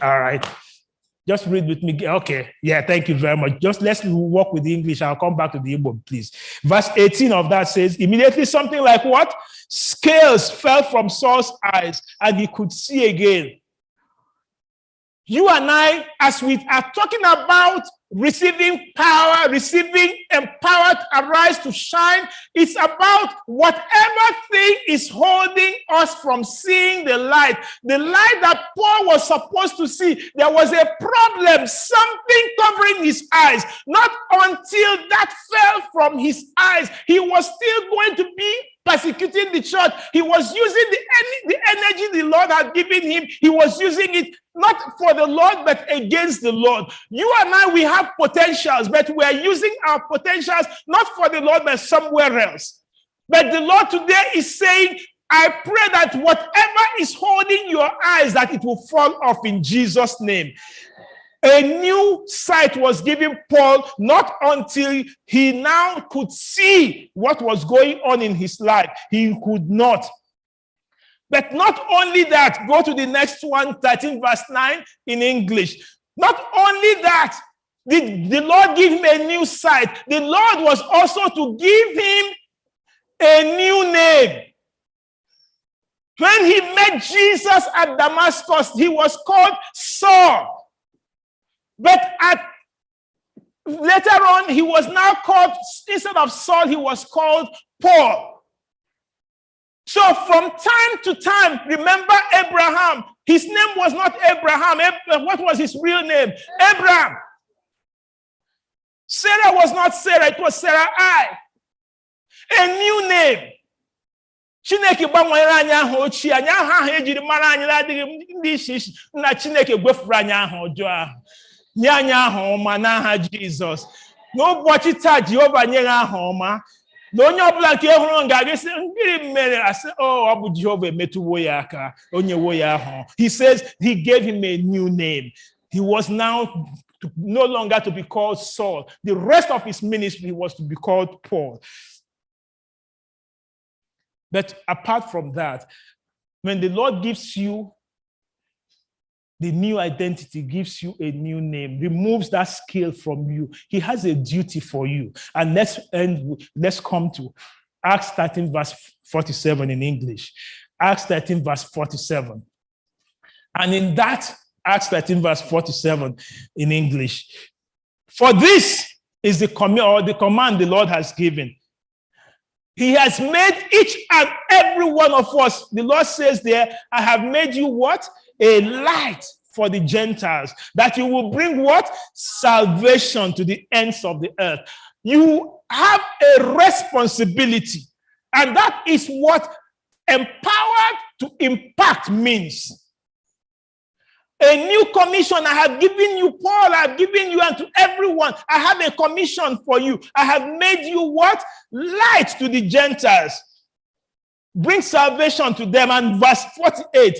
All right. Just read with me. Okay. Yeah, thank you very much. Just let's work with the English. I'll come back to the Igbo, please. Verse 18 of that says, immediately something like what? Scales fell from Saul's eyes and he could see again. You and I, as we are talking about receiving power, receiving empowered, arise to shine, it's about whatever thing is holding us from seeing the light that Paul was supposed to see. There was a problem, something covering his eyes. Not until that fell from his eyes, he was still going to be persecuting the church. He was using the energy the Lord had given him. He was using it not for the Lord, but against the Lord. You and I, we have potentials, but we are using our potentials not for the Lord, but somewhere else. But the Lord today is saying, I pray that whatever is holding your eyes, that it will fall off in Jesus' name. A new sight was given Paul not until he now could see what was going on in his life. He could not. But not only that, go to the next one, 13 verse 9 in English. Not only that, did the Lord give him a new sight, the Lord was also to give him a new name. When he met Jesus at Damascus, he was called Saul. But later on, he was now called, instead of Saul, he was called Paul. So from time to time, remember Abraham. His name was not Abraham. What was his real name? Abraham. Sarah was not Sarah, it was Sarai. A new name. Chineke gbanwere anyị aha ochie, anyị aha ejiri mara anyị adịghị ndị isi na Chineke gwefuru anyị aha ọjọọ ahụ. Nye anyị aha ọma n'aha Jizọs. N'ụbọchị taa Jehova nyere aha ọma. Na onye ọbụla nke hụrụ ga-agịsị ngiri mere asị ọ bụ Jehova emetụwo ya aka, onyewo ya ahụ. He says he gave him a new name. He was now no longer to be called Saul. The rest of his ministry was to be called Paul. But apart from that, when the Lord gives you the new identity, gives you a new name, removes that skill from you, he has a duty for you. And let's come to Acts 13 verse 47 in English. Acts 13 verse 47. And in that Acts 13 verse 47 in English, for this is the command the Lord has given. He has made each and every one of us, the Lord says there, I have made you what? A light for the Gentiles, that you will bring what? Salvation to the ends of the earth. You have a responsibility, and that is what empowered to impact means. A new commission I have given you, Paul, I have given you, and to everyone, I have a commission for you. I have made you what? Light to the Gentiles. Bring salvation to them. And verse 48,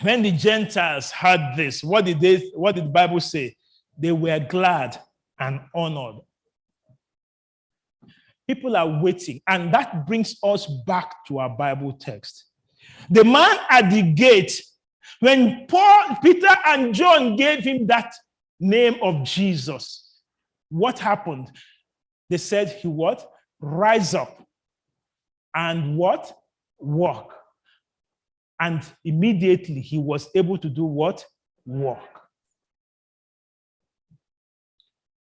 when the Gentiles heard this, what did the Bible say? They were glad and honored. People are waiting, and that brings us back to our Bible text. The man at the gate, when Peter and John gave him that name of Jesus, what happened? They said he what? Rise up and what? Walk. And immediately he was able to do what? Walk.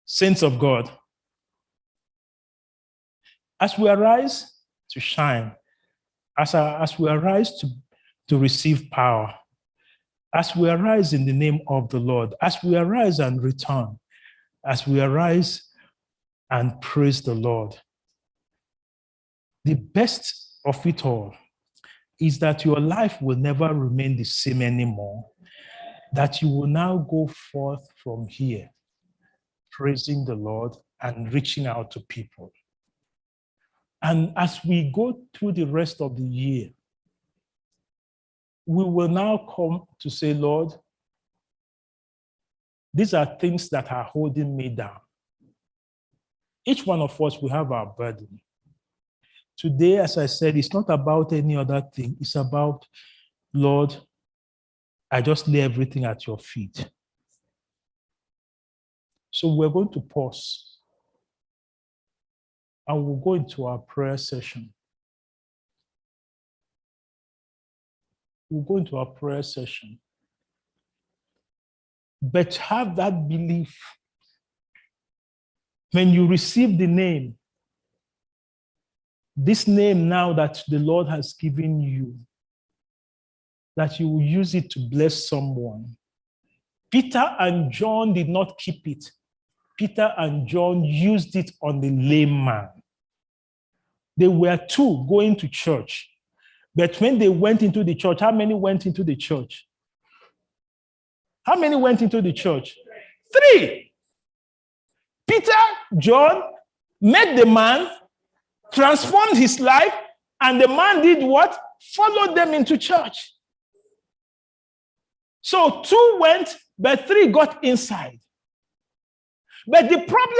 Saints of God, as we arise to shine, as we arise to receive power, as we arise in the name of the Lord, as we arise and return, as we arise and praise the Lord, the best of it all is that your life will never remain the same anymore, that you will now go forth from here, praising the Lord and reaching out to people. And as we go through the rest of the year, we will now come to say, Lord, these are things that are holding me down. Each one of us will have our burden. Today, as I said, it's not about any other thing. It's about, Lord, I just lay everything at your feet. So we're going to pause and we'll go into our prayer session. We'll go into our prayer session. But have that belief. When you receive the name, this name now that the Lord has given you, that you will use it to bless someone. Peter and John did not keep it. Peter and John used it on the lame man. They were two going to church. But when they went into the church, how many went into the church? How many went into the church? 3. Peter, John, met the man, transformed his life, and the man did what? Followed them into church. So 2 went, but 3 got inside. But the problem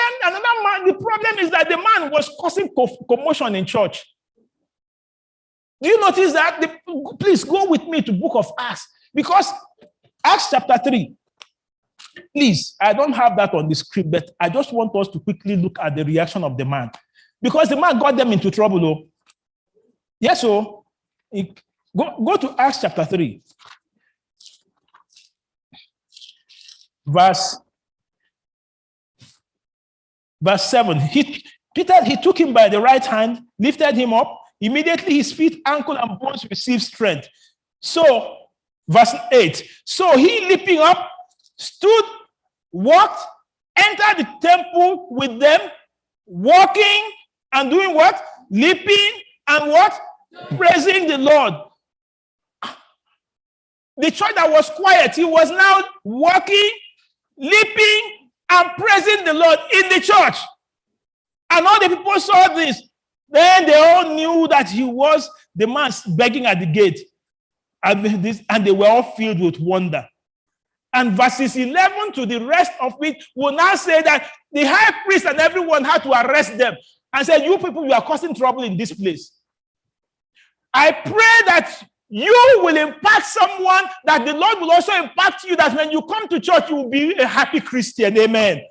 is that the man was causing commotion in church. Do you notice that? Please go with me to book of Acts, because Acts chapter 3. Please, I don't have that on the script, but I just want us to quickly look at the reaction of the man. Because the man got them into trouble, though. Yes, so go to Acts chapter 3. Verse 7. Peter took him by the right hand, lifted him up. Immediately his feet, ankle, and bones received strength. So, verse 8. So he, leaping up, stood, walked, entered the temple with them, walking and doing what? Leaping and what? Praising the Lord. The church that was quiet, he was now walking, leaping, and praising the Lord in the church. And all the people saw this. Then they all knew that he was the man begging at the gate. And they were all filled with wonder. And verses 11 to the rest of it will now say that the high priest and everyone had to arrest them and say, you people, you are causing trouble in this place. I pray that you will impact someone, that the Lord will also impact you, that when you come to church, you will be a happy Christian. Amen.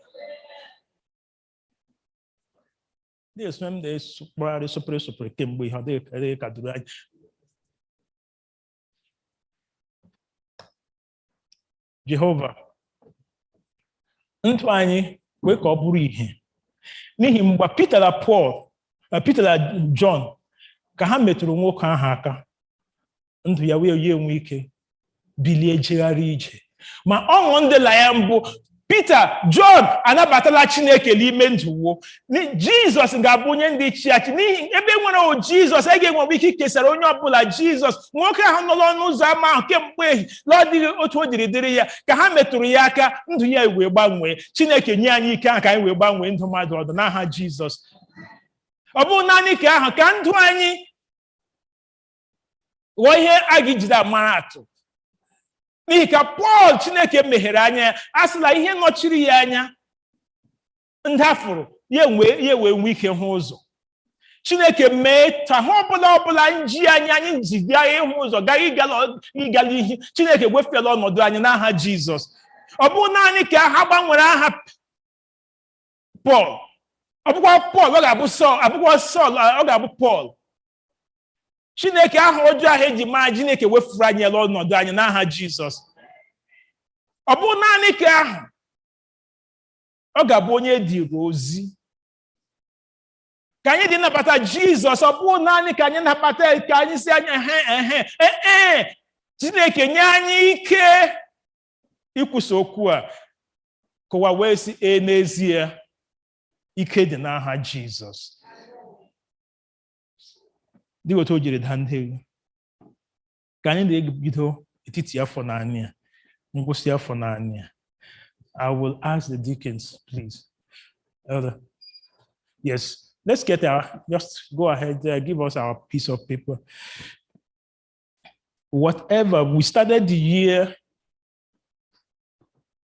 Jehovah, ntụ anyị kwe ka ọ bụrụ ihe. N'ihi mgbe Peter na John ka ha metụrụ nwoke ahụ aka, ndụ ya wee enwe ike bilie jegharị ije. Ma ọṅụ ndị la ya mbụ, Peter, John anabatala Chineke n'ime ndụ. Jizọs ga-abụ onye ndị chiachi. N'ihi ebe nwere o Jizọs, e ga-enwe ike ikesara onye ọbụla Jizọs. Nwoke ahụ nọ n'ọnụ ụzọ ama ahụ kemgbe ehi, lọdịghị otu o jiri dịrị ya, ka ha metụrụ ya aka, ndụ ya wee gbanwee. Chineke nye anyị ike ahụ ka anyị wee gbanwee ndụ mmadụ ọdụ n'aha Jizọs. Ọ bụrụ naanị ka ahụ ka ndụ anyị ghọọ ihe a ga-ejide amara atụ. N'ihi ka Pọl Chineke meghere anya ya, a sịla ihe nọchiri ya anya ndafụrụ ya wee nwee ike hụ ụzọ. Chineke mee ka ha ọbụla nji anyị ji bịa ịhụ ụzọ gaa ịgala ihe. Chineke gwefela ọnọdụ anyị n'aha Jizọs. Obu nani ka ha gbanwere aha Paul. Ọbụkwa Paul ọ ga-abụ Saul, abụkwa Saul ọ ga-abụ Paul. Chineke aha ọjọọ ahụ eji maa Chineke wefuru anyị elu ọnọdụ anyị n'aha Jizọs. Ọ bụ naanị ka ahụ ọ ga-abụ onye dị ozi. Ka anyị dị nabata Jizọs, ọ bụ naanị ka anyị nabata ka anyị si anya Chineke nye anyị ike ikwusa okwu a ka ụwa wee si n'ezie ike dị n'aha Jizọs. Dị otu o jiri daa ndị ka anyị na-ebido etiti afọ naanị a, ngwụsị afọ naanị a. I will ask the deacons, please. Elder. Yes, let's get just go ahead, give us our piece of paper. Whatever, we started the year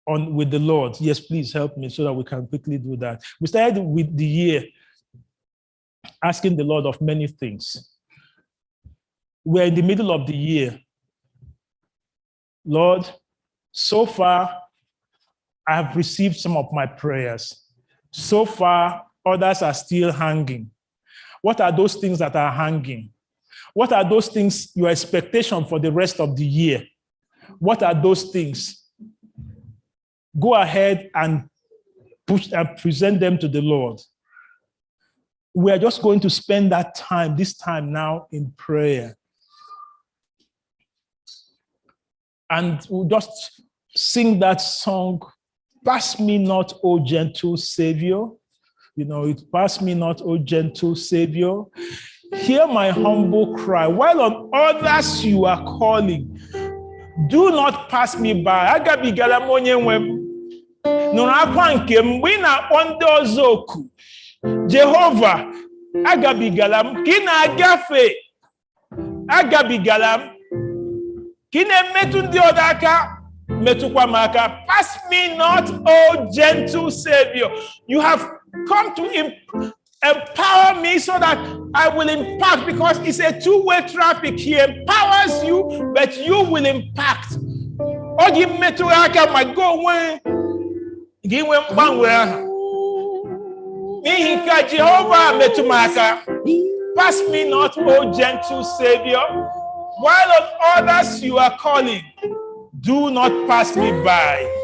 with the Lord. Yes, please help me so that we can quickly do that. We started with the year asking the Lord of many things. We're in the middle of the year. Lord, so far, I have received some of my prayers. So far, others are still hanging. What are those things that are hanging? What are those things, your expectation for the rest of the year? What are those things? Go ahead and push and present them to the Lord. We are just going to spend that time, this time now, in prayer. And we'll just sing that song, Pass Me Not, O Gentle Savior. You know, it pass me not, O gentle Savior. Hear my humble cry. While on others you are calling, do not pass me by. Agabigala monye nwem. Nurakwa nke mgbe na-akpọ ndị ọzọ oku. Jehova, agabigala m, ka ị na-agafe. Agabigala m, ka ị na-emetụ ndị ọzọ aka, metụkwa m aka. Pass me not, O gentle Savior. You have come to empower me so that I will impact, because it's a two-way traffic. He empowers you, but you will impact. Oh, give me to aka my go away. Give me one Jehovah metumaka. Pass me not, O gentle Savior. While on others you are calling, do not pass me by.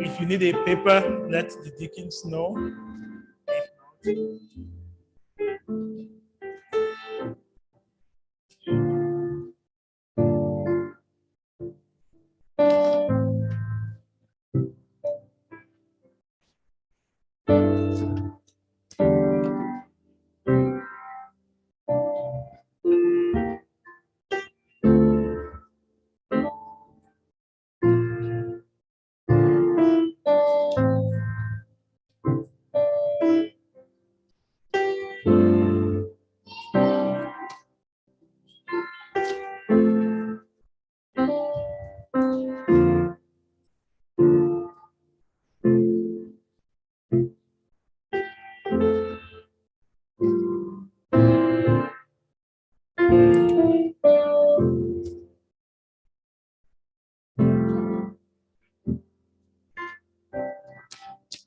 If you need a paper, let the deacons know.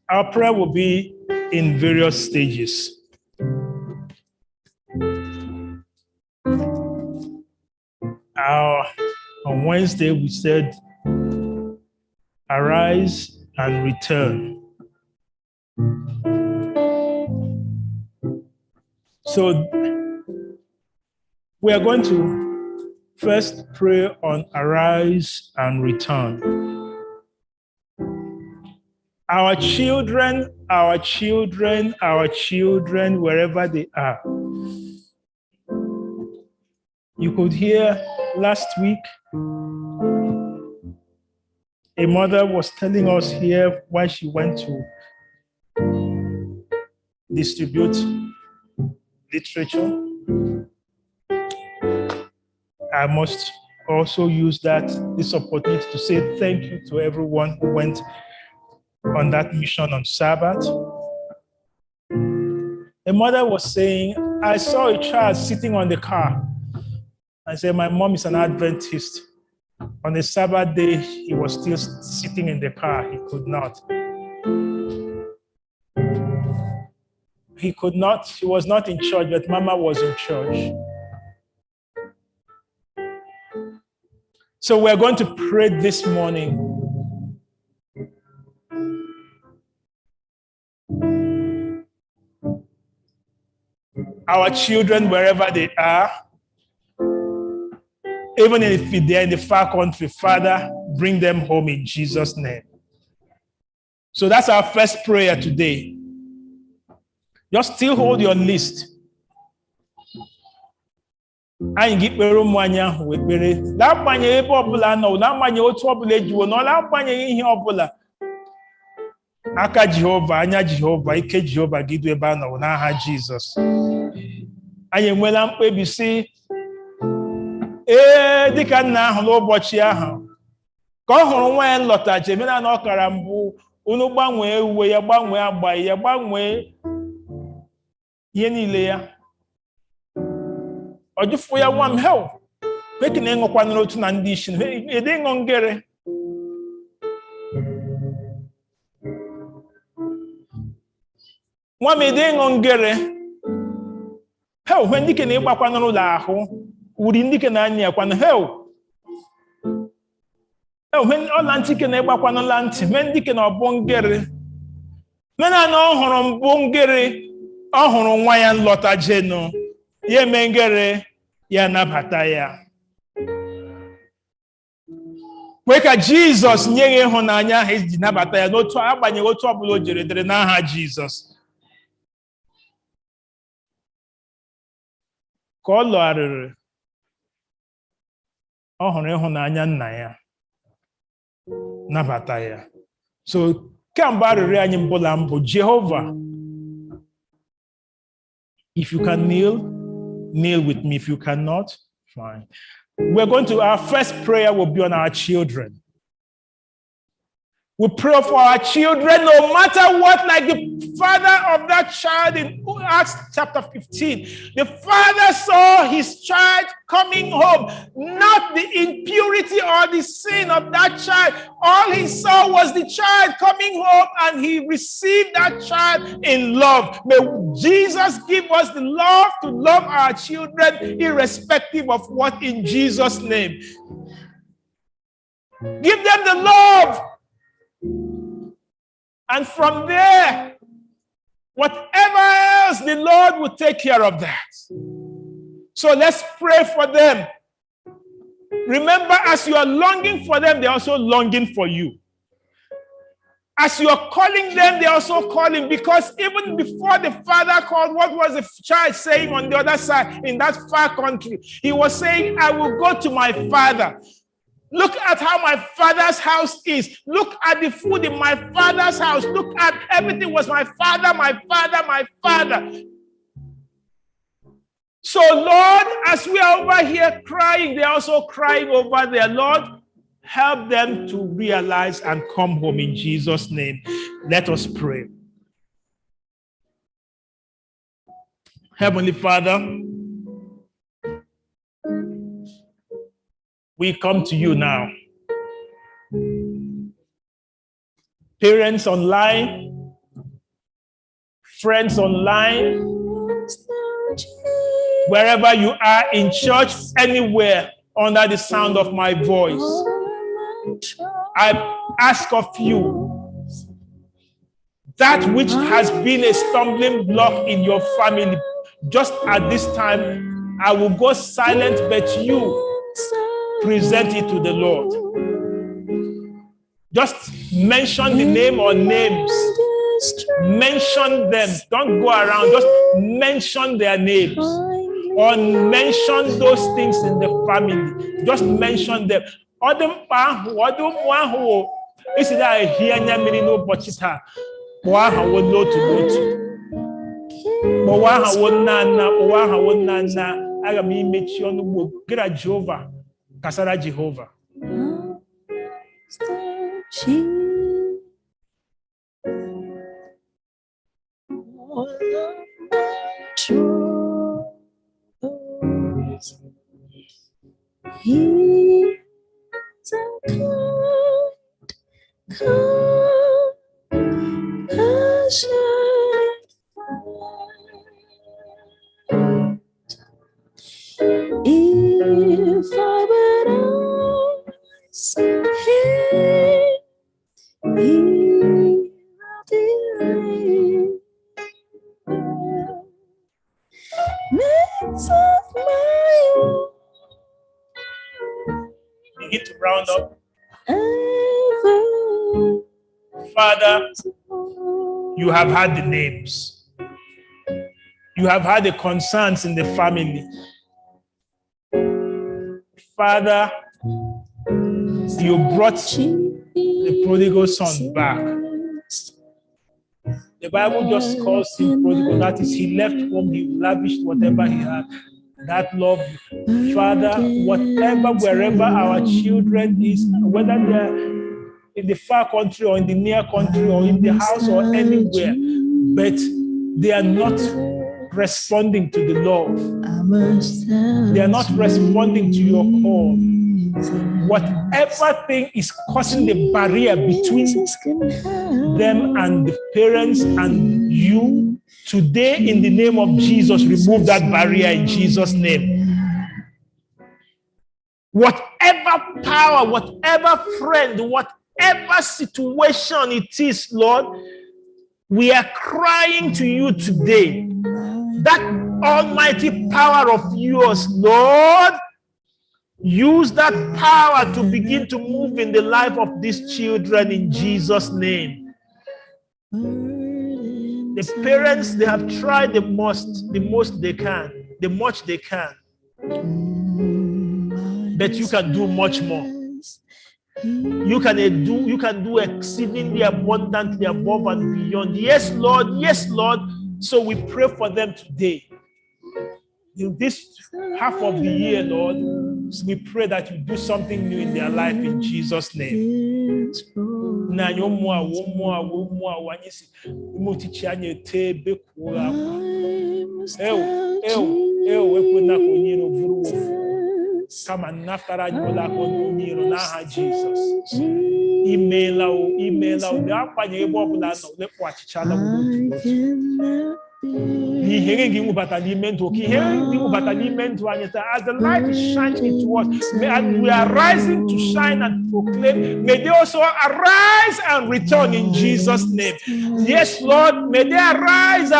Our prayer will be in various stages. On Wednesday, we said, arise and return. So we are going to first pray on arise and return. Our children, wherever they are. You could hear last week, a mother was telling us here why she went to distribute literature. I must also use this opportunity to say thank you to everyone who went on that mission on Sabbath. A mother was saying, I saw a child sitting on the car. I said, my mom is an Adventist. On the Sabbath day, he was still sitting in the car. He could not. He was not in church, but Mama was in church. So we're going to pray this morning. Our children, wherever they are, even if they're in the far country, Father, bring them home in Jesus' name. So that's our first prayer today. Just still hold your list. Anyị ga-ekpere ụmụ anyị ahụ ekpere. N'agbanyeghị ebe ọbụla nọ, n'agbanyeghị otu ọbụla ejiwo, n'agbanyeghị ihe ọbụla. Aka Jehova, anya Jehova, ike Jehova gidu ebe a nọ n'aha Jizọs. Anyị enweela mkpebi sị, dịka nna ahụ n'ụbọchị ahụ, ka ọ hụrụ nwa ya nlọta jemena na ọkara mbụ, unu gbanwee uwe ya, gbanwee agba ya, gbanwee ihe niile ya. Ojufu ya nwa m hel, kweki na ịṅụkwa n'otu na ndị isi, ede ịṅụ ngere. Nwa m ede ịṅụ ngere. Hel, hwe ndike na ịgbakwa n'ụlọ ahụ, uri ndike na anya kwa na hel. Hwe ọla ntike na ịgbakwa n'ụlọ ntị, me ndike na ọbụ ngere. Mena na ọ hụrụ mbụ ngere, ọ hụrụ nwa ya nlọta jenu. Ya eme ngere, ya nabata ya. Kwe ka Jizọs nye ya ịhụnanya ahụ iji nabata ya n'otu agbanyeghị otu ọbụla o jere dere n'aha Jizọs. Ka ọ lọgharịrị, ọ hụrụ ịhụnanya nna ya, nabata ya. So kemgbe arịrịọ anyị mbụla mbụ, Jehova, if you can kneel with me. If you cannot, fine. Our first prayer will be on our children. We pray for our children, no matter what, like the father of that child in Acts chapter 15. The father saw his child coming home, not the impurity or the sin of that child. All he saw was the child coming home, and he received that child in love. May Jesus give us the love to love our children, irrespective of what, in Jesus' name. Give them the love. And from there, whatever else, the Lord will take care of that. So let's pray for them. Remember, as you are longing for them, they're also longing for you. As you are calling them, they're also calling, because even before the father called, what was the child saying on the other side in that far country? He was saying, I will go to my father. Look at how my father's house is. Look at the food in my father's house. Look at everything was my father, my father, my father. So, Lord, as we are over here crying, they're also crying over there. Lord, help them to realize and come home in Jesus' name. Let us pray. Heavenly Father, we come to you now. Parents online, friends online, wherever you are in church, anywhere under the sound of my voice, I ask of you that which has been a stumbling block in your family. Just at this time, I will go silent, but you present it to the Lord. Just mention the name or names. Mention them. Don't go around. Just mention their names. Or mention those things in the family. Just mention them. Kasara Jehovah. If I but ask him, he will deliver. Makes of my own. Begin to round up. Father, you have had the names. You have had the concerns in the family. Father, you brought the prodigal son back. The Bible just calls him prodigal. That is, he left home, he lavished whatever he had. That love, Father, whatever, wherever our children is, whether they're in the far country or in the near country or in the house or anywhere, but they are not responding to the love. They are not responding to your call. Whatever thing is causing the barrier between them and the parents and you, today in the name of Jesus, remove that barrier in Jesus' name. Whatever power, whatever friend, whatever situation it is, Lord, we are crying to you today. That almighty power of yours, Lord, use that power to begin to move in the life of these children in Jesus' name. The parents, they have tried the most they can, the much they can. But you can do much more. You can do exceedingly abundantly above and beyond. Yes, Lord. Yes, Lord. So we pray for them today. In this half of the year, Lord, we pray that you do something new in their life in Jesus' name. Na nyomwa wo wanyisi imutichi anye te bekura. Ekwena konyiro vuru. Kama naftara nyola konyiro na ha Jesus. Email the akpanye ebe ọbụla nọ lekwa achịcha na ihe ngi mubata n'ime ndụ ka ihe ngi mubata n'ime ndụ anyị taa as the light is shining into us and we are rising to shine and proclaim, may they also arise and return in Jesus' name. Yes, Lord, may they arise,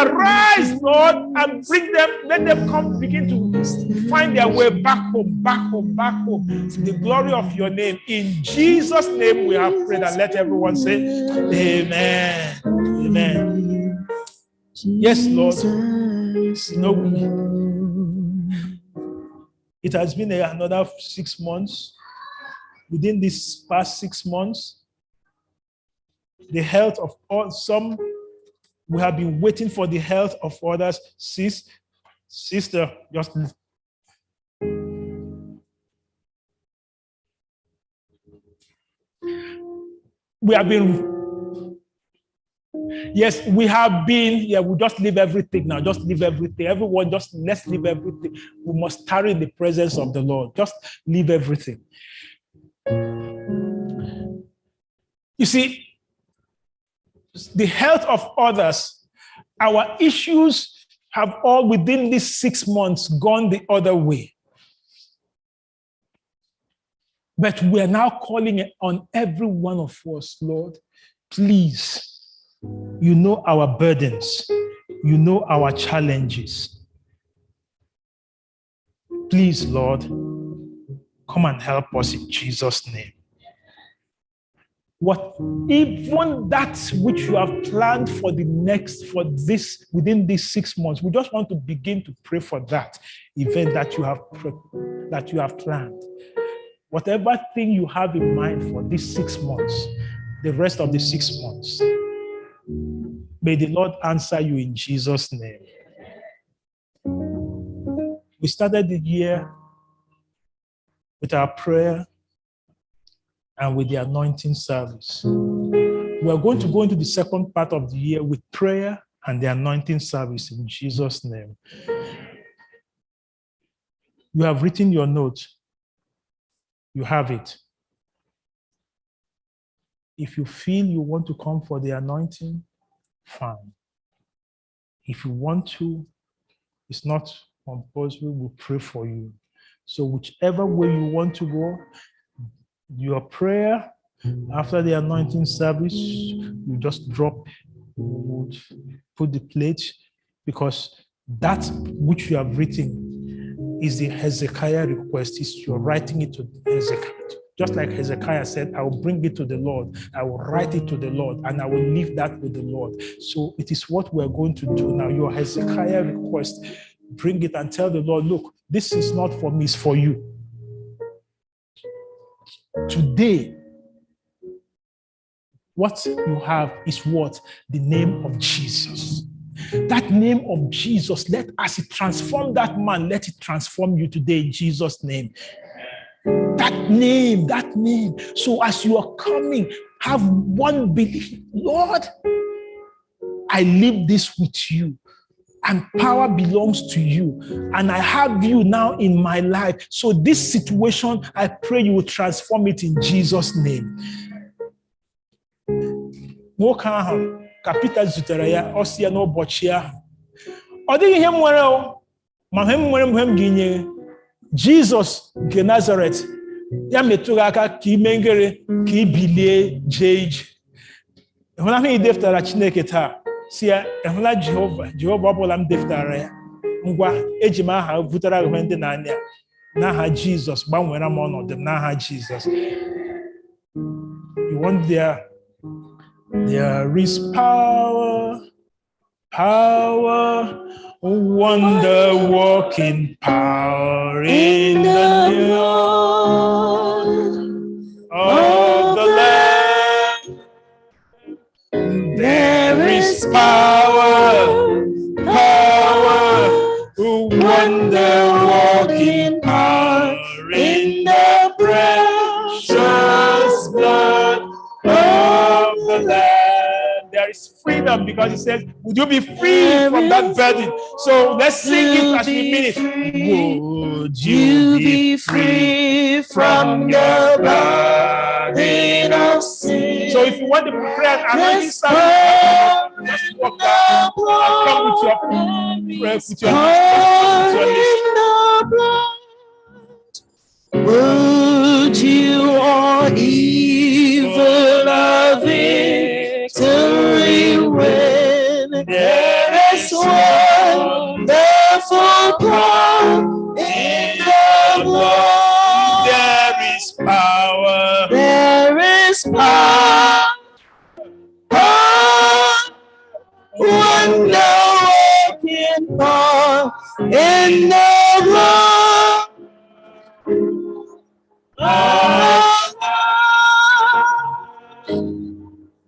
Lord, and bring them, let them come begin to find their way back home to the glory of your name. In Jesus' name we have prayed, and let everyone say amen. Amen. Yes, Lord. It has been another 6 months. Within these past 6 months, the health of some, we have been waiting for the health of others. Sister, just we have been. Yes, we have been. Yeah, we just leave everything now. Just leave everything. Everyone, let's leave everything. We must tarry in the presence of the Lord. Just leave everything. You see, the health of others, our issues have all within these 6 months gone the other way. But we are now calling on every one of us, Lord, please. You know our burdens. You know our challenges. Please, Lord, come and help us in Jesus' name. Even that which you have planned within these 6 months, we just want to begin to pray for that event that you have planned. Whatever thing you have in mind for these 6 months, the rest of the 6 months, may the Lord answer you in Jesus' name. We started the year with our prayer and with the anointing service. We are going to go into the second part of the year with prayer and the anointing service in Jesus' name. You have written your note. You have it. If you feel you want to come for the anointing, fine. If you want to, it's not compulsory, we'll pray for you. So whichever way you want to go, your prayer after the anointing service, you just drop, put the plate, because that which you have written is the Hezekiah request. You're writing it to Hezekiah. Just like Hezekiah said, I will bring it to the Lord. I will write it to the Lord, and I will leave that with the Lord. So it is what we're going to do now. Your Hezekiah request, bring it and tell the Lord, look, this is not for me, it's for you. Today, what you have is what? The name of Jesus. That name of Jesus, as it transform that man, let it transform you today in Jesus' name. That name. So as you are coming, have one belief. Lord, I leave this with you, and power belongs to you, and I have you now in my life. So this situation, I pray you will transform it in Jesus' name. Kapita zutere ya osia n'ụbọchị ahụ. Ọ dịghị ihe nwere o, ma ihe nwere m ga-enye Jesus nke Nazareth. Ya metụ aka ka ime ngere ka ibilie jee ije. Ehụla ihe deftara Chineke taa. Si ya ehụla Jehova ọbụla m deftara ya. Ngwa eji m aha vutere ahụ ndị n'anya. N'aha Jesus gbanwere m ọnọdụ m n'aha Jesus. You want there is power, wonder-working power in the name of the Lamb. There is power, wonder-working power in the precious blood is freedom, because he says, would you be free from that burden? So let's sing it as we mean it. Would you be free from your burden of sin? So if you want to pray an anointing service, just walk down and come with your prayer, with your Would you or evil of victory win? There is wonderful power in the blood. There is power. There is power. Wonder working power in the blood.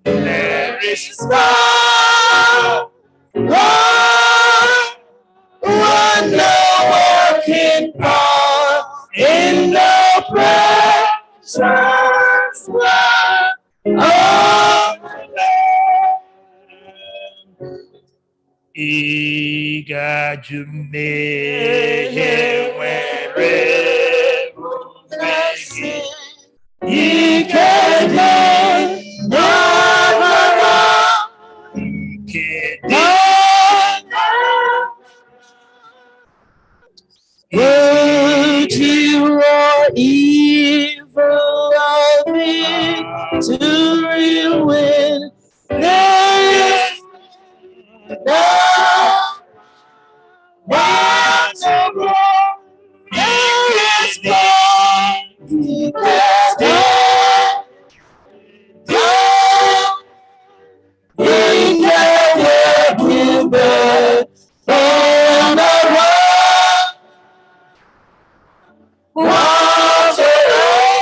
There is power. Wonder working power in the precious blood of the Lamb. Would you or evil of victory win? There is no one to blow. There is God. He can stand. He can work you back on the road. Once away.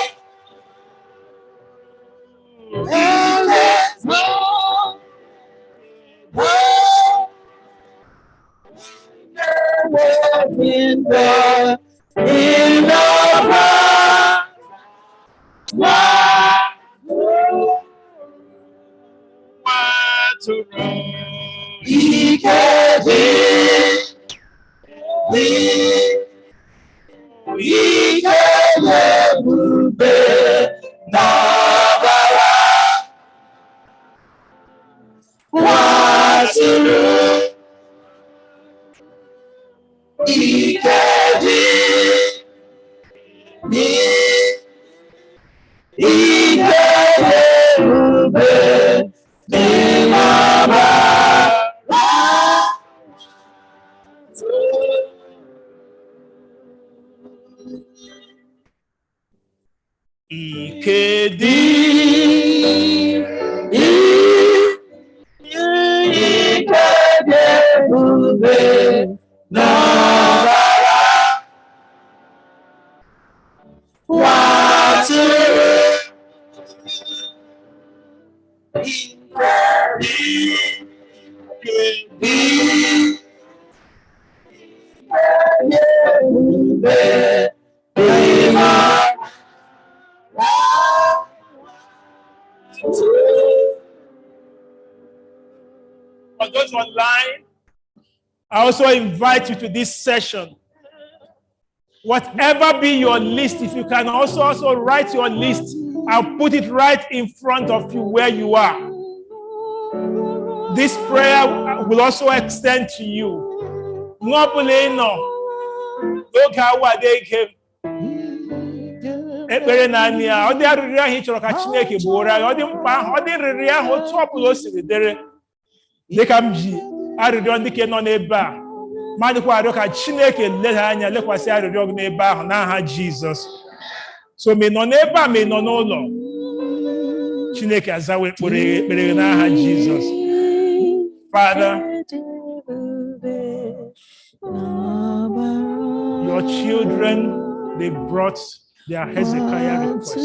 And there's no working there in the blood. He can be. He can never be. What to do? He can be. He can never be. For those online, I also invite you to this session. Whatever be your list, if you can also write your list, I'll put it right in front of you where you are. This prayer will also extend to you. Ekpere naanị ya, ọ dị arịrịọ ahụ ị chọrọ ka Chineke gbuoro ya, ọ dị mkpa ahụ, ọ dị nrịrị ahụ otu ọ bụla o siri dere, dịka m ji arịrịọ ndị ke nọ n'ebe a, ma dịkwa arịọ ka Chineke leda anya lekwasị arịrịọ gị n'ebe ahụ n'aha Jizọs. So ma ị nọ n'ebe a ma ị nọ n'ụlọ, Chineke azawa ekpere gị n'aha Jizọs. Father, your children, they brought their Hezekiah request.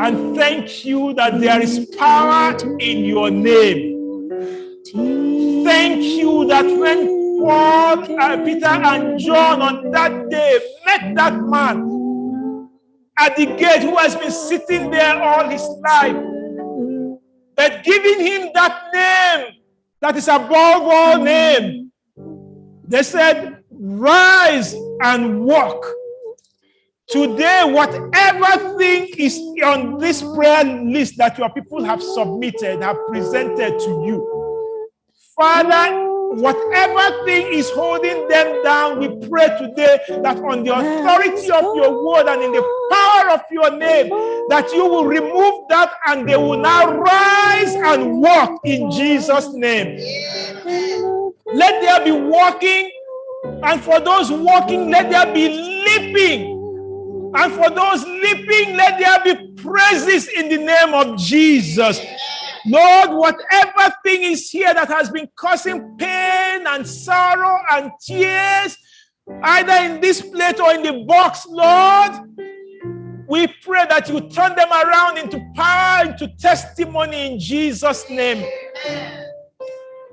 And thank you that there is power in your name. Thank you that when Paul, Peter and John on that day met that man at the gate who has been sitting there all his life, but giving him that name that is above all name. They said, rise and walk. Today, whatever thing is on this prayer list that your people have submitted, have presented to you, Father, whatever thing is holding them down, we pray today that on the authority of your word and in the power of your name, that you will remove that and they will now rise and walk in Jesus' name. Let there be walking, and for those walking, let there be leaping. And for those leaping, let there be praises in the name of Jesus. Lord, whatever thing is here that has been causing pain and sorrow and tears, either in this plate or in the box, Lord, we pray that you turn them around into power, into testimony in Jesus' name.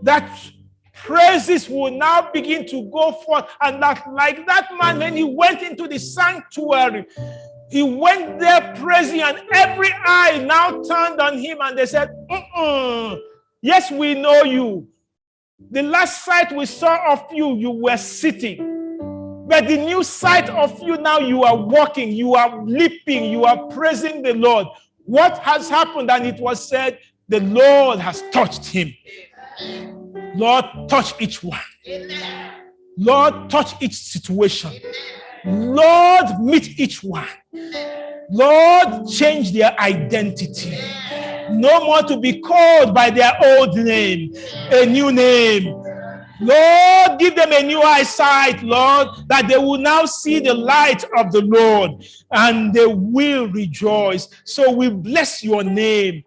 That praises will now begin to go forth, and that like that man, when he went into the sanctuary, he went there praising, and every eye now turned on him, and they said, yes, we know you. The last sight we saw of you, you were sitting. But the new sight of you now, you are walking, you are leaping, you are praising the Lord. What has happened? And it was said, the Lord has touched him. Lord, touch each one. Lord, touch each situation. Lord, meet each one. Lord, change their identity. No more to be called by their old name, a new name. Lord, give them a new eyesight, Lord, that they will now see the light of the Lord and they will rejoice. So we bless your name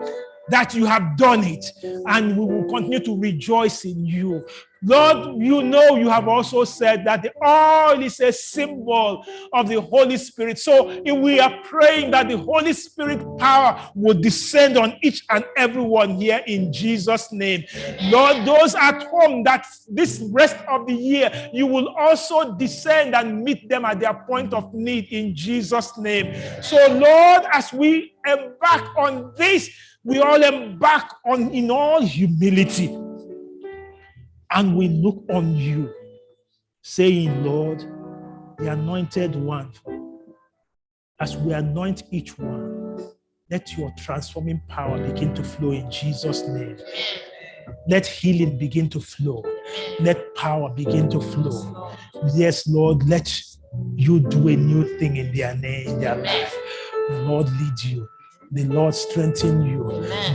that you have done it, and we will continue to rejoice in you. Lord, you know you have also said that the oil is a symbol of the Holy Spirit. So we are praying that the Holy Spirit power will descend on each and everyone here in Jesus' name. Lord, those at home, that this rest of the year, you will also descend and meet them at their point of need in Jesus' name. So Lord, as we embark on this, we all embark on in all humility. And we look on you, saying, Lord, the anointed one, as we anoint each one, let your transforming power begin to flow in Jesus' name. Let healing begin to flow. Let power begin to flow. Yes, Lord, let you do a new thing in their name, in their life. The Lord lead you. The Lord strengthen you.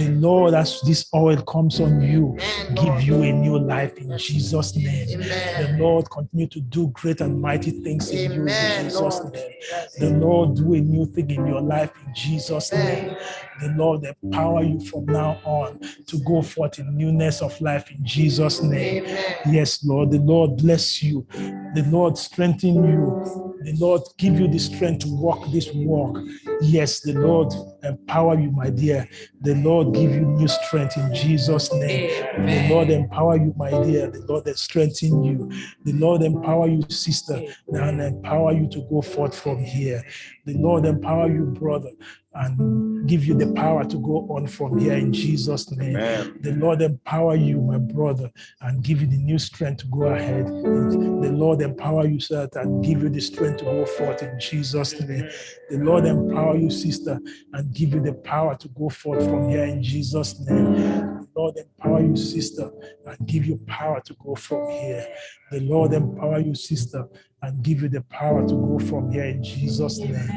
The Lord, as this oil comes on you, give you a new life in Jesus' name. The Lord continue to do great and mighty things in you in Jesus' name. The Lord do a new thing in your life in Jesus' name. The Lord empower you from now on to go forth in newness of life in Jesus' name. Yes, Lord. The Lord bless you. The Lord strengthen you. The Lord give you the strength to walk this walk. Yes, the Lord empower you, my dear. The Lord give you new strength in Jesus' name. The Lord empower you, my dear. The Lord strengthen you. The Lord empower you, sister, and empower you to go forth from here. The Lord empower you, brother, and give you the power to go on from here in Jesus' name. The Lord empower you, my brother, and give you the new strength to go ahead. The Lord empower you, sir, and give you the strength to go forth in Jesus' name. The Lord empower you, sister, and give you the power to go forth from here in Jesus' name. The Lord empower you, sister, and give you power to go from here. The Lord empower you, sister, and give you the power to go from here in Jesus' name.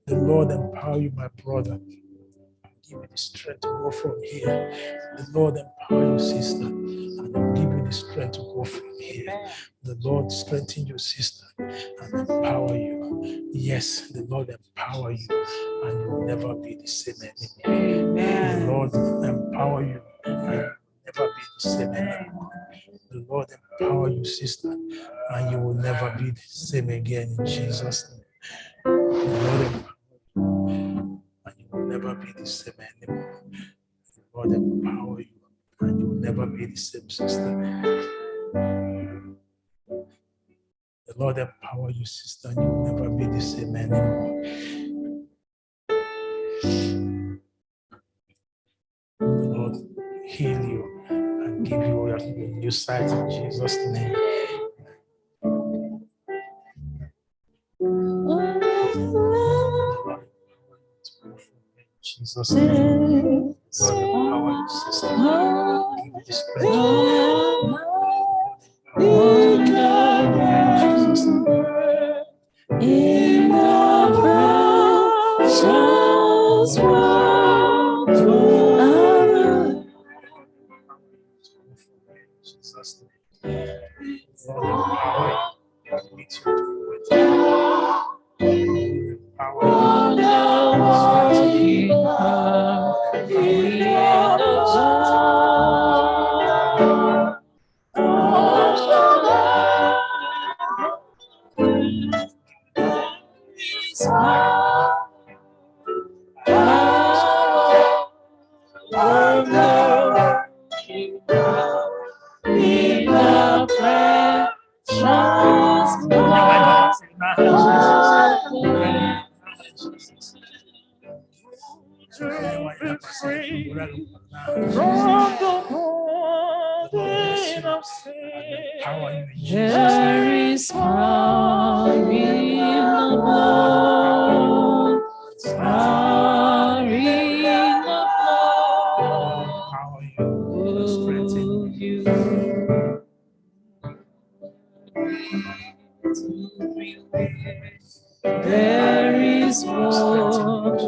The Lord empower you, my brother. Give you the strength to go from here. The Lord empower you, sister, and give you the strength to go from here. The Lord strengthen you, sister, and empower you. Yes, the Lord empower you, and you will never be the same anymore. The Lord empower you, and you will never be the same anymore. The Lord empower you, sister, and you will never be the same again in Jesus' name. The Lord empower you, and you will never be the same anymore. The Lord empower you, and you will never be the same, sister. The Lord empower you, sister, and you will never be the same anymore. The Lord heal you and give you a new sight in Jesus' name. Jesus' name. God empower you, sister. Give you the strength. Jesus' name. In the precious world of Jesus' name. Lord, empower you. Meet you with There is power in the blood. Power in the blood. There is wonderful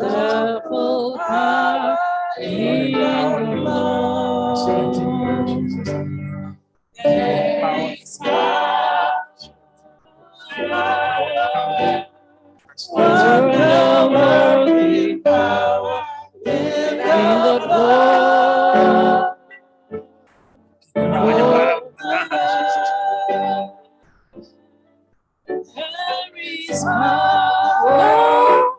power in the blood. There is wonderful power in the blood. There is power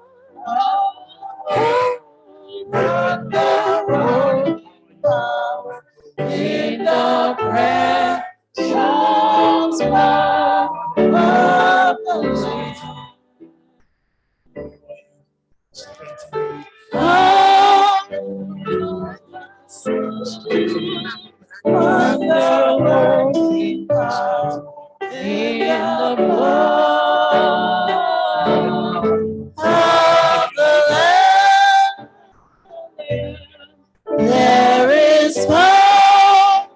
in the precious blood of the wonderworking power in the blood of the Lamb. There is power,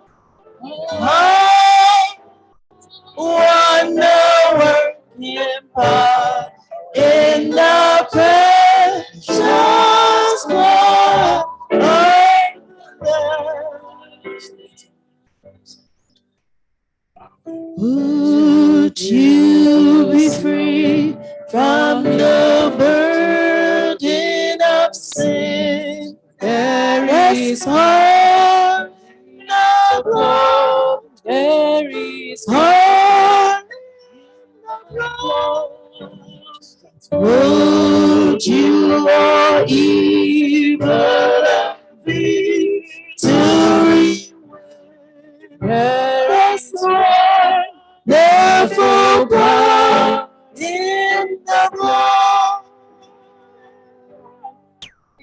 wonder-working power in the precious blood of the Lamb. Would you be free from the burden of sin? There is power in the blood. There is power in the blood. Would you or evil victory? There is therefore power in the blood.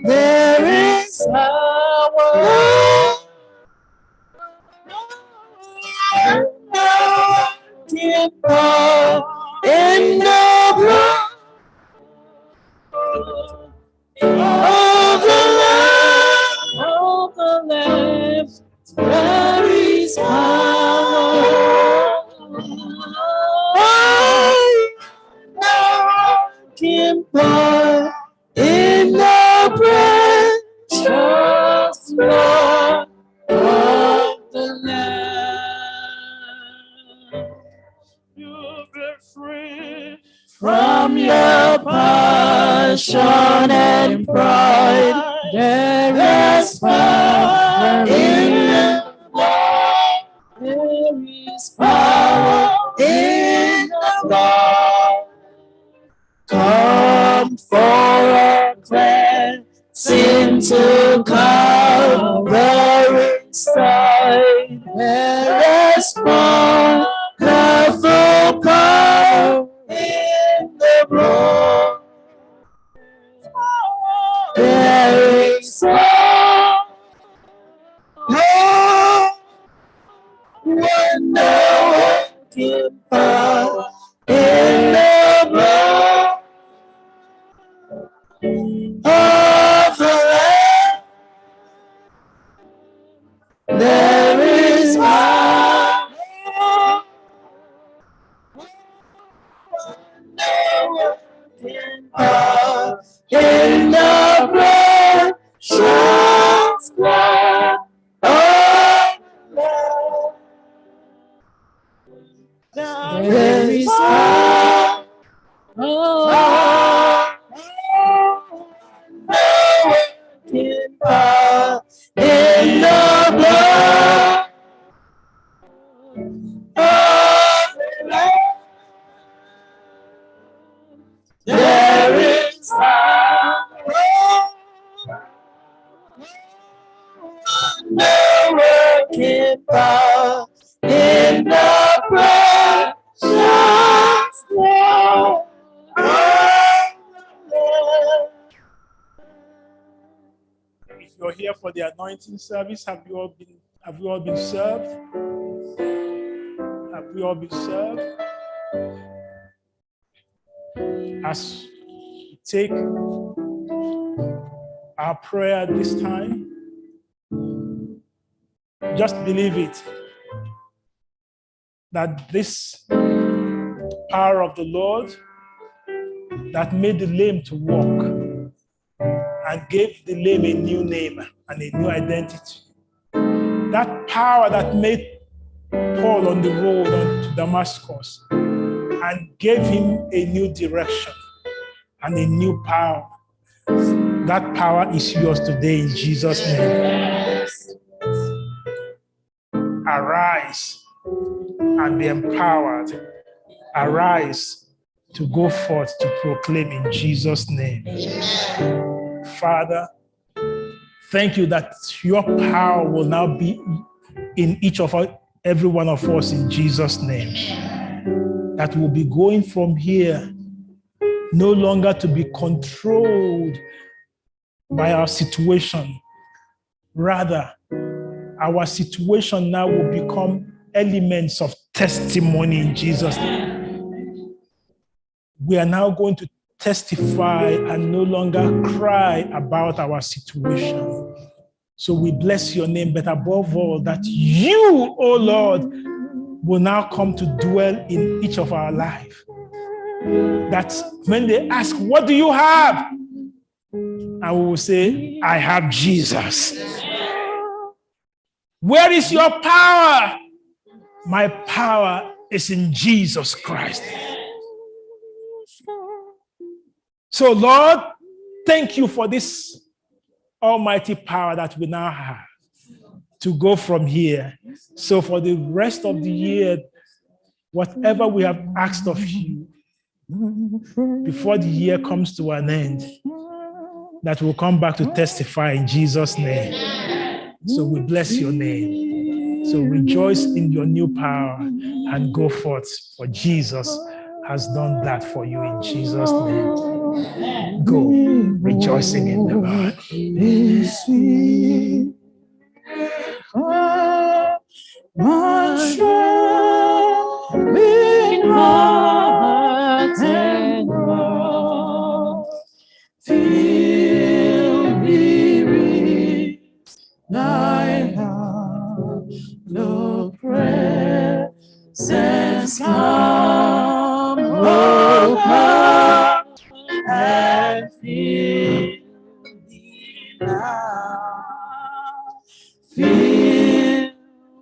There is power in the blood of the Lamb. There is power in the precious blood of the Lamb. You've been free from your passion and pride. There is power in the blood. There is power in the blood. Come for a cleansing to Calvary's side. There is wonderful power in the blood. There is power working power in the blood of the Lamb. There is power, working power in the blood, shines blood of the Lamb. There is power, working power in the blood of the Lamb. There is power, working power in the precious blood of the Lamb. If you're here for the anointing service, have you all been served? Have we all been served? As we take our prayer this time, just believe it, that this power of the Lord that made the lame to walk and gave the lame a new name and a new identity, that power that made Paul on the road to Damascus and gave him a new direction and a new power, that power is yours today in Jesus' name. Arise and be empowered. Arise to go forth to proclaim in Jesus' name. Father, thank you that your power will now be in each of us, every one of us in Jesus' name. That will be going from here no longer to be controlled by our situation. Rather, our situation now will become elements of testimony in Jesus' name. We are now going to testify and no longer cry about our situation. So we bless your name, but above all, that you, oh Lord, will now come to dwell in each of our life. That when they ask, what do you have? And we will say, I have Jesus. Where is your power? My power is in Jesus Christ. So, Lord, thank you for this almighty power that we now have to go from here. So for the rest of the year, whatever we have asked of you, before the year comes to an end, that will come back to testify in Jesus' name. So we bless your name. So rejoice in your new power and go forth, for Jesus has done that for you in Jesus' name. Go, rejoicing in the Lord. My strength in heart and wrong, feel weary, thy heart, no presence come, oh come and feel me now, feel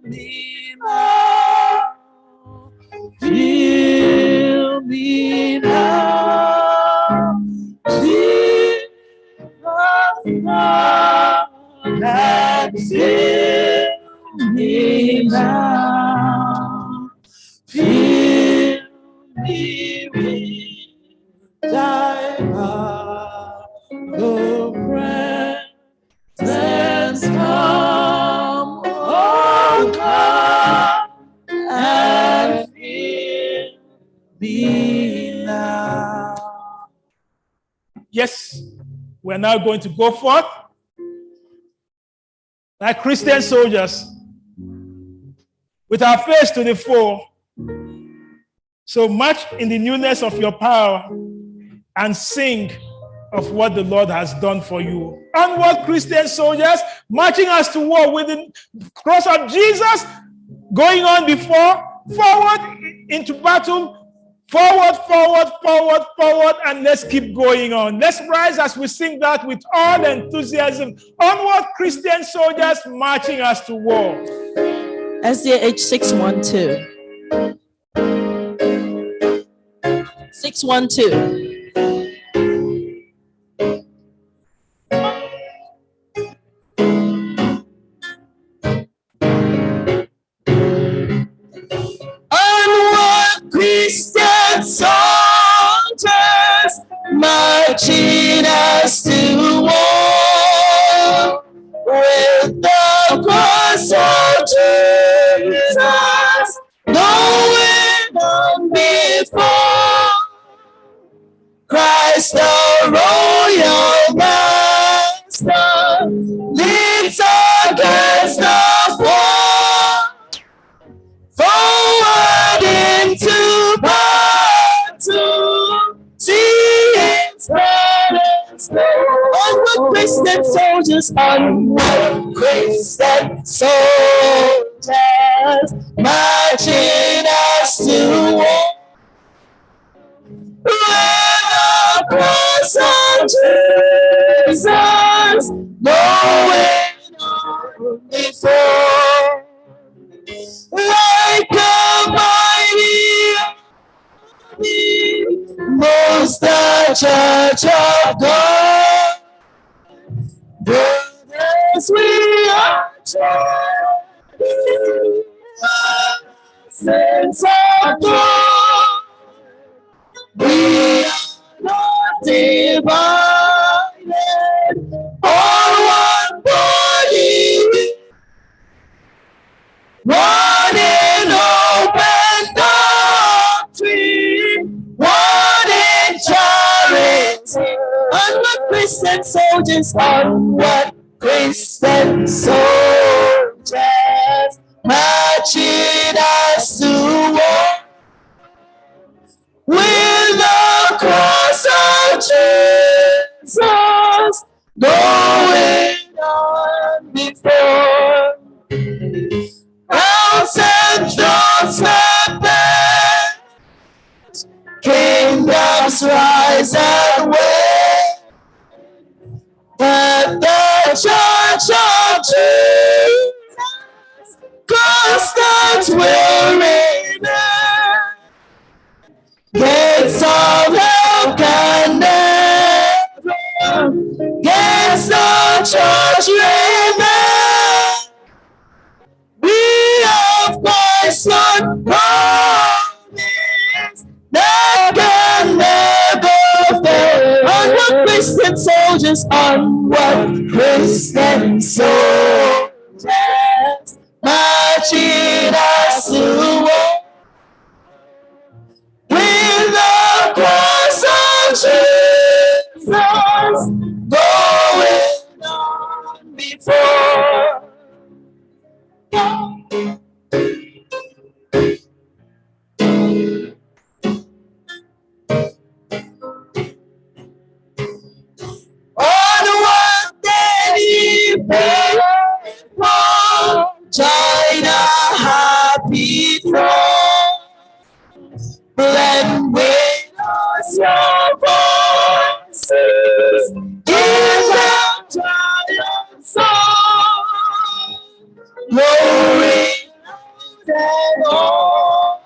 me now, feel me now, Jesus now, and feel me now, feel me with thy heart, the presence come, oh come and feel me now. Yes, we're now going to go forth like Christian soldiers with our face to the foe. So march in the newness of your power and sing of what the Lord has done for you. Onward, Christian soldiers, marching us to war with the cross of Jesus, going on before, forward into battle, forward, forward, forward, forward, and let's keep going on. Let's rise as we sing that with all enthusiasm. Onward, Christian soldiers, marching us to war. SDA 612. 612. Christian soldiers marching us to war with the cross of Jesus going on before. Christ the royal master leads against the foe. Forward into battle, see his banners onward, Christian soldiers, onward, Christian soldiers, marching us to war. With the cross of Jesus, going on before. Like a mighty army, moves the church of God. Brothers, we are joining sense of God. We are not divided on one body. One in open doctrine, one in charity. Onward, Christian soldiers, onward, Christian soldiers, marching us to war. With the cross of Jesus going on before. Crowns and thrones and kingdoms rise and wait, but the church of Jesus constant will reign. Gates of hell can never against the church remain. We have Christ's Son promise that can never fail. Onward, Christian soldiers, onward, Christian soldiers, marching us to war. With the cross of Jesus going on before. Onward, daily faithful, join a happy throng. Blend with us your voices, give them triumph song. Glory and honor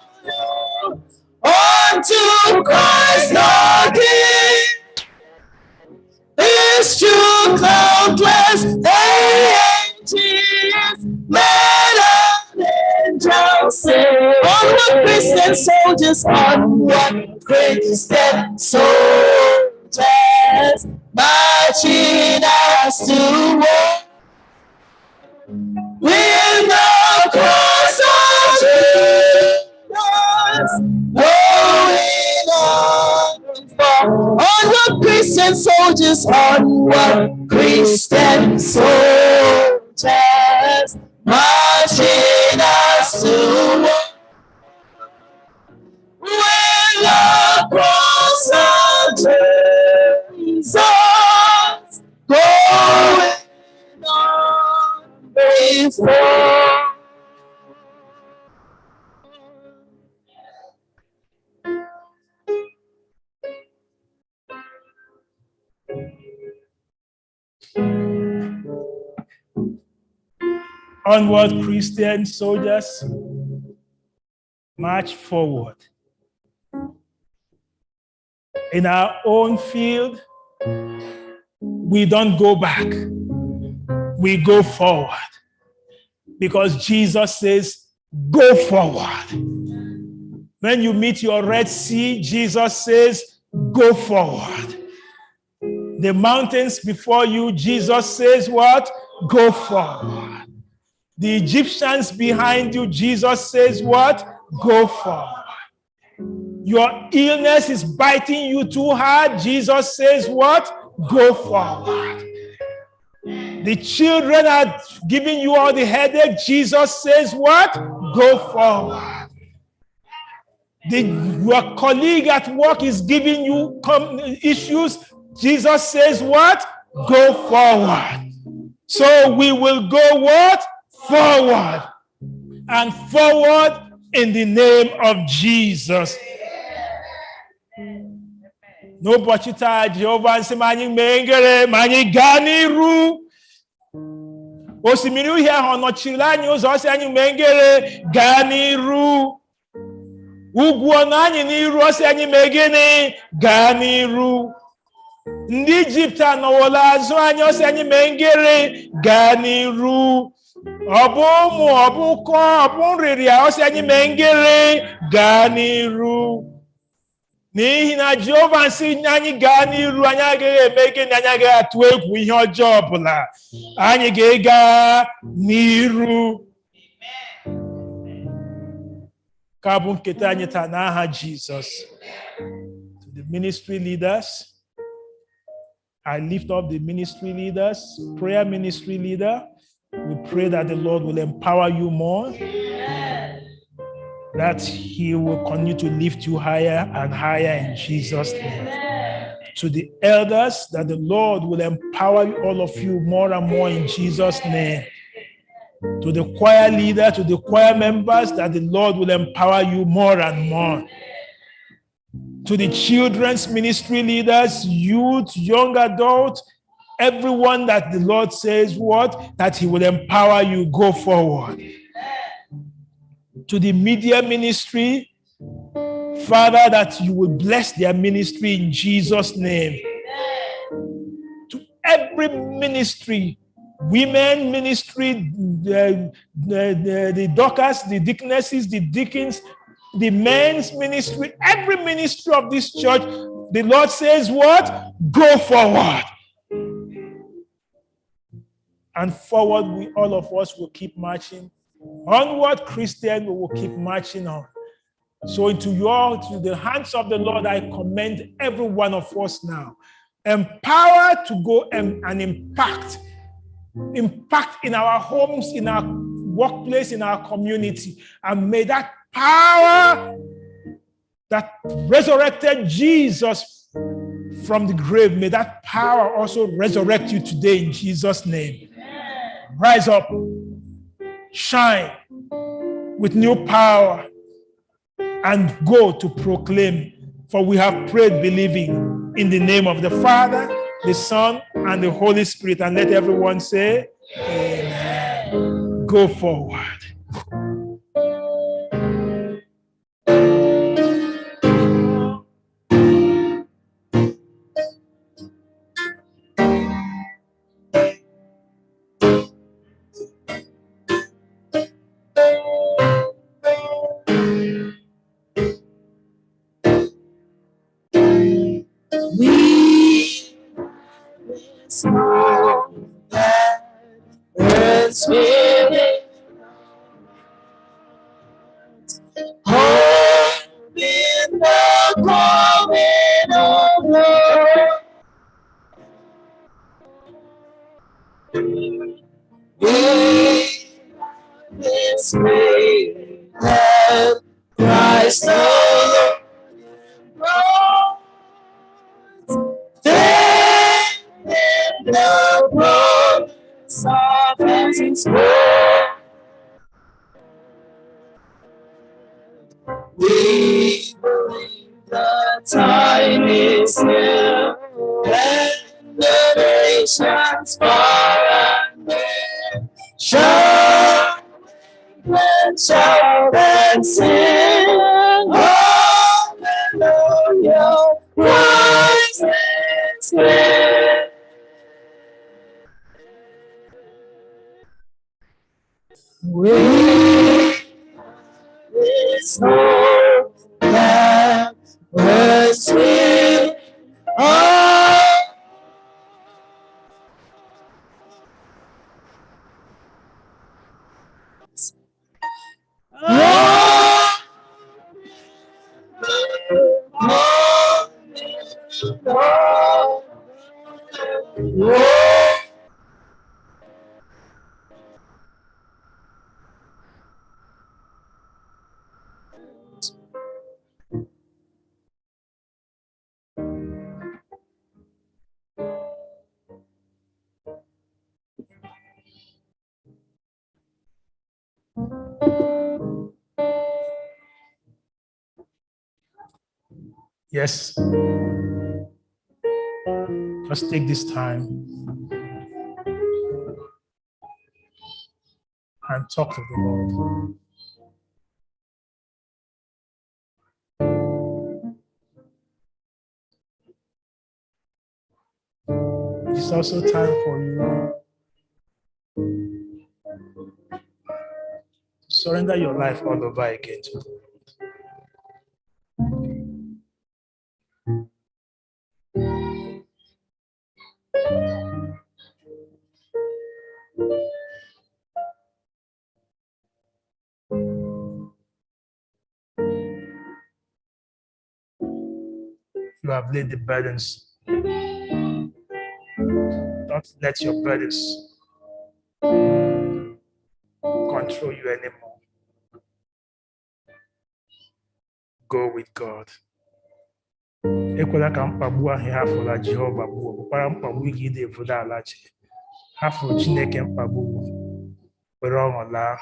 unto Christ our King. His true countless ages, men and angels sing. Onward, Christian soldiers, onward, Christian soldiers, marching us to war. With the cross of Jesus going on before. Onward, Christian soldiers, onward, Christian soldiers, marching us to Onward, Christian soldiers, march forward. In our own field, we don't go back. We go forward. Because Jesus says, go forward. When you meet your Red Sea, Jesus says, go forward. The mountains before you, Jesus says what? Go forward. The Egyptians behind you, Jesus says what? Go forward. Your illness is biting you too hard, Jesus says what? Go forward. The children are giving you all the headache, Jesus says what? Go forward. Your colleague at work is giving you issues, Jesus says what? Go forward. So we will go what? Forward. And forward in the name of Jesus. No bachita Jehovah and Semani Mengere, Mani Ganiru. Osimiru here on Chilanius, Osani Mengere, Ganiru. Uguanani Niru, Osani Megene, Ganiru. Ndi Egypt no wala Zoani, Osani Mengere, Ganiru. Obumu, Obuko, Obunriria, Osani Mengere, Ganiru. N'ihi na Jehova nsị anyị gaa n'iru, anyị agaghị eme gịnị, anyị agaghị atụ egwu ihe ọjọọ ọbụla. Anyị ga-aga n'iru. Ka bụ nketa anyị taa n'aha Jizọs. To the ministry leaders, I lift up the ministry leaders, prayer ministry leader. We pray that the Lord will empower you more. That he will continue to lift you higher and higher in Jesus' name. To the elders, that the Lord will empower all of you more and more in Jesus' name. To the choir leader, to the choir members, that the Lord will empower you more and more. To the children's ministry leaders, youth, young adults, everyone that the Lord says what? That he will empower you, go forward. To the media ministry, Father, that you will bless their ministry in Jesus' name. To every ministry, women ministry, the doctors, the deaconesses, the deacons, the men's ministry, every ministry of this church, the Lord says what? Go forward. And forward, all of us will keep marching. Onward, Christian, we will keep marching on. So into the hands of the Lord, I commend every one of us now. Empowered to go and impact in our homes, in our workplace, in our community. And may that power that resurrected Jesus from the grave, may that power also resurrect you today in Jesus' name. Rise up. Shine with new power and go to proclaim, for we have prayed believing in the name of the Father, the Son, and the Holy Spirit. And let everyone say, Amen. Go forward. Christ the Lord, the promise of His word. We believe the time is near, and the nations far and near shall shout and sing. Hallelujah, Christ is King. We hope that mercy Yes. Just take this time and talk to the Lord. It's also time for you to surrender your life all over again to the Lord. You have laid the burdens. Don't let your burdens control you anymore. Go with God. Ekwela ka mkpagbu ahụ hafụla Jehova gbuo, bụkwara mkpagbu ị ga-ide evodo ala chi. Hafụ Chineke mkpagbu, were ọṅụ laa.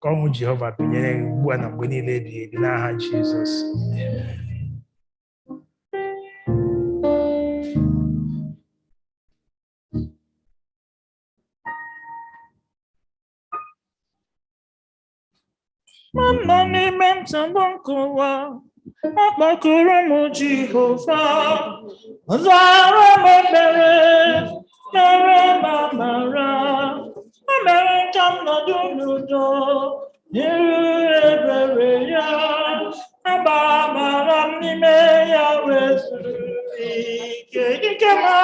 Ka ọṅụ Jehova binyere gị ugbu a na mgbe niile ebighị ebi n'aha Jizọs. Nọ n'ime ntụgbụ nke ụwa, akpọkụrụ m Jehova, zara m ekpere, nyere m amara, o mere ka m nọdụ n'udo, n'iru ebere ya, agbamara m n'ime ya wee zuru ike. Ike ma